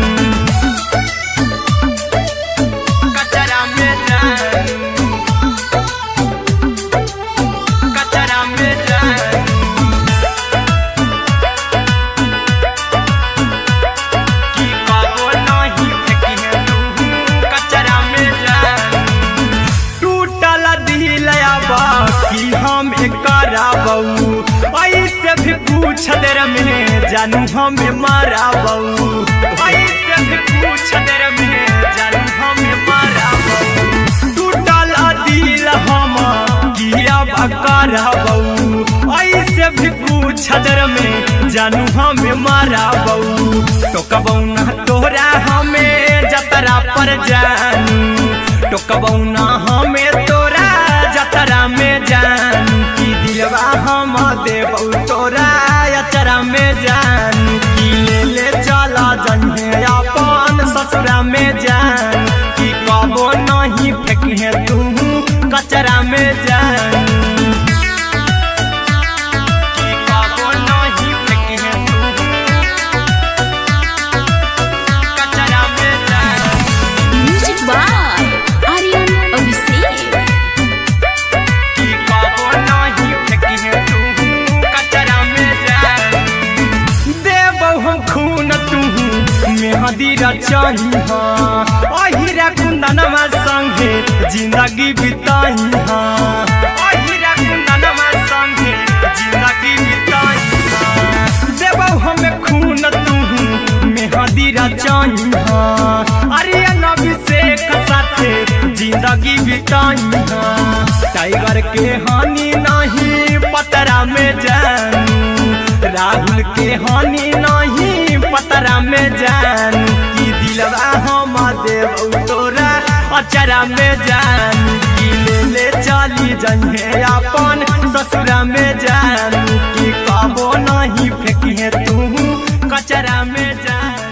कचरा में जानू कचरा में जानू की कबो नहीं फेंकिहे तू कचरा में जानू टूटल दिल आबा की हम कराबू ऐसे भी पूछ देर में जानू हमें माराबू ऐसे भी पूछ देर में जानू हमें माराबू टूटल दिल हम किया कराबू ऐसे भी पूछ देर में जानू हमें माराबू टोकबू ना तोरा हमें जतरा पर जानू टोकबू ना हमें तोरा जतरा में जानू की दिलवा हम देबू तोरा अचरा में जानू की ले चला जन्हे अपन ससुरा में जानू की कबो नहीं फेंकिहे तू कचरा में जानू की कबो नहीं फेंकिहे तू कचरा में जानू म्यूजिक बाय आर्यन अभिषेक की कबो नहीं फेंकिहे तू कचरा में जानू देबौ हम खून तू मेहंदी रचाही अहिरा कुंदनमा संगे जिंदगी बिताही अहिरा कुंदनमा संगे जिंदगी बिताही देबौ हमें खून तू मेहंदी रचाही आर्यन अभिषेक साथे जिंदगी बिताई टाइगर के हानि नहीं पतरा में जानू राहुल के हानि नहीं पतरा में जानू की दिलवा हम देबू तोरा अचरा में जानू की ले चली जइहे अपन ससुरा में जानू की कबो नहीं फेंकिहे तू कचरा में जानू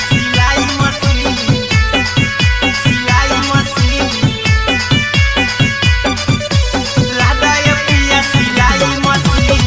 सिलाई मशीन लादा ये पिया सिलाई machine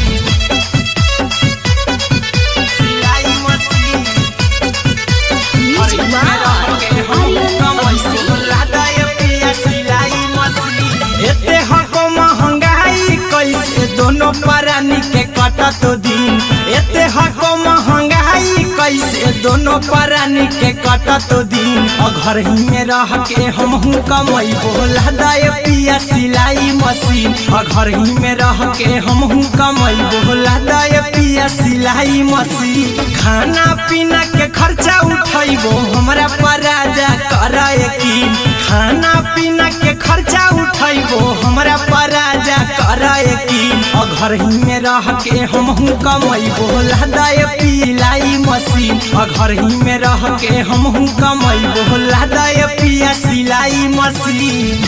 music by Aryan Abhishek लादा ये पिया सिलाई मशीन एते हको महंगाई कैसे दोनों परानी के कटत दिन एते हको महंगाई कैसे दोनों परानी के कटत दिन घर ही में रह के हमहू कमैबो लादा ये पिया सिलाई मशीन घर ही में रह के हमहू कमैबो लादा ये पिया सिलाई मशीन खाना पीना के खर्चा उठैबो हमरा पराजा करे यकीन खाना पीना के खर्चा उठैबो हमरा पराजा करे यकीन घर ही में रह के हमहू कमैबो लादा ये सिलाई मशीन घर ही में रह के हमहू कमैबो लादा ये पिया सिलाई मशीन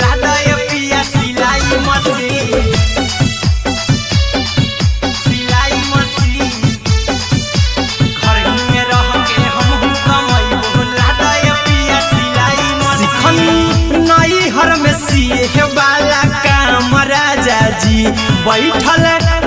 लादा ये पिया सिलाई मशीन सिलाई मशीन घर ही में रह के हमहू कमैबो लादा ये पिया सिलाई मशीन नई हर में सिए वाला काम राजा जी बैठल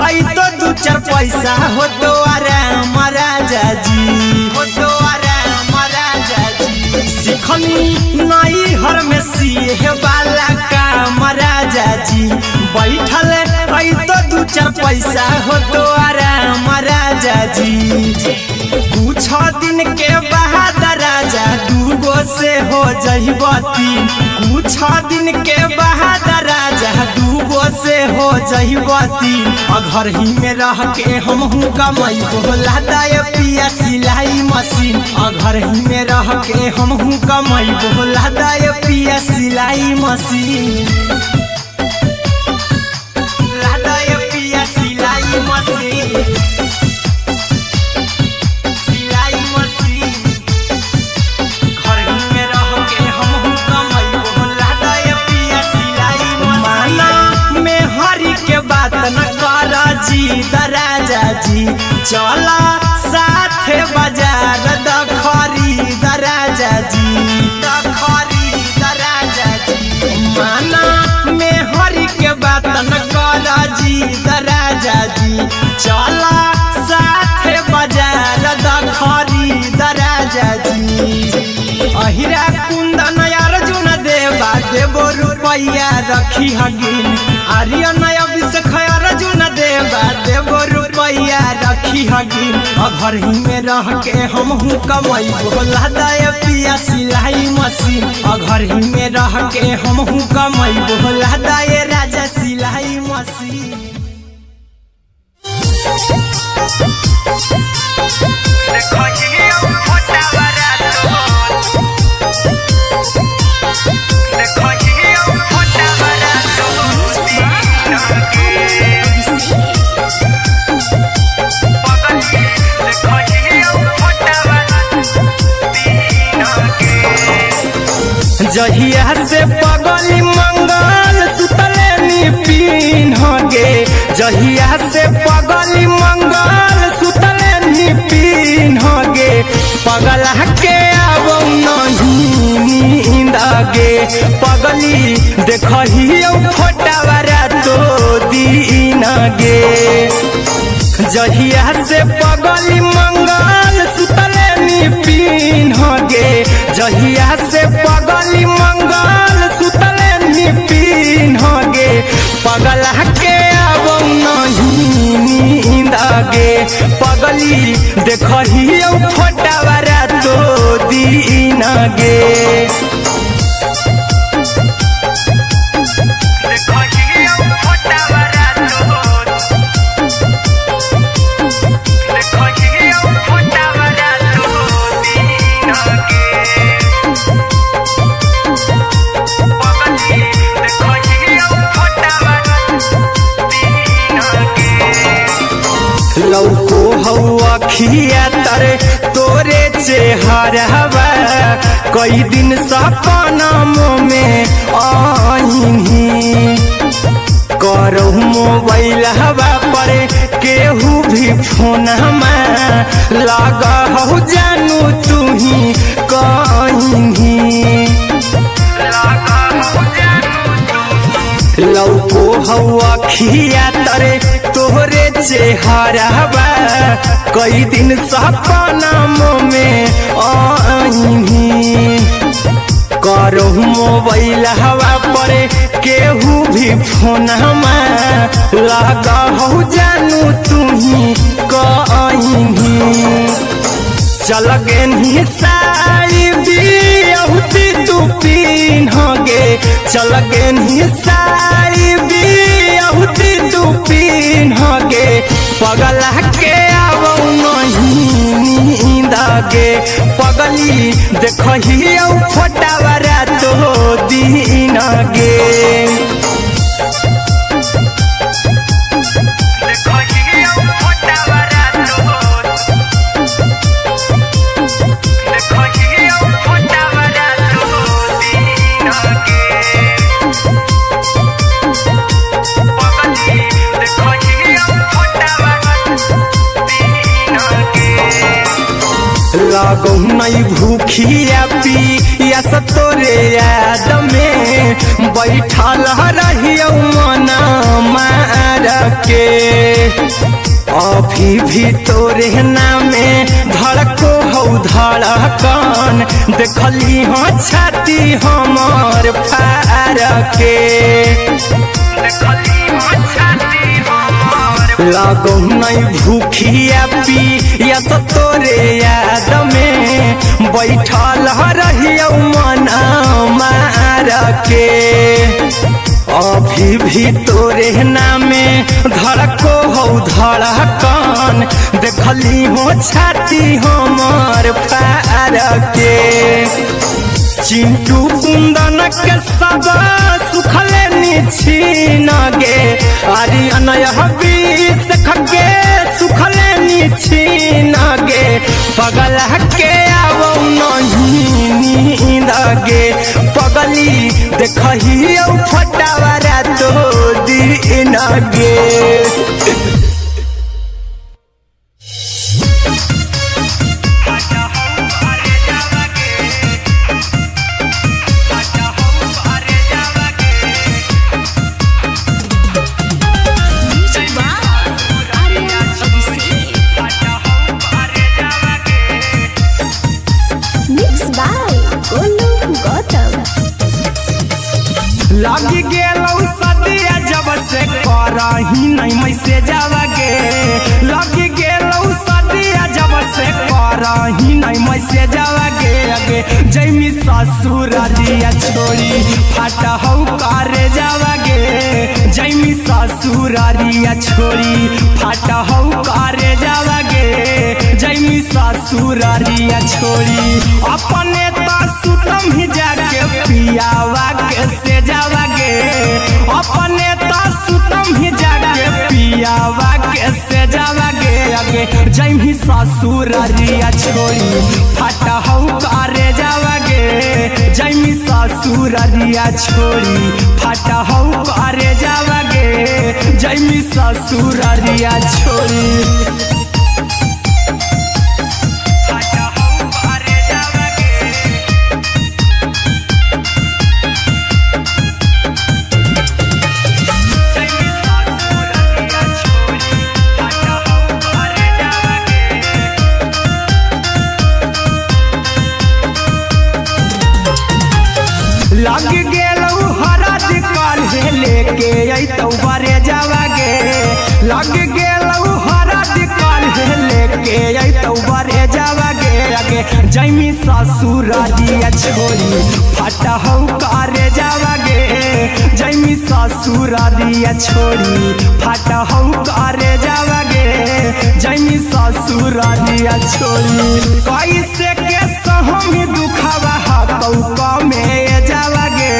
आई तो दू चार पैसा हो तो आराम राजा जी हो तो आराम राजा जी सिखनी नई हर में सिए वाला काम राजा जी बैठल आई तो दू चार पैसा हो तो आराम राजा जी कुछ दिन के बाद राजा दूगो से हो जहिबती कुछ दिन के बाद राजा दूगो से हो जहिबती घर ही में रह के हमहू कमैबो लादा ये पिया सिलाई मशीन घर ही में रह के हमहू कमैबो लादा ये पिया सिलाई मशीन लादा ये पिया सिलाई मशीन सिलाई मशीन घर ही में रह के हमहू कमैबो लादा ये पिया सिलाई मशीन माना में हरी के बात न कर जी दराजा जी चला साथे बाजार द खरीद राजा जी, द खरीद राजा जी। माना में हरि के बात न कर जी द राजा जी, चला साथे बाजार द खरीद राजा जी। अहिरा कुंदन अर्जुन देवा देवो रुपैया रखी हगिन, आर्यन अभिषेक अर्जुन देवा देवो रुपैया रखी हगिन। घर ही में रह के हमहू कमाई बोला दे पिया सिलाई मशीन, घर ही में रह के हमहू कमाई बोला दे राजा सिलाई मशीन। जहिया से पगली मंगल सुतले निपिन गे, जहिया से पगली मंगल सुतले निपिन गे। पगला के आवो नहीं नींद गे, पगली देखही फोटावा रातो दिन गे। जहिया से पगली मंगल सुतले निपिन गे, जहिया से पगली मंगल सुतले निपिन गे। पगला के आवो नहीं नींद गे, पगली देखही फोटावा रातो दिन गे। लौको हवा खिया तरे तोरे चेहरवा, कई दिन सपनम में आईनी। करो मोबाइल हवा पर केहू भी फोन लगा हो जानू तू ही कहीं। लौको हवा खिया तरे तोहरे चेहरवा, कई दिन सपनम में आईनी। करो मोबाइल हवा पर केहू भी फोन लगा हो जानू तू ही कहीं। चल गे साड़ी बिहुती तू पीन गे, चल गे साड़ी बिहुती तू पीन गे। पगला के आवो नहीं नींद गे, पगली देखही फोटावा रातो दिन गे। लागो नहीं भूखिया पिया तोरे याद में, बैठल रहियो मना मार के। अभी भी तोरे नामे धड़को हो धड़कन, देखली हो छाती हमर फार के। लागो नहीं भूखिया पिया तोरे याद में, बैठल रहियो मना मार के। अभी भी तोरे नामे धड़को हो धड़कन, देखली हो छाती हमर फार के। चिंटू कुंदन के सब सुखले छीन गे, आर्यन अभिषेक के सुखले छीन गे। पगला के आवो नहीं नींद गे, पगली देखही फोटावा रातो दिन गे। लगी गेलौ सदिया जब से करही नहीं मैसेजवा गे लगी गेलौ सदिया जब से करही नहीं मैसेजवा गे अगे जैमी ससुरारिया छोड़ी फाटा हौ करे जावा गे जैमी ससुरारिया छोड़ी फाटा हौ करे जावा गे जैमी ससुरारिया छोड़ी अपने तो सुतम ही जाके पियावा के से जावा गे अपने तो सुतम ही जाके पियावा के से जावा गे अगे जैमी ससुरारिया छोड़ी फाटा हौ करे जावा गे जैमी ससुरारिया छोड़ी फाटा हौ करे जावा गे जैमी ससुरारिया छोड़ी लग गेलौ हरद काल्हे लेके अइतौ बरे जावा गे लग गेलौ हरद काल्हे लेके अइतौ बरे जावा गे अगे जैमी ससुरारिया छोड़ी फाटा हौ करे जावा गे जैमी ससुरारिया छोड़ी फाटा हौ करे जावा गे जैमी ससुरारिया छोड़ी कैसे के सहम दुखवा हतौ कमे जावा गे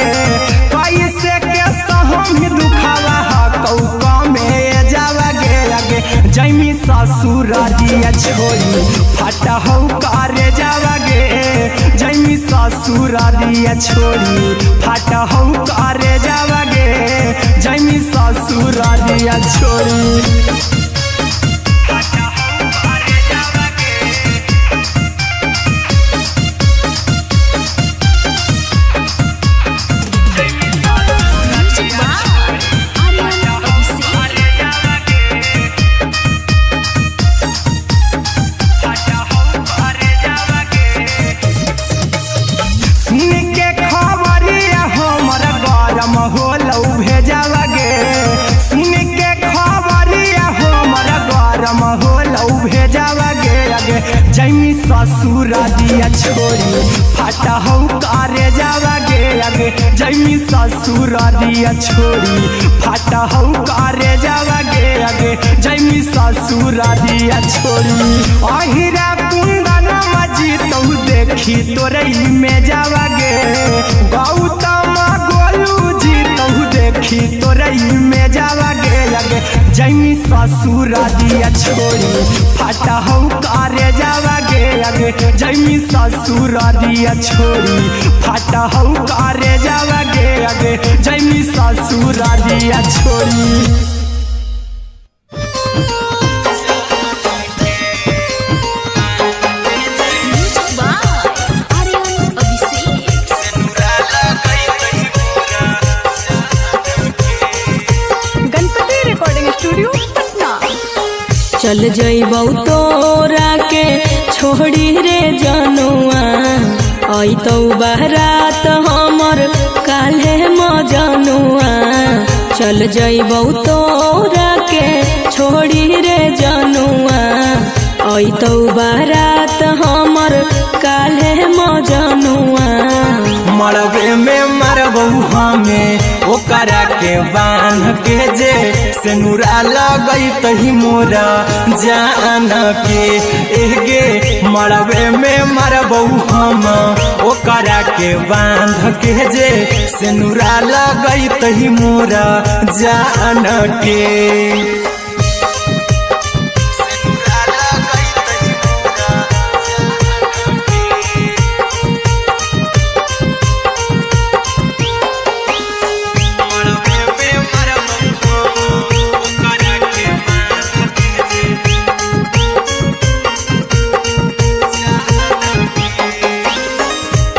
कैसे के सहम दुखवा हतौ कमे जावा गे अगे जैमी ससुरारिया छोड़ी फाटा हौ करे जावा गे जैमी ससुरारिया छोड़ी फाटा हौ करे जावा गे जैमी ससुरारिया छोड़ी जैमी ससुरारिया छोड़ी फाटा हौ करे जावा गे अगे जैमी ससुरारिया छोड़ी फाटा हौ करे जावा गे अगे जैमी ससुरारिया छोड़ी अहिरा कुंदन मजी तौ देखी तोरई में जावा गे गौतम गोलू जी तौ देखी तोरई में जावा गे अगे जैमी ससुरारिया छोड़ी फाटा हौ करे जावा गे अगे जैमी ससुरारिया छोड़ी फाटा हौ करे जावा गे अगे जैमी ससुरारिया छोड़ी चल जइबौ तोरा के छोड़ी रे जनुआ अइतौ बारात हमर काल्हे मजनुआ चल जइबौ तोरा के छोड़ी रे जनुआ अइतौ बारात हमर काल्हे मजनुआ मरबे में मरबौ हमें ओकरा के बांध के जे सेनुरा लगई तही मोरा जान के एगे मरबे में मरबौ हम ओकरा के बांध के जे सेनुरा लगई तही मोरा जान के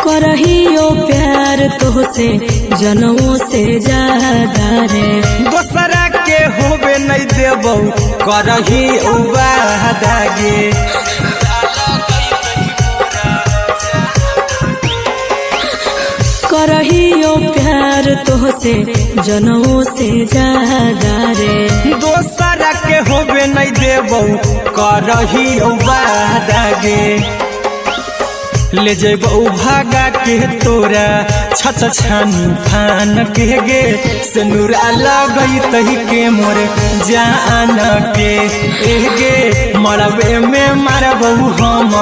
करहियो प्यार तोहसे जनमों से ज्यादा रे दोसरा के होबे नहीं देबौ करही वादा गे करहियो प्यार तो से जनों से ज्यादा रे। दोसरा के होबे नहीं देबो करही वादा ले जेबो भागा के तोरा छछ छानी फान के गे सिनुरा लगई तही के मोर जान के गे मरबे में मारबो हम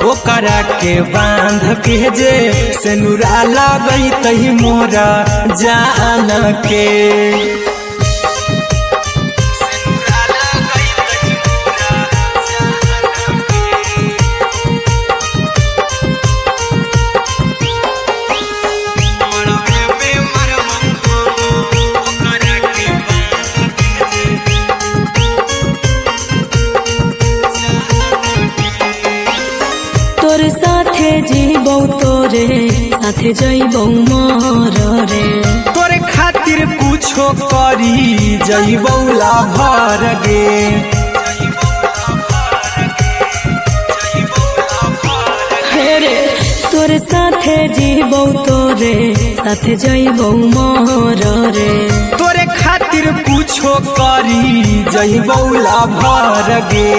ओकरा के बांध के जे सिनुरा लगई तही मोर जान के। तोर साथे जीबो तोरे साथे जइबो मोर रे। तोरे खातिर कुछो करी जइबो लाभर गे रे। तोर साथे जीबो तोरे साथे जइबो मोर रे। तोरे खातिर कुछो करी जइबो लाभर गे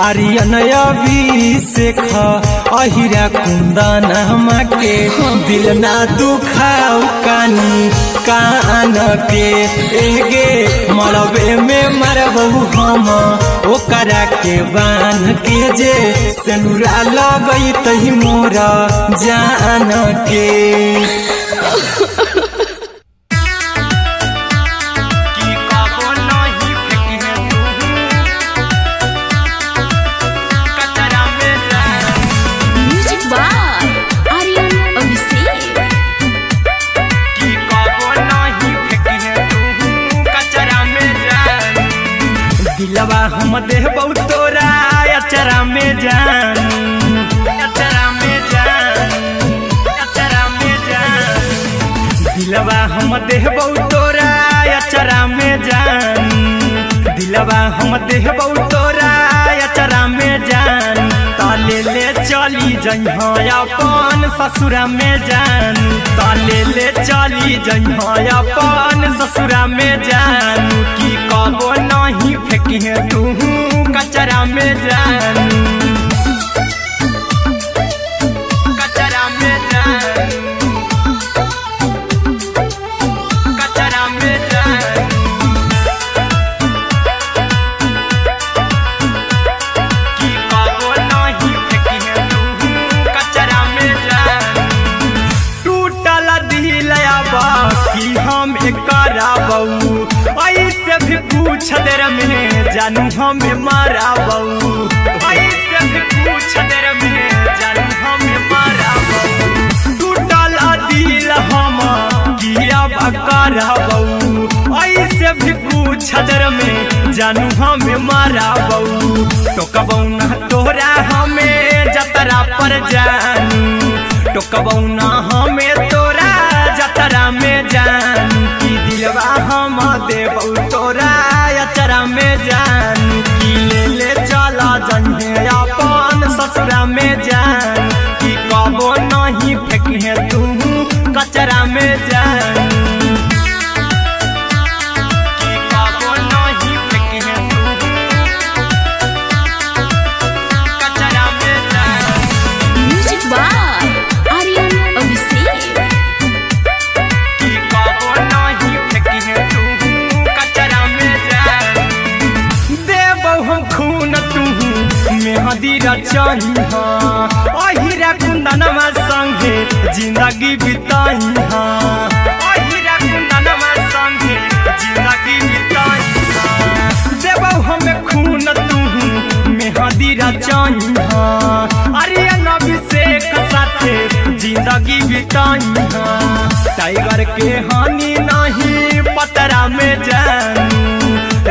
आर्यन अभिषेक अहिरा कुंदन के दिल ना दुखाऊ कानी कान के गे मरबे में मरबो हम ओकरा के बांध के जे सिनुरा लगई तही मोरा जान के। दिलवा हम देबो तोरा अचरा में जान अचरा में जान अचरा में जान दिलवा हम देबो तोरा अचरा में जान दिलवा हम देबो तोरा अचरा में जान ताले ले चली जइहा अपन ससुरा में जान ताले ले चली जइहा अपन ससुरा में जान की कबो नहीं फेंकी तू कचरा में जान कचरा में जान कचरा में जान की कबो नहीं फेंकी तू कचरा में जान टूटल दिल की हम कराबू ऐसे भी पूछ देर में जानू हमें माराबू ऐसे भी पूछ देर में जानू हमें माराबू टूटल दिल हम किया कराबू ऐसे भी पूछ देर में जानू हमें माराबू टोकबू ना तोरा हमें जतरा पर जानू टोकबू ना हमें तोरा जतरा में जानू की दिलवा हम देबो तोरा अचरा में जानू की ले चला जन्हे अपन ससुरा में जान की कबो नहीं फेंकी तू कचरा में जानू की कबो नहीं फेंकी तू कचरा में जान। Music by Aryan Abhishek. की कबो नहीं फेंकी तू कचरा में जान देबो हम खून तू मेहदी रचाही अहिरा कुंदनमा संगे जिंदगी बिताई अहिरा कुंदनमा संगे जिंदगी बिताई देबो हमें खून तू मेहदी रचाही आर्यन अभिषेक साथे जिंदगी बिताई टाइगर के हानि नहीं पतरा में जानू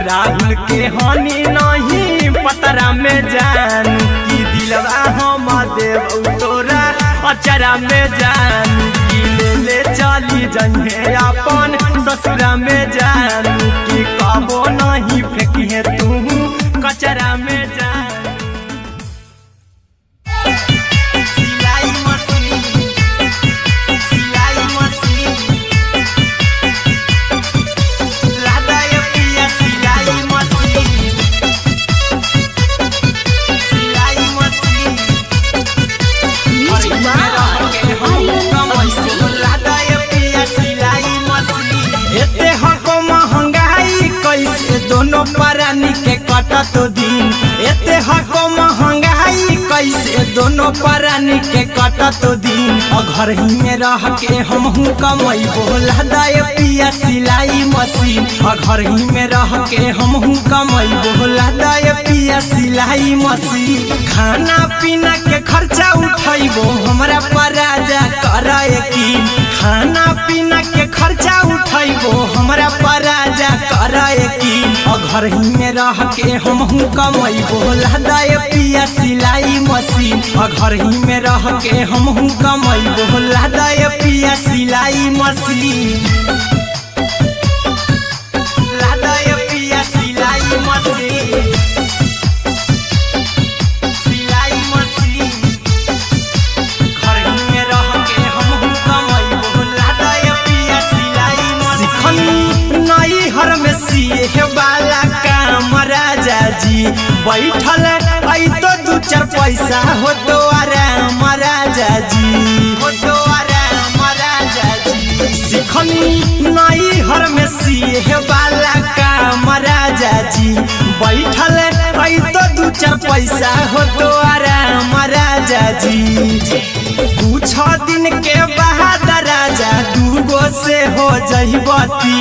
राहुल के हानि नहीं पतरा में जानू की दिलवा हम देबो तोरा अचरा में जानू की ले चली जइहे अपन ससुरा में जानू की कबो नहीं फेंकी तू कचरा में जानू। सिलाई मशीन कटत दिन एते हको महंगाई कैसे दोनों प्राणी के कटत दिन घर ही में रह के हमहू कमाई बोला दाय पिया सिलाई मशीन घर ही में रह के हमहू कमाई बोला दाय पिया सिलाई मशीन खाना पीना के खर्चा उठैबो हमरा पराजा करे यकीन खाना पीना के खर्चा उठैबो हमरा पराजा करे यकीन घर ही में रह के हमहू कमाई बोला दाय पिया सिलाई मशीन घर ही में रह के हमहू कमाई बोला दाय पिया सिलाई मशीन लादाय पिया सिलाई मशीन सिलाई मशीन घर ही में रह के हमहू कमाई बोला दाय पिया सिलाई मशीन नई हर में सिए वाला काम राजा जी बैठल आई तो दू चार पैसा हो तो आराम राजा जी हो तो आराम राजा जी सिखनी नई हर में सिए वाला काम राजा जी बैठल आई तो दू चार पैसा हो तो आराम राजा जी कुछ दिन के बाद राजा दूगो से हो जहिबती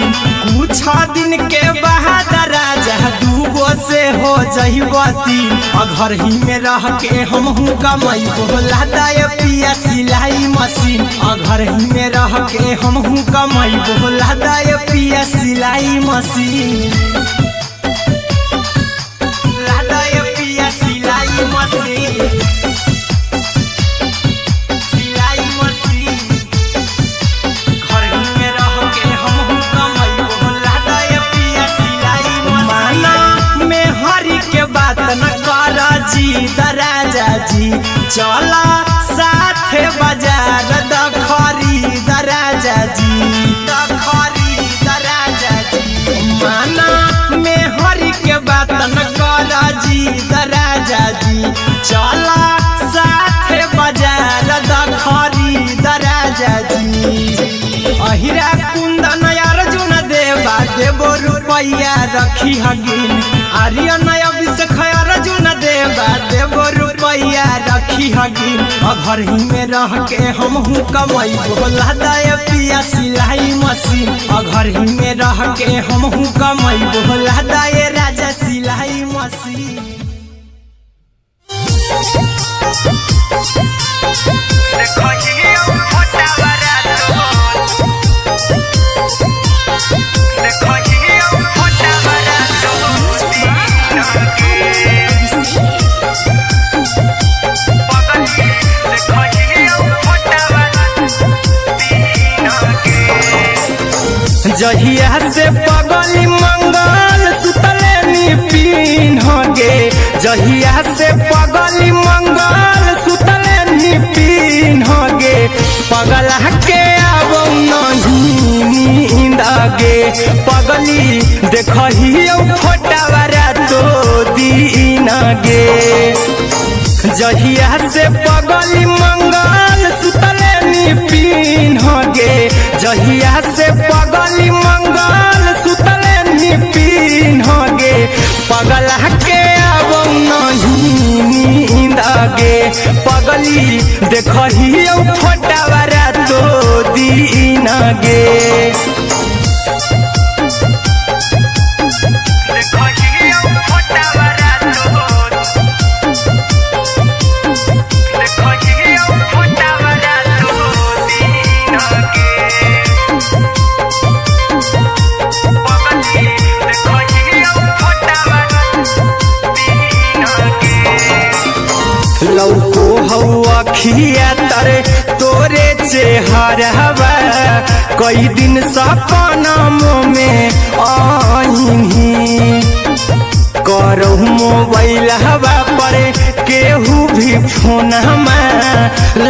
कुछ दिन के बाद राजा दूगो से हो जहिबती घर ही में रह के हमहू कमाई बोला दाय पिया सिलाई मशीन घर ही में रह के हमहू कमाई बोला दाय पिया सिलाई मशीन लादाय पिया सिलाई मशीन सिलाई मशीन घर ही में रह के हमहू कमाई बोला दाय पिया सिलाई माना में हरी के बात न कर जी दराजा जी चला साथे बाजार दखरी दराजा जी दखरी दराजा जी माना में हरी के बात न कर जी दराजा जी चला साथे बाजार दखरी दराजा जी अहिरा कुंदन अर्जुन देवा देवो रुपैया रखी हगिन आर्यन अभिषेक अर्जुन देवा देवो रुपैया रखी हगिन घर ही में रह के हमहू कमाई बोला दाय पिया सिलाई मशीन घर ही में रह के हमहू कमाई बोला दाय राजा सिलाई मशीन जहिया से पगली मंगल सुतले निपिन गे जहिया से पगली मंगल सुतले निपिन गे पगला के आबो नहीं नींद गे पगली देखही फोटावा तो दीन गे जहिया से पगली मंगल सुतले निपिन गे जहिया से पगली मंगल सुतले निपिन गे पगला के आबो नहीं नींद गे पगली देखही फोटावा तो दीन गे लौको हवा खिया तरे तोरे चेहरवा कई दिन सपनम में आईनी करहु मोबाइल हवा पर केहू भी फोन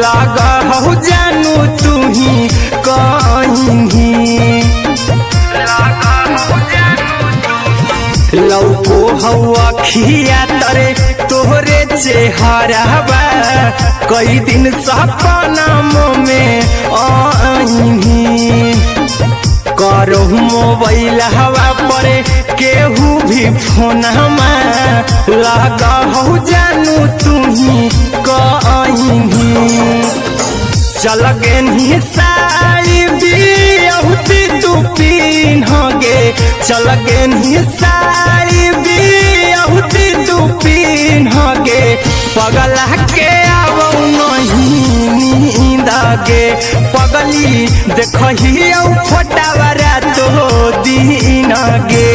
लगा हो जानू तू ही कहीं लौको हवा खिया तरे तोहरे चेहरवा कई दिन सपनम में आईनी करो मोबाइल हवा पर केहू भी फोन लगा हो जानू तुम्ही कहीं चल गे साड़ी बियहुती तू पिन्हगे चल गे साड़ी बियहुती तू पिन्हगे पगला के आवो नहीं नींद गे पगली देखही फोटावरा तो दिन गे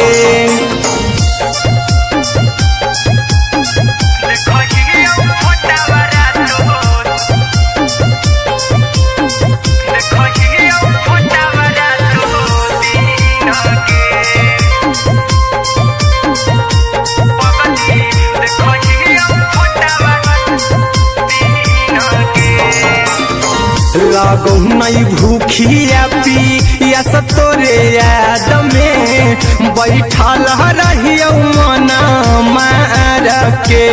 लागो नहीं भूखिया पिया तोरे याद में बैठल रहियो मना मार के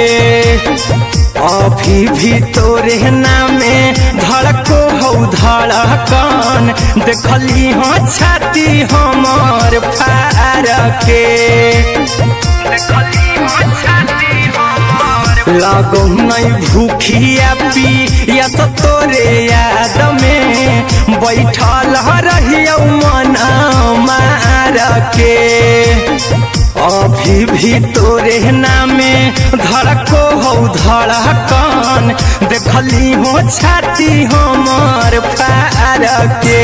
अभी भी तोरे नामे धड़को हो धड़कन देखली हाँ छाती हमर फार के लागो नहीं भूखिया पिया तोरे याद में बैठल रहियो मना मार के अभी भी तोरे नामे धड़को हो धड़कन देखली हो छाती हमर फार के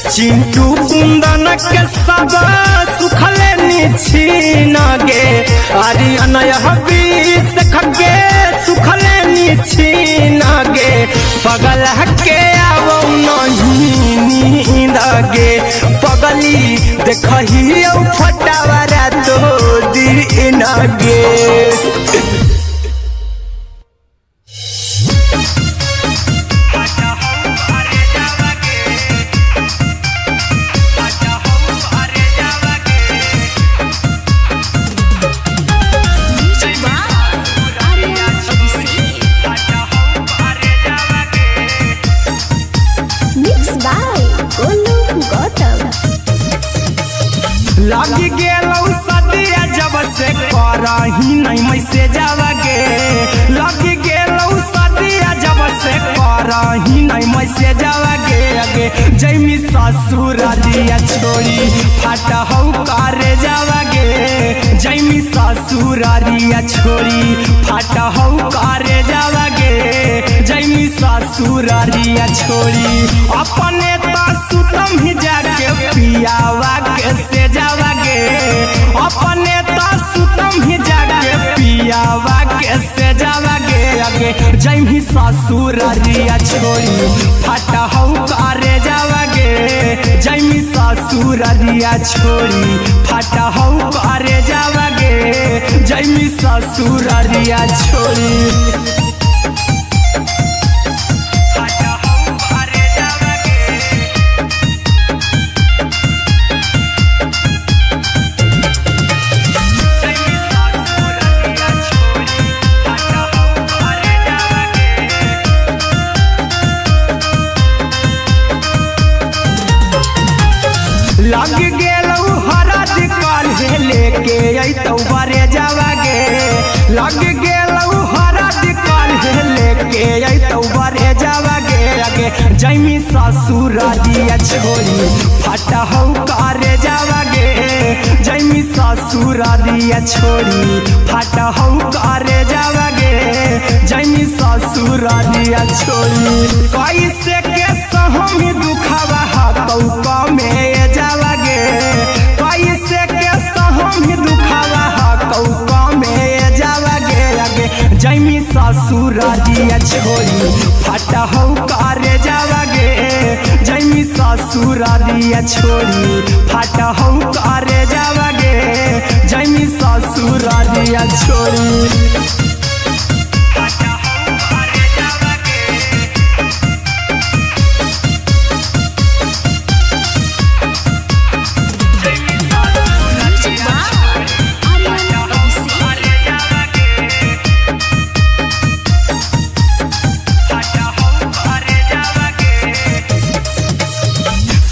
चिंटू कुंदन के सब सुखले छीन गे अरे अनय बीस खगे सुखले छीन गे पगल के आवो नहीं नींद गे पगली देखही फटावरा तो दिन गे लगी गेलौ सदिया जब से करही नहीं मैसेजवा गे लगी गेलौ सदिया जब से करही नहीं मैसेजवा गे अगे जैमी ससुरालिया छोड़ी फाटा हौ करे जावा गे जैमी ससुरालिया छोड़ी फाटा हौ करे जावा गे जैमी ससुरालिया छोड़ी अपने तो सुतम ही जाके पियावा के से जावा गे अपने तो सुतम ही जाके पियावा के से जावा गे अगे जैमी ससुरालिया छोड़ी फाटा हौ करे जावा गे जैमी ससुरालिया छोड़ी फाटा हौ करे जावा गे जैमी ससुरालिया छोड़ी लग गेलौ हरद काल्हे लेके अइतौ बरे जावा गे लग गेलौ हरद काल्हे लेके अइतौ बरे जावा गे अगे जैमी ससुरालिया छोड़ी फाटा हौ करे जावा गे जैमी ससुरालिया छोड़ी फाटा हौ करे जावा गे जैमी ससुरालिया छोड़ी कैसे के सहम दुखवा हतौ कमे जावा गे कैसे के सहम दुखवा हतौ कमे जावा गे अगे जैमी ससुरालिया छोड़ी फाटा हौ करे जावा गे जैमी ससुरालिया छोड़ी फाटा हौ करे जावा गे जैमी ससुरालिया छोड़ी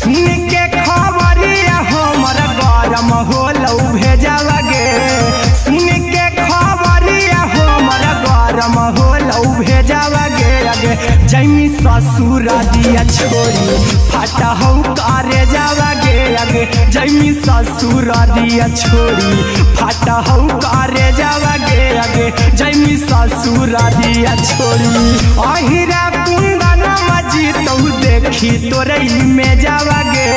सुन के आगे जैमी ससुर दिया छोड़ी फाटा हो करे जावा गे आगे जैमी ससुर दिया छोड़ी फाटा हो करे जावा गे आगे जैमी ससुर दिया छोड़ी अहिरा कुंदन मजी तो देखी तोरई में जावा गे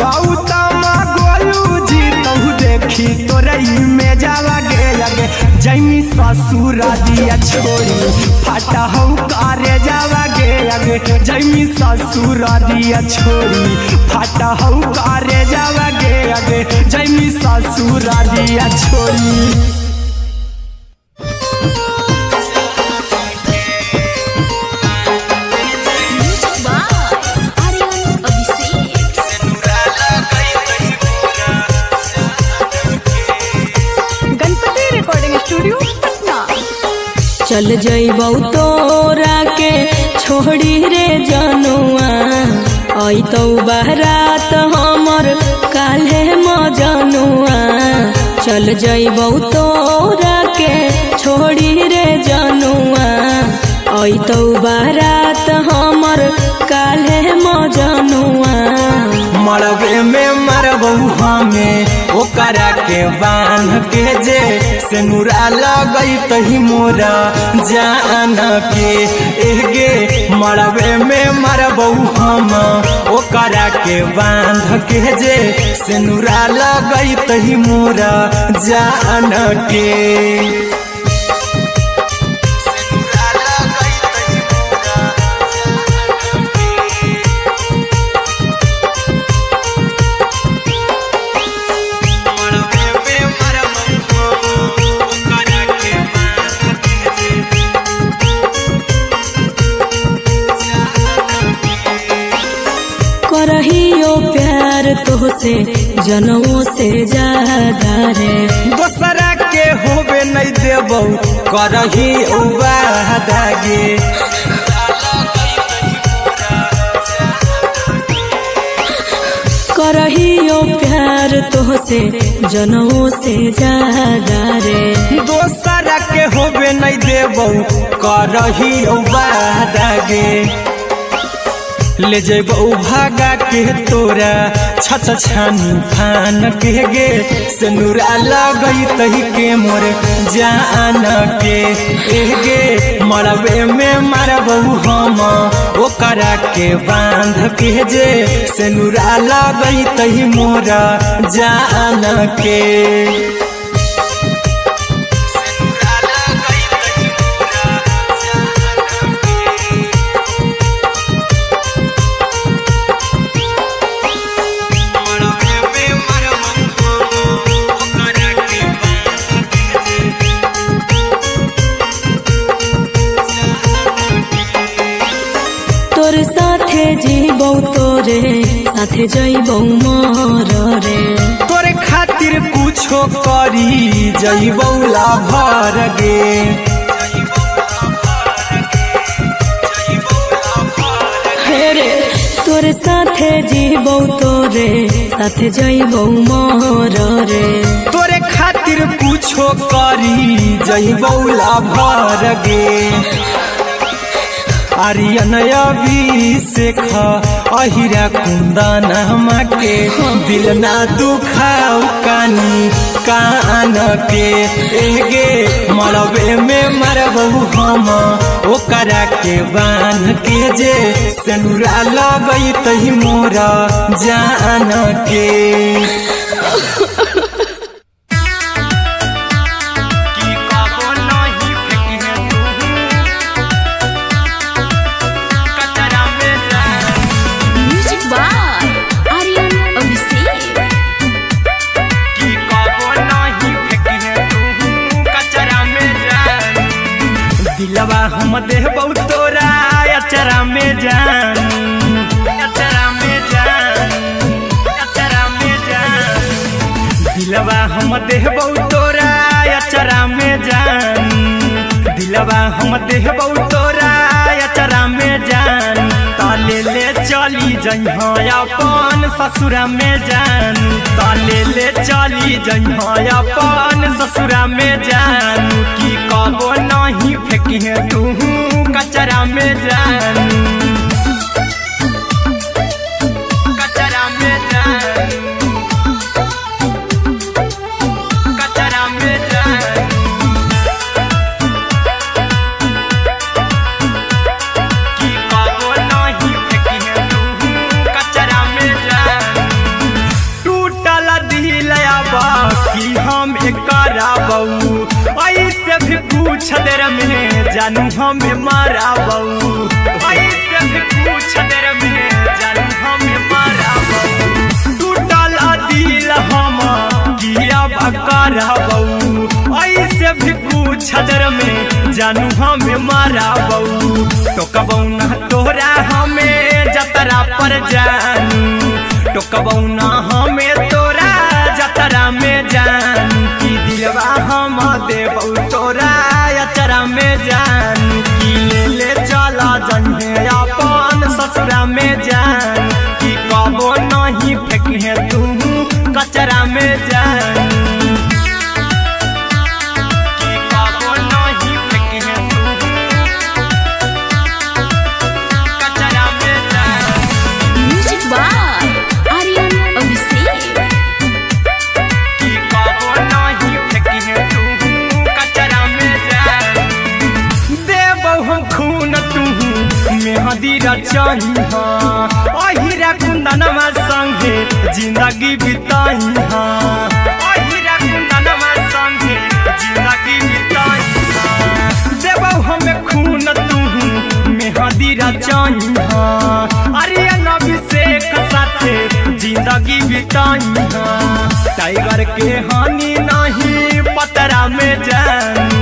गौतम गोलू जी तो देखी तोरई में जावा गे आगे जैमी ससुर दिया छोड़ी फाटा हो करे जावा गे आगे जैमी ससुर दिया छोड़ी फाटा हो करे जावा गे आगे जैमी ससुर दिया छोड़ी चल जइबौ तोरा के छोड़ी रे जनुआ अइतौ बारात हमर काल्हे मजनुआ चल जइबौ तोरा के छोड़ी रे जनुआ अइतौ बारात हमर काल्हे मजनुआ मरबे में मरबौ हमें ओकरा के बांध के जे सेनुरा लगई तही मोरा जान के एगे मरबे में मरबौ हम ओकरा के बांध के जे सेनुरा लगई तही मोरा जान के करहियो प्यार तोहसे जनमों से ज्यादा रे दोसरा के होबे नहीं देबौ करही वादा गे करहियो प्यार तोहसे जनमों से ज्यादा रे दोसरा के होबे नहीं देबौ करही वादा गे ले जेबौ भागा के तोरा छछ छानी फान के गे सेनुरा लगई तही के मोर जान के एगे मरबे में मरबौ हम ओकरा के बांध के जे सेनुरा लगई तही मोरा जान के तोर साथे जीबौ तोरे साथे जइबौ मोर रे तोरे खातिर कुछो करी जइबौ लाभर गे हेरे तोर साथे जीबौ तोरे साथे जइबौ मोर रे तोरे खातिर कुछो करी जइबौ लाभर गे आर्यन अभिषेक अहिरा कुंदन के दिल ना दुखाऊ कानी कान के एगे मरबे में मरबौ हम ओकरा के बांध के जे सेनुरा लगई तही मोरा जान के दिलवा हम देबौ तोरा अचरा में जान अचरा में जान अचरा में जान दिलवा हम देबौ तोरा अचरा में जान दिलवा हम देबौ तोरा अचरा में जान ताले ले चल चली जइहा अपन ससुरा में जानू ताले ले चली जइहा अपन ससुरा में जानू की कबो नहीं फेंकिहे तू कचरा में जानू कचरा में जानू कचरा में जानू की कबो नहीं फेंकिहे तू कचरा में जानू टूटल दिल आबा की हम कराबू ऐसे भी पूछ देर में जानू हमें माराबू ऐसे भी पूछ देर में जानू हमें माराबू टूटल दिल हम किया कराबू ऐसे भी पूछ देर में जानू हमें माराबू टोकबू ना तोरा हमें जतरा पर जानू टोकबू ना हमें तोरा जतरा में जानू की दिलवा हम देबू तोरा अचरा में जानू की ले चला जन्हे अपन ससुरा में जानू की कबो नहीं फेंकिहे तू कचरा में जानू की कबो नहीं फेंकिहे तू कचरा में जानू म्यूजिक बाय आर्यन अभिषेक। की कबो नहीं फेंकिहे तू कचरा में जानू देबौ हम खून तू मेहंदी रचहिहा अहिरा कुंदनमा संगे जिंदगी बिताइहा अहिरा कुंदनमा संगे जिंदगी बिताइहा देबौ हमें खून तू मेहंदी रचहिहा आर्यन अभिषेक साथे जिंदगी बिताइहा टाइगर के हानि नहीं पतरा में जानू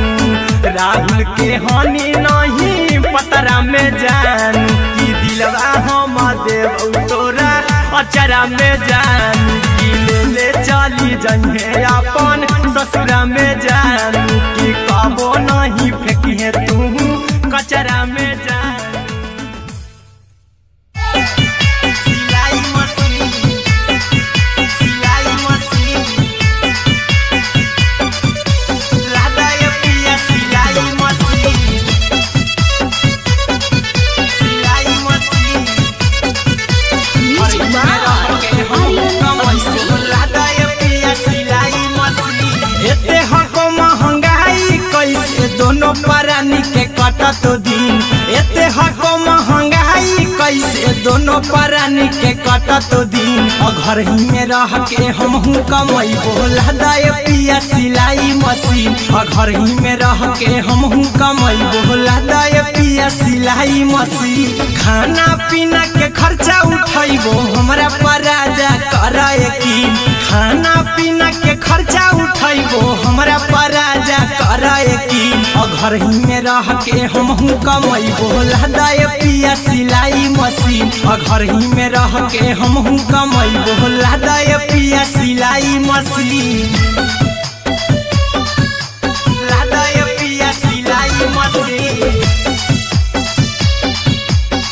राहुल के हानि नहीं पतरा में जानू की दिलवा हम देबू तोरा अचरा में जानू की ले चली जइहे अपन ससुरा में जानू की कबो नहीं फेंकिहे तू कचरा में जानू सिलाई मशीन सिलाई मशीन लादा ये पिया सिलाई मशीन सिलाई machine music by Aryan Abhishek. लादा ये पिया सिलाई मशीन एते हको महंगाई कैसे दोनों परानी के कटत दिन एते हको महंगाई कैसे दोनों परानी के कटत दिन घर ही में रह के हमहू कमैबो लादा ये पिया सिलाई मशीन घर ही में रह के हमहू कमैबो लादा ये पिया सिलाई मशीन खाना पीना के खर्चा उठैबो हमरा पराजा करे यकीन खाना पीना के खर्चा उठैबो हमरा पराजा करे यकीन घर ही में रह के हमहू कमैबो लादा ये पिया सिलाई मशीन घर ही में रह के हमहू कमैबो लादा ये पिया सिलाई मशीन लादा ये पिया सिलाई मशीन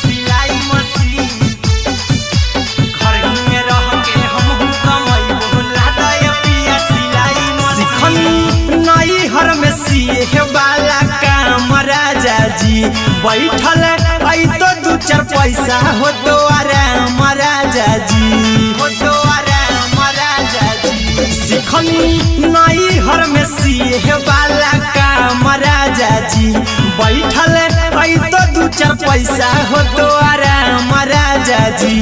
सिलाई मशीन घर ही में रह के हमहू कमैबो लादा ये पिया सिलाई मशीन नई हर में सिए वाला काम राजा जी बैठल आई तो दू चार पैसा हो तो आराम राजा जी हो तो आराम राजा जी सिखनी नई हर में सिए वाला काम राजा जी बैठल आई तो दू चार पैसा हो तो आराम राजा जी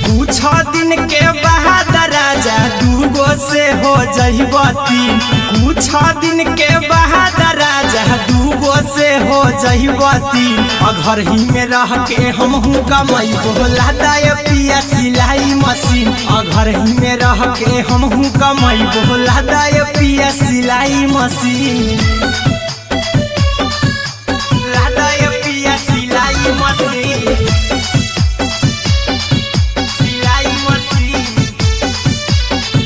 कुछ दिन के बाद राजा दूगो से हो जइबती कुछ दिन के बाद राजा दूगो से हो जइबती घर ही में रह के हमहू कमैबो लादा ये पिया सिलाई मशीन घर ही में रह के हमहू कमैबो लादा ये पिया सिलाई मशीन लादा ये पिया सिलाई मशीन सिलाई मशीन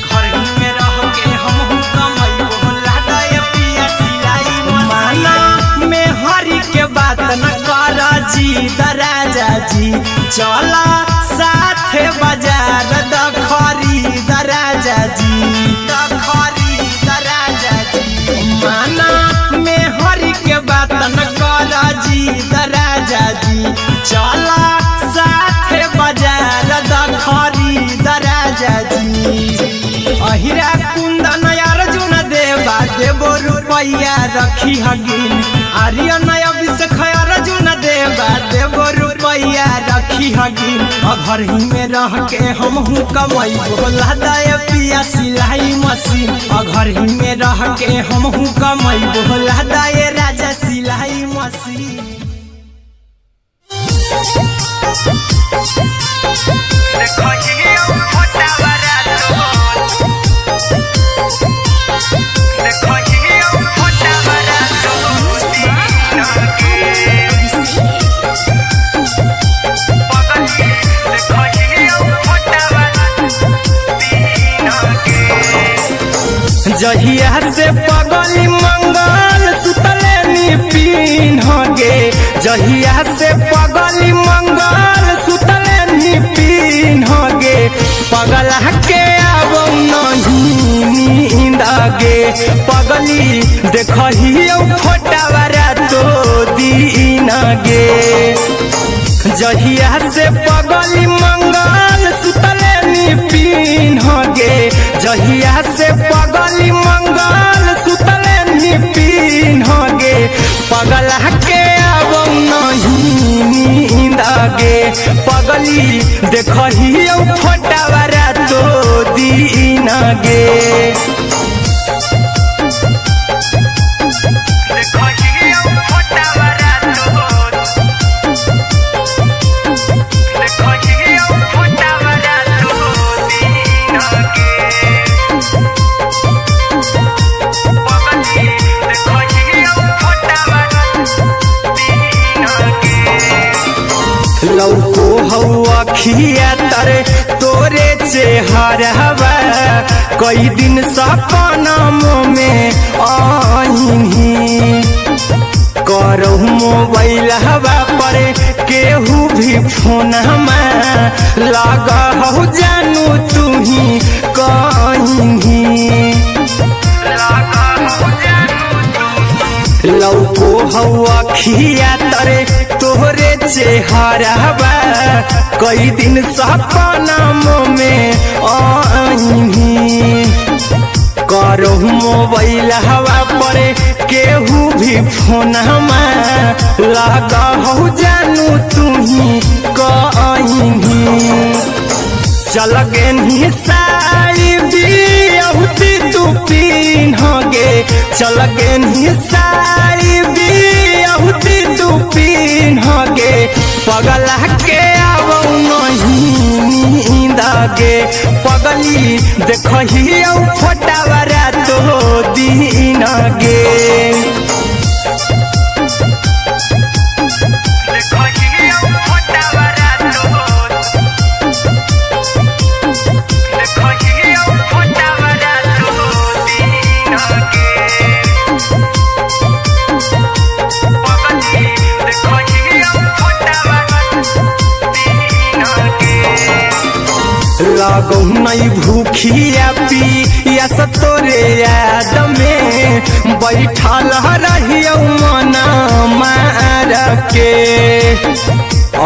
घर ही में रह के हमहू कमैबो लादा ये पिया सिलाई मशीन माना में हरी के बात न कर जी खरीद राजा जी चला साथे बाजार द खरीद राजा जी द खरीद राजा जी माना में हरि के बात न कर जी द राजा जी चला साथे बाजार द खरीद राजा जी अहिरा कुंदन अर्जुन देवा देवो रुपया रखी हगिन आर्यन अभिषेक अर्जुन देवा देवो रुपया रखी हगिन घर ही में रह के हमहू कमाई बोला दे पिया सिलाई मशीन घर ही में रह के हमहू कमाई बोला दे राजा सिलाई मशीन जहिया से पगली मंगल सुतले निपिन गे जहिया से पगली मंगल सुतले निपिन गे पगला के आबो नहीं नींद गे पगली देखही फोटावारा तो दीन गे जहिया से पगली मंगल सुतले निपिन गे जहिया से पगली मंगल सुतले निपिन गे पगला के आबो नहीं नींद गे पगली देखही फोटावारा तो दीन गे लौको हवा खिया तरे तोरे चेहरवा कई दिन सपना में आईनी करो मोबाइल हवा पर केहू भी फोन में लगा हो जानू तू ही कहीं लौको हवा खिया तरे तोहरे चेहरवा कई दिन सपना में आईनी करो मोबाइल हवा पर केहू भी फोन में लगा हो जानू तू ही कहीं चल गे साड़ी बियाहुती तू पीन गे चल गे साड़ी बियाहुती तू पीन गे पगला के आबो नहीं नींद गे पगली देखही फोटावारा तो दीन गे लागो नहीं भूखिया पिया तोरे याद में बैठल रहियो मना मार के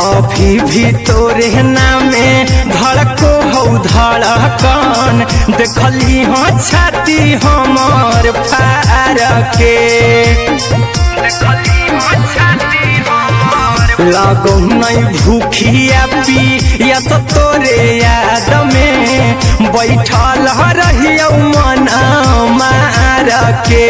अभी भी तोरे नामे धड़को हो धड़कन देखली हाँ छाती हमार फार के लागो नहीं भूखिया पिया तोरे याद में बैठल रहियो मना मार के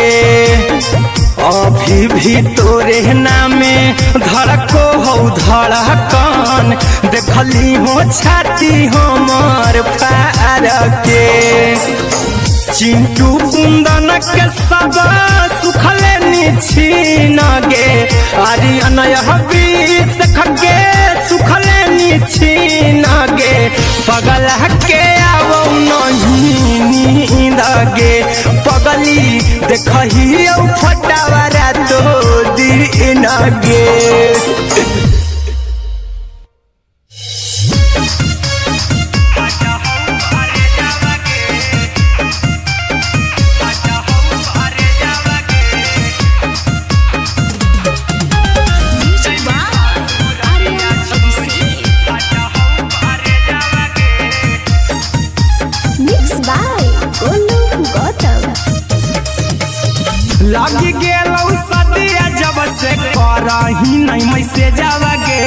अभी भी तोरे नामे धड़को हो धड़कन देखली हो छाती हमार फार के चिंटू कुंदन के सब सुखले निछीन गे आर्यन अभिषेक के सुखले निछीन गे पगला के आबो नहीं नींद गे पगली देखही फोटावारा तो दीन गे से जावागे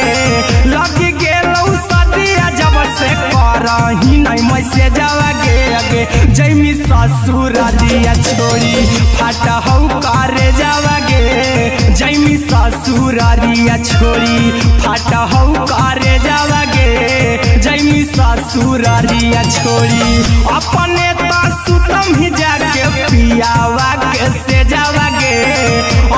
लग गेलौ सदिया जब से करही नहीं मैं से जावागे आगे जैमी ससुरारिया छोड़ी फाटा हौ करे जावागे जैमी ससुरारिया छोड़ी फाटा हौ करे जावागे जैमी ससुरारिया छोड़ी अपने तो सुतम ही जाके पियावा के से जावागे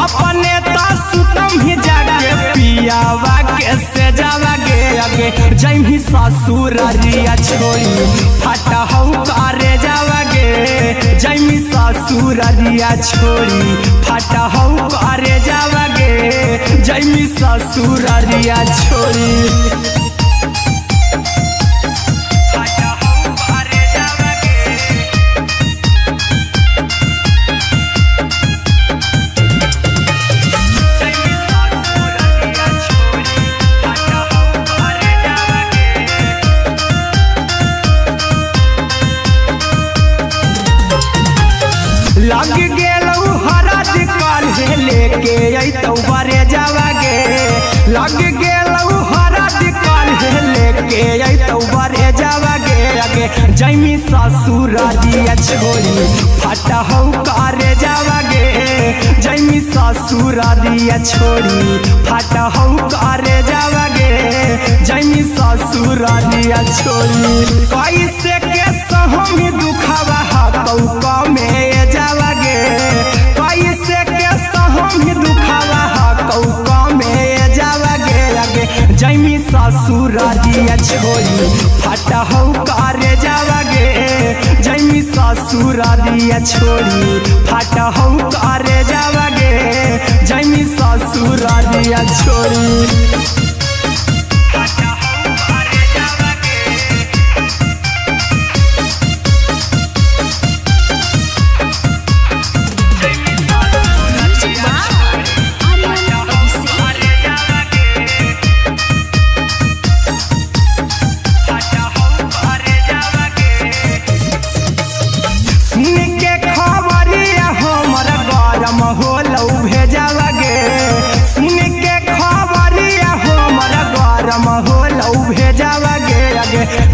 अपने तो सुतम ही जाके पियावा के से जावागे आगे जैमी ससुरारिया छोड़ी फाटा हौ करे जावागे जैमी ससुरारिया छोड़ी फाटा हौ करे जावागे जैमी ससुरारिया छोड़ी लग गेलौ हरद काल्हे लेके अइतौ बरे जावागे लग गेलौ हरद काल्हे लेके अइतौ बरे जावागे आगे जैमी ससुरारिया छोड़ी फाटा हौ करे जावागे जैमी ससुरारिया छोड़ी फाटा हौ करे जावागे जैमी ससुरारिया छोड़ी कैसे के सहम दुखावा हतौ कमे जावागे कैसे के सहम दुखावा हतौ कमे जावागे आगे जैमी ससुरारिया छोड़ी फाटा हौ करे जावागे जैमी ससुरारिया छोड़ी फाटा हौ करे जावागे जैमी ससुरारिया छोड़ी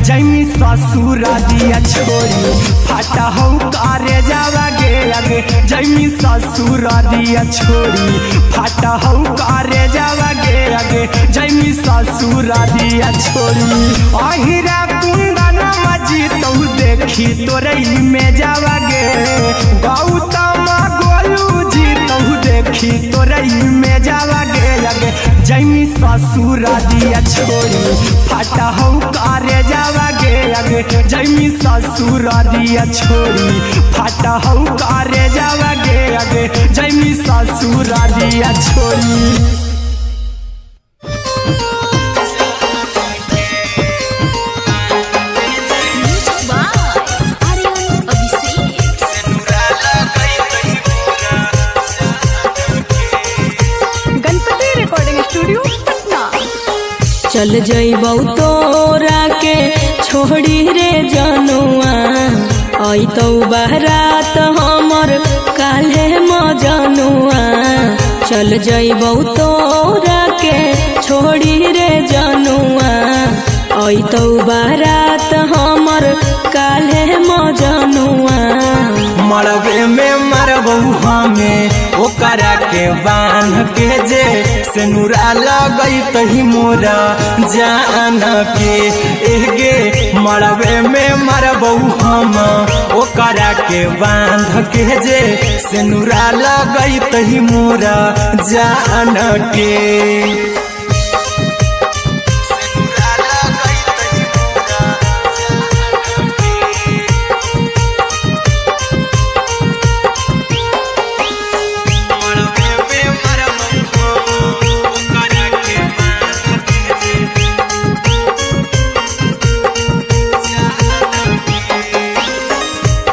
जैमी ससुरारिया छोड़ी फाटा हौ करे जावागे आगे जैमी ससुरारिया छोड़ी फाटा हौ करे जावागे आगे जैमी ससुरारिया छोड़ी अहिरा कुंदन मजी तो देखी तोरई में जावागे गौतम गोलू जी तो देखी तोरई में जावागे आगे जैमी ससुरारिया छोड़ी फाटा हौ करे जावागे आगे जैमी ससुरारिया छोड़ी फाटा हौ करे जावागे आगे जैमी ससुरारिया छोड़ी चल जइबौ तोरा के छोड़ी रे जनुआ अइतौ बारात हमर काल्हे मजनुआ चल जइबौ तोरा के छोड़ी रे जनुआ अइतौ बारात हमर काल्हे मजनुआ मरबे में मरबौ हमें ओकरा के बांध के जे सेनुरा लगई तही मोरा जान के एगे मरबे में मरबौ हम ओकरा के बांध के जे सेनुरा लगई तही मोरा जान के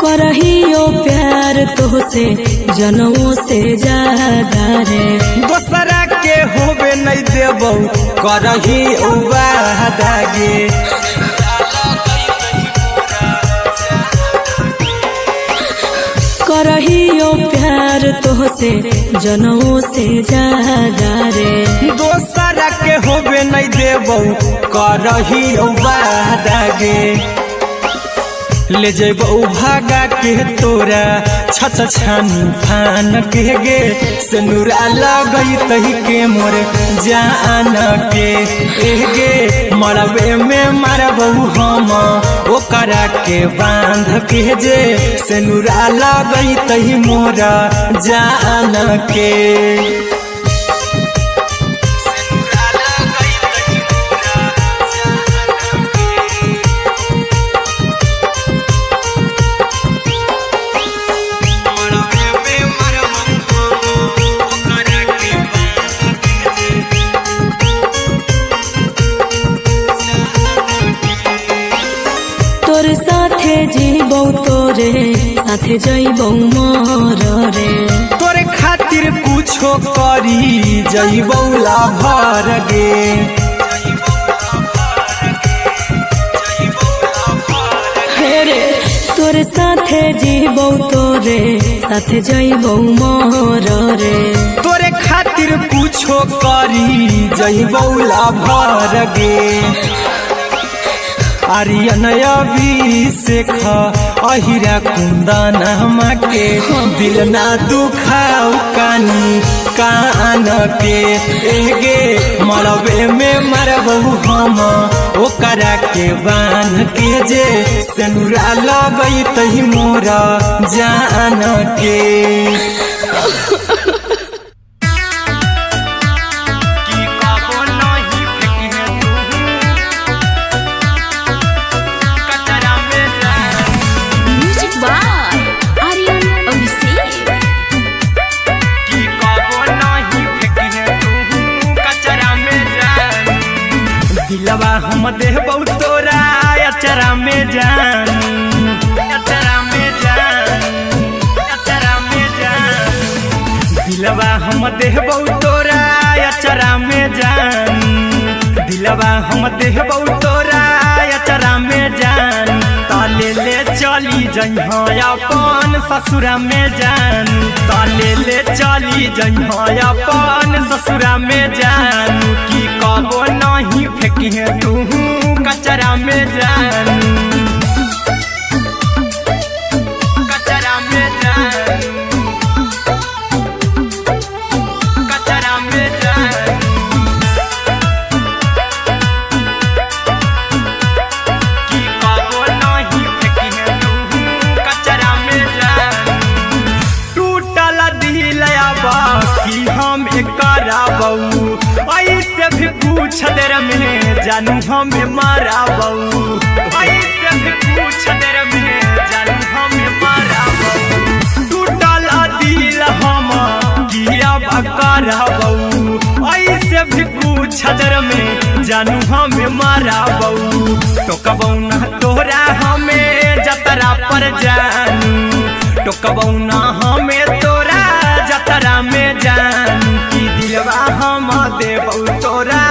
करहियो प्यार तोहसे जनमों से ज्यादा रे दोसरा के होबे नहीं देबौ करही वादागे करहियो प्यार तोहसे जनों से ज्यादा रे। दोसरा के होबे नहीं देबो करहियो वादा गे। ले जेबो भागा के तोरा छत छानी फान के गे। सिनुरा लगई तही के मोर जान के गे। मरबे में मारबो हम ओकरा के बांध के जे। सिनुरा लगई तही मोर जान के। तोर साथे जीबो तोरे साथे जइबो मोर रे। तोरे खातिर कुछो करी जइबो लाभर गे। हेरे तोर साथे जीबो तोरे साथे जइबो मोर रे। तोरे खातिर कुछो करी जइबो लाभर गे। आर्यन अभिषेक अहिरा कुंदन के दिल ना दुखाऊ कानी कान के गे। मरबे में मरबो हम ओकरा के बांध के जे। सिनुरा लगई तही मोर जान के। दिलवा हम देबो तोरा अचरा में जान। अचरा में जान। अचरा में जान। दिलवा हम देबो तोरा अचरा में जान। दिलवा हम देबो तोरा अचरा में जान। ताले ले चली जइहा अपन ससुरा में जान। ताले ले चली जइहा अपन ससुरा में जान। की कबो नहीं फेंकिहे तू कचरा में जान। कचरा में जान। कचरा में जान। की कबो नहीं फेंकिहे तू कचरा में जान। टूटल दिल बाकी हम कराबू ऐसे भी पूछ देर में जानू हमें माराबू। ऐसे भी पूछ देर में जानू हमें माराबू। टूटल दिल हम किया कराबू। ऐसे भी पूछ देर में जानू हमें माराबू। टोकबौ ना तोरा हमें जतरा पर जानू। टोकबौ ना हमें तोरा जतरा में जानू। की दिलवा हम देबौ तोरा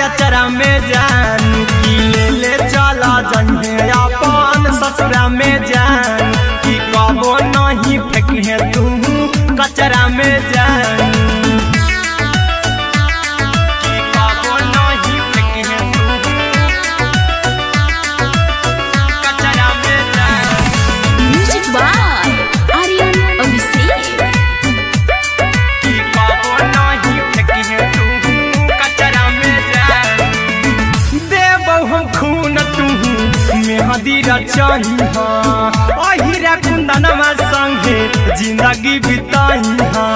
अचरा में जानू। की ले चला जइहे अपन ससुरा में जान। की कबो नहीं फेंकिहे तू कचरा में जानू। की कबो नहीं फेंकिहे तू कचरा में जान। Music by Aryan Abhishek. की कबो नहीं फेंकिहे तू कचरा में जान। देबौ हम खून तू मेहंदी रचइहा। अहिरा कुंदनमा संगे जिंदगी बिताइहा।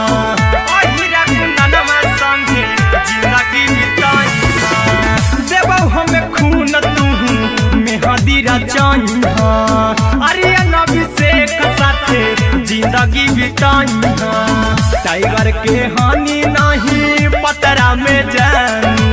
अहिरा कुंदनमा संगे जिंदगी बिताइहा। देबौ हमें खून तू मेहंदी रचइहा। आर्यन अभिषेक साथे जिंदगी बिताइहा। टाइगर के हानि नहीं पतरा में जानू।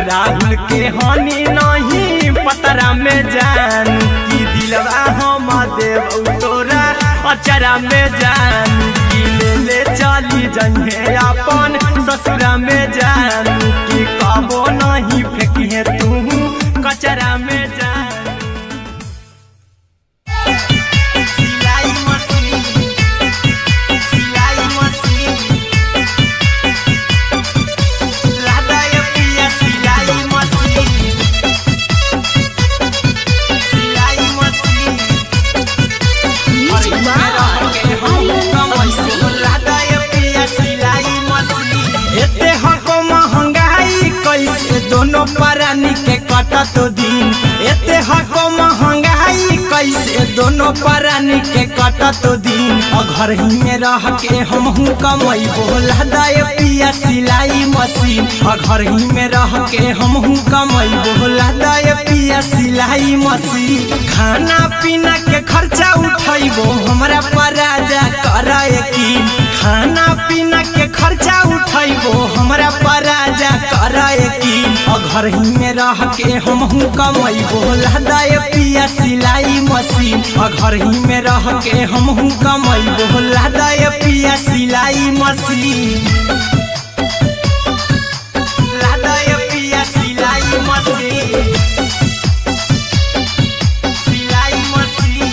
राहुल के हानि नहीं पतरा में जानू। की दिलवा हम देबौ तोरा अचरा में जानू। की ले चली जइहे अपन ससुरा में जानू। की कबो नहीं फेंकिहे तू कचरा में जानू। सिलाई मशीन परानी के कटत दिन एते हको महंगाई कैसे दोनों परानी के कटत दिन घर ही में रह के हमहू कमई बोला दाय पिया सिलाई मशीन घर ही में रह के हमहू कमई बोला दाय पिया सिलाई मशीन खाना पीना के खर्चा उठैबो हमरा पराजा करे यकीन खाना पीना के खर्चा उठैबो हमरा पराजा करे यकीन घर ही में रह के हमहू कमई बोला दाय पिया सिलाई मशीन घर ही में रह के हमहू कमई बोला दाय पिया सिलाई मशीन लादाय पिया सिलाई मशीन सिलाई मशीन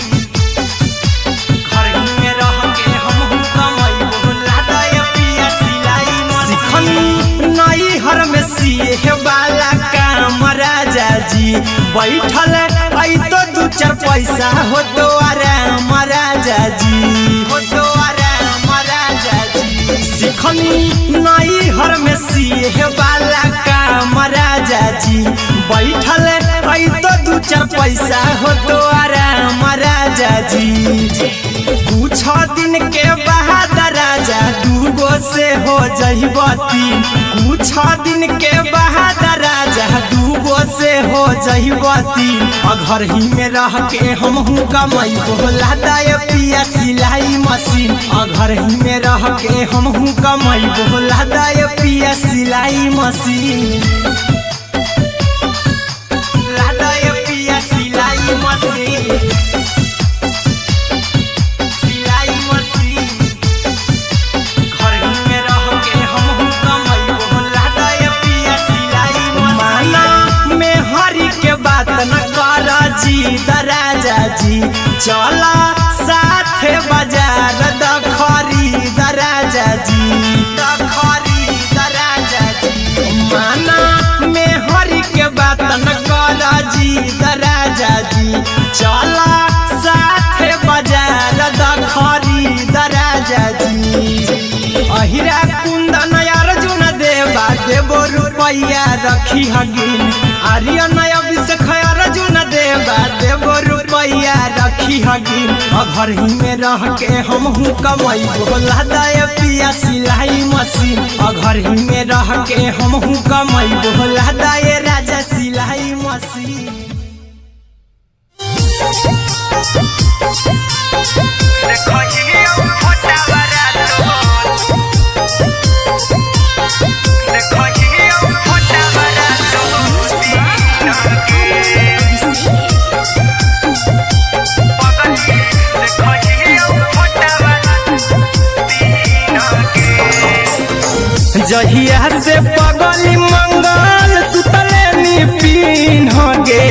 घर ही में रह के हमहू कमई बोला दाय पिया सिलाई मशीन नई हर में सिए वाला काम राजा जी बैठल आई तो दू चार पैसा हो तो आराम राजा जी हो तो आराम राजा जी सिखनी नई हर में सिए वाला काम राजा जी बैठल आई तो दू चार पैसा हो तो आराम राजा जी कुछ दिन के बाद राजा दूगो से हो जहिबती कुछ दिन के बाद राजा दूगो से हो जहिबती घर ही में रह के हमहू कमई बोला दाय पिया सिलाई मशीन घर ही में रह के हमहू कमई बोला दाय पिया सिलाई मशीन लादाय पिया सिलाई मशीन सिलाई मशीन घर ही में रह के हमहू कमई बोला दाय पिया सिलाई माना में हरी के बात न कर जी दराजा जी चला साथे बाजार दखरी दराजा जी दखरी दराजा जी माना में हरी के बात न कर जी दराजा जी चला साथे बाजार दखरी दराजा जी अहिरा कुंदन अर्जुन देवा देवो रुपैया रखी हगिन आर्यन अभिषेक अर्जुन देवा देवो रुपैया रखी हगिन घर ही में रह के हमहू कमई बोला दाय पिया सिलाई मशीन घर ही में रह के हमहू कमई बोला दाय राजा सिलाई मशीन जहिया से पगली मंगल सुतले निपिन गे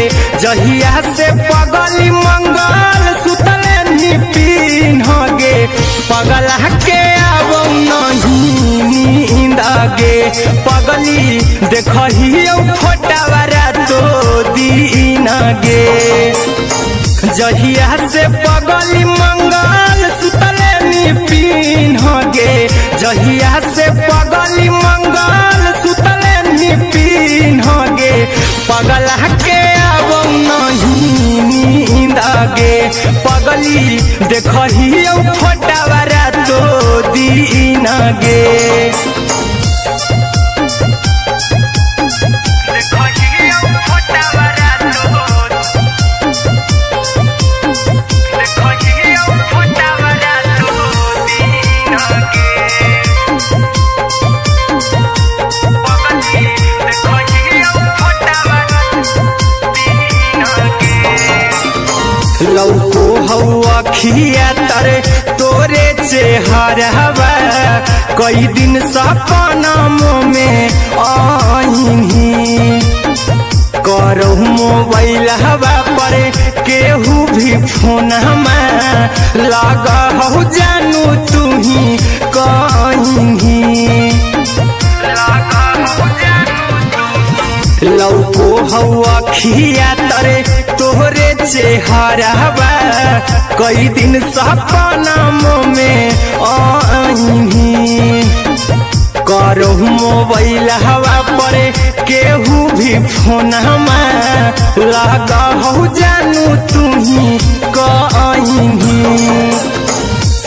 जहिया से पगली मंगल सुतले निपिन गे पगला के आबो नहीं नींद गे पगली देखही फोटावा रातो दिन गे जहिया से पगली मंगल सुतले निपिन गे जहिया से पगली मंगल सुतले निपिन गे पगला के आबो नहीं नींद गे पगली देखही फोटावा रातो दिन गे लौको हवा खिया तरे तोरे चेहरवा कई दिन सपना में आईनी करो मोबाइल हवा पर केहू भी फोन में लगा हो जानू तू ही कहीं लौको हवा खिया तरे तोहरे चेहरवा कई दिन सपना में आईनी करो मोबाइल हवा पर केहू भी फोन लगा हो जानू तुम्ही कहीं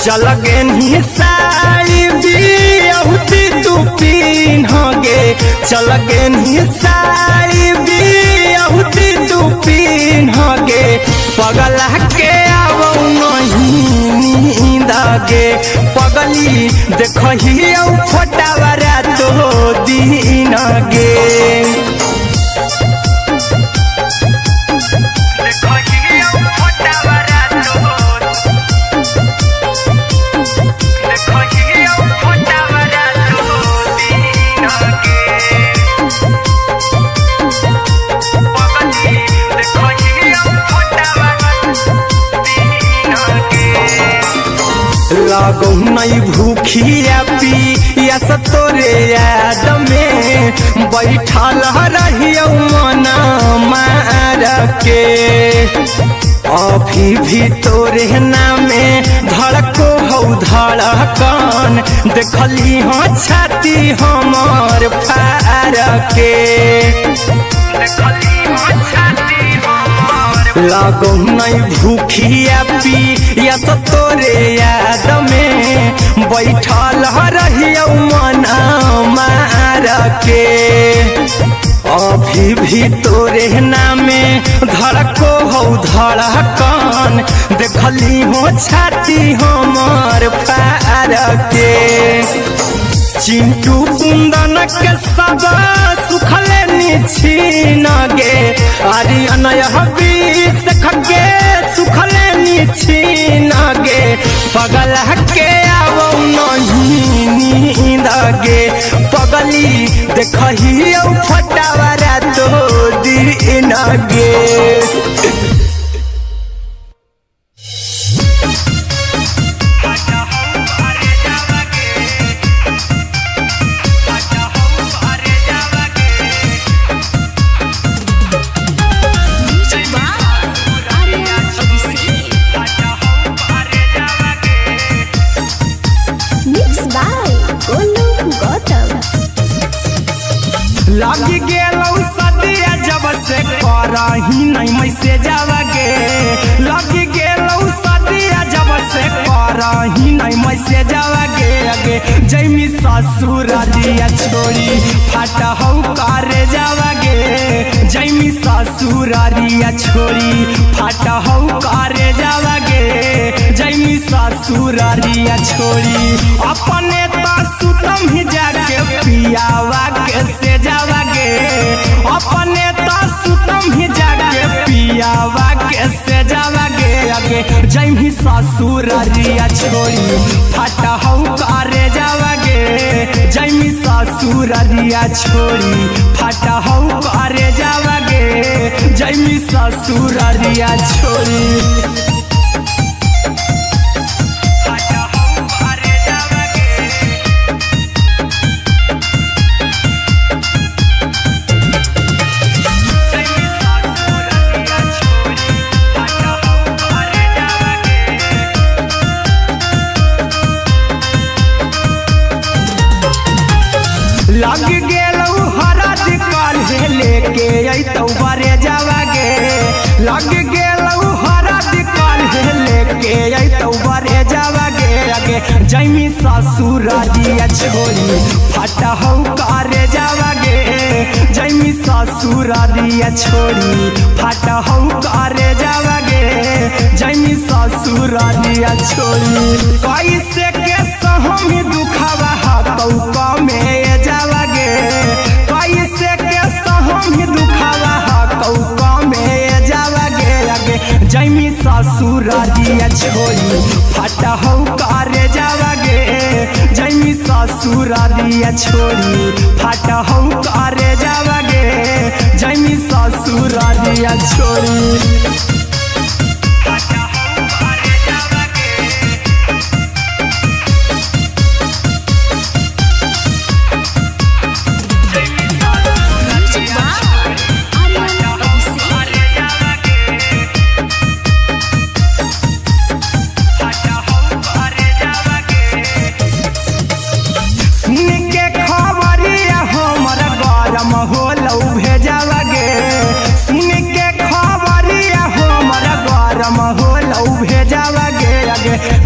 चल गे साड़ी बिहुती तू पिन्हगे चल गे साड़ी बिहुती तू पिन्हगे पगला के आव नहीं नींद गे पगली देखही फोटावरा तो दिन गे लागो नहीं भूखिया पिया तोरे याद में बैठल रहियो मना मार के अभी भी तोरे नामे धड़को हो धड़कन देखली हाँ छाती हमार फार के लागो नहीं भूखिया पिया तोरे याद में बैठल रहियो मना मार के अभी भी तोरे नामे धड़को हो धड़कन देखली हो छाती हमार फार के चिंटू कुंदन के सब सुखले छीन गे आर्यन बीस खगे सुखले छीन गे पगल के आवो नहीं नींद गे पगली देखही फटावरा तो दिन गे लगी गेलौ सदिया जब से करही नहीं मैसेजवा गे लगी गेलौ सदिया जब से करही नहीं मैसेजवा गे अगे जैमी ससुरालिया छोड़ी फाटा हौ करे जावा गे जैमी ससुरालिया छोड़ी फाटा हौ करे जावा गे जैमी ससुरालिया छोड़ी अपने तो सुतम ही जाके पियावा के से जावा गे अपने तो सुतम ही जाके पियावा के से जावा गे अगे जैमी ससुरालिया छोड़ी फाटा हौ करे जावा गे जैमी ससुरालिया छोड़ी फाटा हौ करे जावा गे जैमी ससुरालिया छोड़ी लग गेलौ हरद काल्हे लेके अइतौ बरे जावा गे लग गेलौ हरद काल्हे लेके अइतौ बरे जावा गे अगे जैमी ससुरालिया छोड़ी फाटा हौ करे जावा गे जैमी ससुरालिया छोड़ी फाटा हौ करे जावा गे जैमी ससुरालिया छोड़ी कैसे के सहम दुखवा हतौ में जावा गे कैसे के सहम दुखवा हतौ में जावा गे अगे जैमी ससुरालिया छोड़ी फाटा हौ करे जावा गे जैमी ससुरालिया छोड़ी फाटा हौ करे जावा गे जैमी ससुरालिया छोड़ी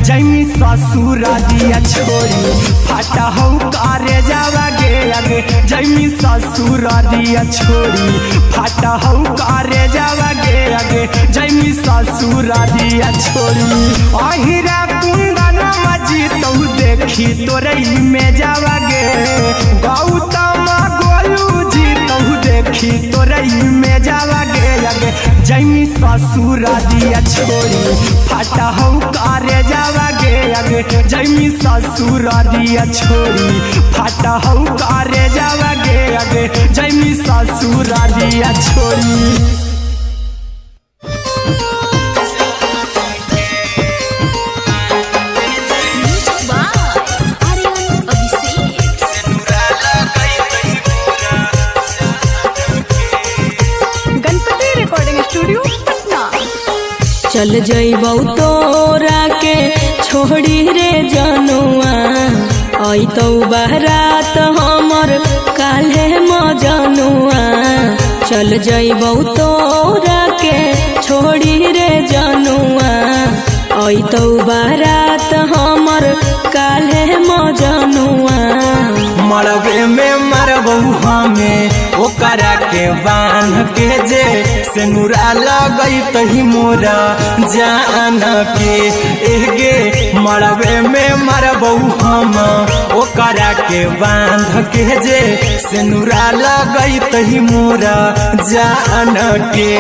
जैमी ससुर दिया छोड़ी फाटा हूँ करे जावा गे आगे जैमी ससुर दिया छोड़ी फाटा हूँ करे जावा गे आगे जैमी ससुर दिया छोड़ी अहिरा कुंदन मजी तो देखी तोरई में जावा गे गौतम गोलू जी तो देखी तोरई में जावा गे आगे जैमी ससुर दिया छोड़ी फाटा हूँ करे जावा गे आगे जैमी ससुर दिया छोड़ी फाटा हूँ करे जावा गे आगे जैमी ससुर दिया छोड़ी। चल जइबौ तोरा के छोड़ी रे जनुआ अइतौ बारात हमर काल्हे मजनुआ चल जइबौ तोरा के छोड़ी रे जनुआ अइतौ बारात हमर काल्हे मजनुआ मरबे में मरबौ हमें ओकरा के बांध के जे सेनुरा लगई तही मोरा जान के एगे मरबे में मरबौ हम ओकरा के बांध के जे सेनुरा लगई तही मोरा जान के।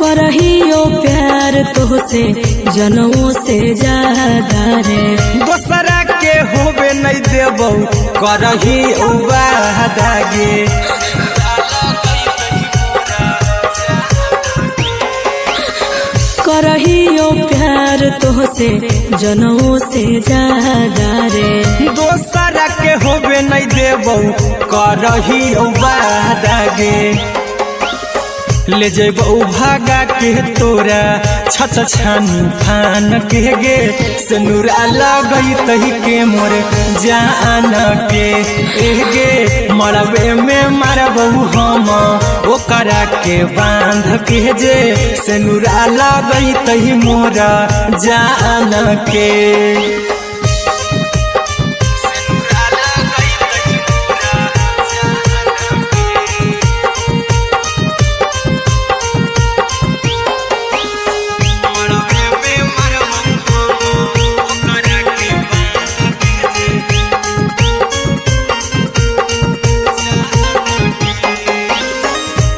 करहियो प्यार तोहसे जनों से ज्यादा रे दोसरा के होबे नहीं देबौ करही वादा गे करहियो प्यार तोहसे जनों से ज्यादा रे दोसरा के होबे नहीं देबौ करही वादा गे ले जेबौ भागा के तोरा छछ छानी फान के गे सेनुरा लगई तही के मोर जान के एगे मरबे में मरबौ हम ओकरा के बांध के जे सेनुरा लगई तही मोरा जान के।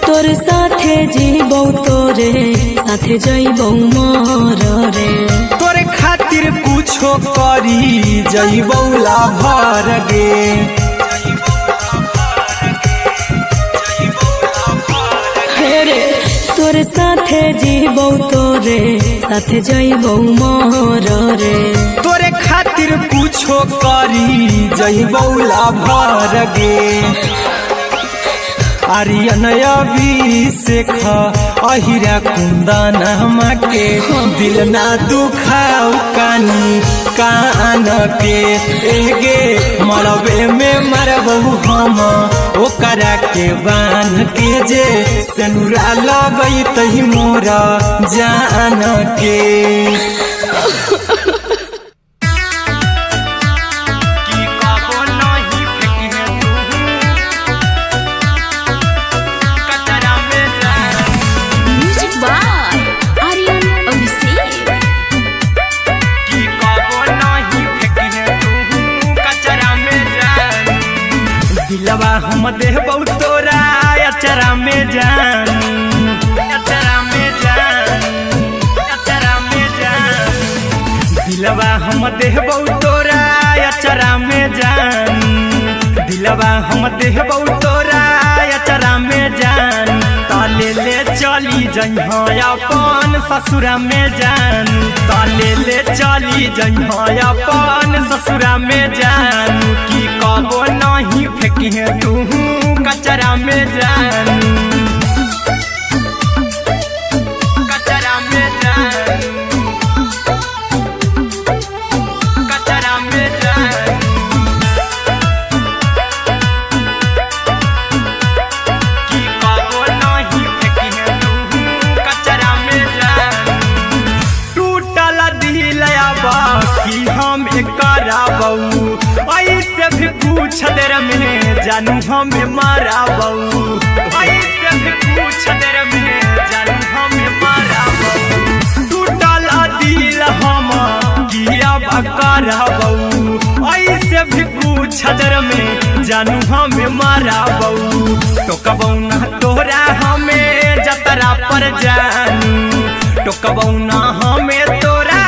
तोर साथे जीबौ तोरे साथे जइबौ मोर रे तोरे खातिर कुछो करी जइबौ लाभर गे हेरे तोर साथे जीबौ तोरे साथे जइबौ मोर रे तोरे खातिर कुछो करी जइबौ लाभर गे आर्यन अभिषेक अहिरा कुंदन के दिल ना दुखाऊ कानी कान के एगे मरबे में मरबौ हम ओकरा के बांध के जे सेनुरा लगई तही मोरा जान के। दिलवा हम देबौ तोरा अचरा में जान अचरा में जान अचरा में जान दिलवा हम देबौ तोरा अचरा में जान दिलवा हम देबौ तोरा अचरा में जान ताले ले चली जइहा अपन ससुरा में जान ताले ले चली जइहा अपन ससुरा में जान की कबो नहीं फेंकी है तू कचरा में जान। कराबऊ ऐसे भी कुछ देर में जानू हमें माराबऊ ऐसे भी कुछ देर में जानू हमें माराबऊ टूटल दिल हम किया कराबऊ ऐसे भी कुछ देर में जानू हमें माराबऊ टोकबऊ ना तोरा हमें जतरा पर जानू टोकबऊ ना हमें तोरा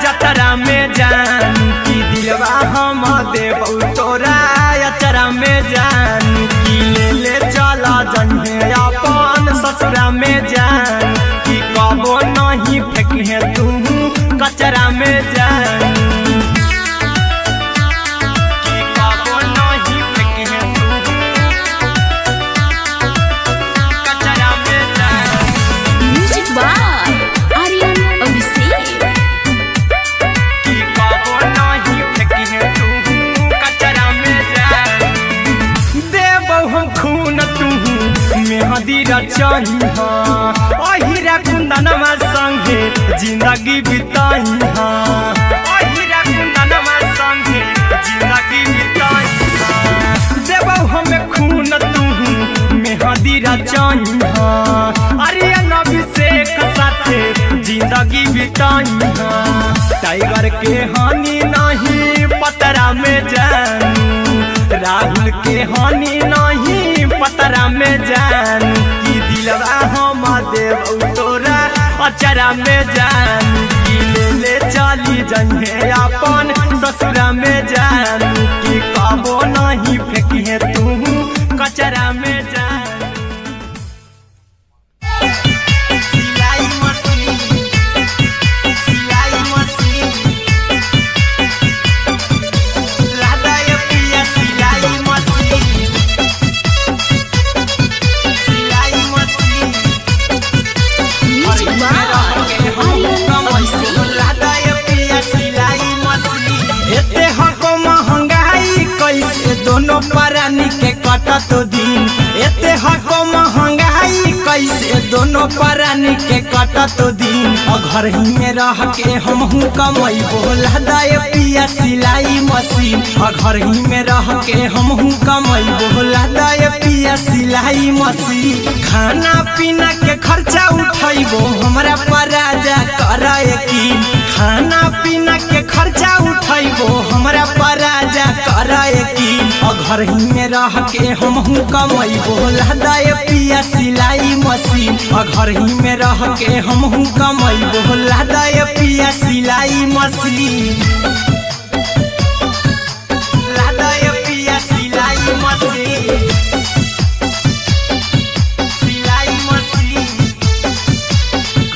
जतरा में जानू की दिलवा हम देबऊ तोरा अचरा में जानू की ले चला जन्हे अपन ससुरा में जान की कबो नहीं फेंके तू कचरा में जानू अहिरा कुंदनमा संगे जिंदगी बिताई अहिरा कुंदनमा संगे जिंदगी बिताई देबौ हमें खून तू मेहदी रचाई अरे अभिषेक साथे जिंदगी बिताई टाइगर के हानि नहीं पतरा में जानू राहुल के हानि नहीं पतरा में जानू की दिलवा हम देबऊ तोरा अचरा में जानू की ले चली जन्हे अपन ससुरा में जानू की कबो नहीं फेंकिए तू कचरा में जानू दोनों परानी के कटा तो दिन एते हको महंगाई कैसे दोनों परानी के कटा तो दिन घर ही में रह के हमहू कमाई बोला दाए पिया सिलाई मशीन घर ही में रह के हमहू कमाई बोला दाए पिया सिलाई मशीन खाना पीना के खर्चा उठाइबो हमरा पराजा कराए की खाना पीना के खर्चा उठाइबो हमरा पराजा कराए की घर ही में रह के हमहू कमाई बोला दाए पिया सिलाई मशीन घर ही में रह के हमहू कमाई बोला दाए पिया सिलाई मशीन लादाए पिया सिलाई मशीन सिलाई मशीन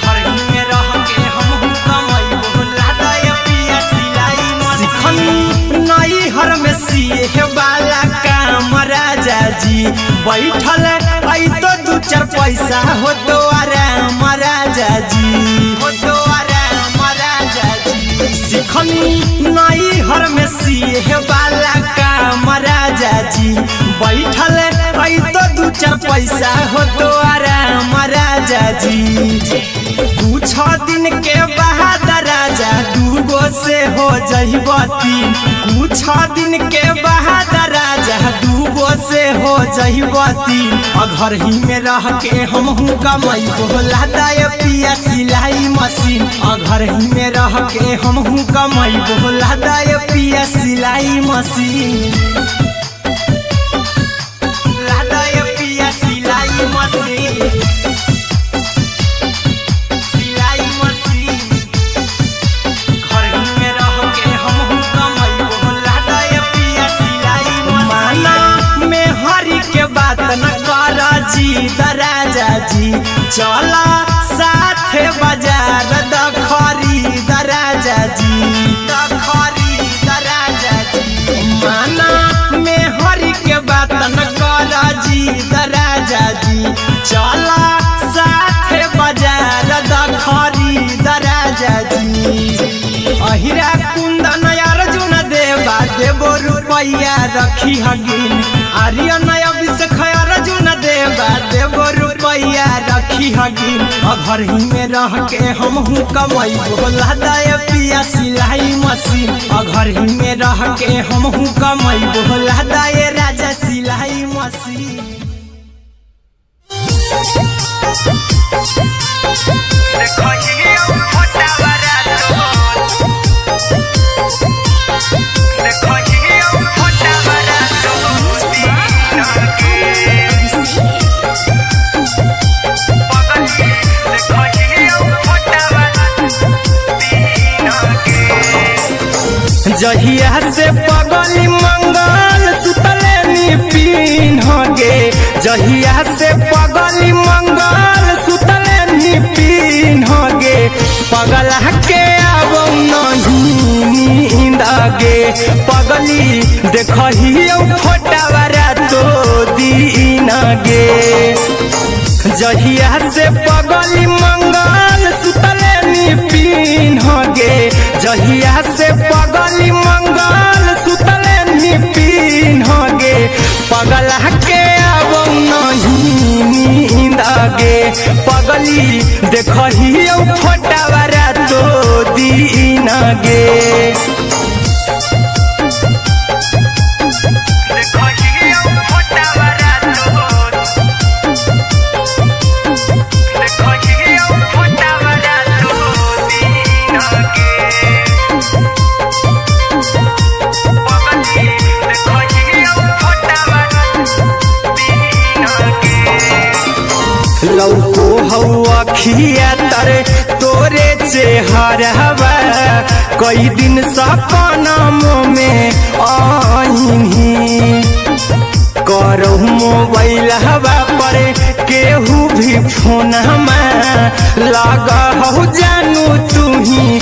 घर ही में रह के हमहू कमाई बोला दाए पिया सिलाई मशीन नई हर में सिए वाला काम राजा जी बैठल आई तो दू चार पैसा हो तो आराम राजा जी हो तो आराम राजा जी सिखनी नई हर में सिए वाला काम राजा जी बैठल आई तो दू चार पैसा हो तो आराम राजा जी कुछ दिन के बाद राजा दूगो से हो जहिबती कुछ दिन के बाद राजा दूगो से हो जहिबती घर ही में रह के हमहू कमाई बोला दाए पिया सिलाई मशीन घर ही में रह के हमहू कमाई बोला दाए पिया सिलाई मशीन लादाए पिया सिलाई मशीन राजा जी चला साथे बाजार द खरीद राजा जी द खरीद राजा जी माना में हरी के बात न कर जी द राजा जी चला साथे बाजार द खरीद राजा जी अहिरा कुंदन अर्जुन देवा देबो रुपया रखी हगिन आर्यन अभिषेक अर्जुन देवा देबो रुपया रखी रखी हगिन घर ही में रह के हम हूँ कमाई बोला दाए पिया सिलाई मशीन घर ही में रह के हम हूँ कमाई बोला दाए राजा सिलाई मशीन जहिया से पगली मंगल सुतले निपिन गे जहिया से पगली मंगल सुतले निपिन गे पगला के आबो नहीं नींद गे पगली देखही फोटावा रातो दिन गे जहिया से पगली मंगल सुतले निपिन गे जहिया से पगली मंगल सुतले निपिन गे पगला के आबो नहीं नींद गे पगली देखही फोटावा रातो दिन गे लौको हवा खिया तरे तोरे चेहरवा कई दिन सपनम में आईनी करो मोबाइल हवा पर केहू भी फोन में लगा हो जानू तू ही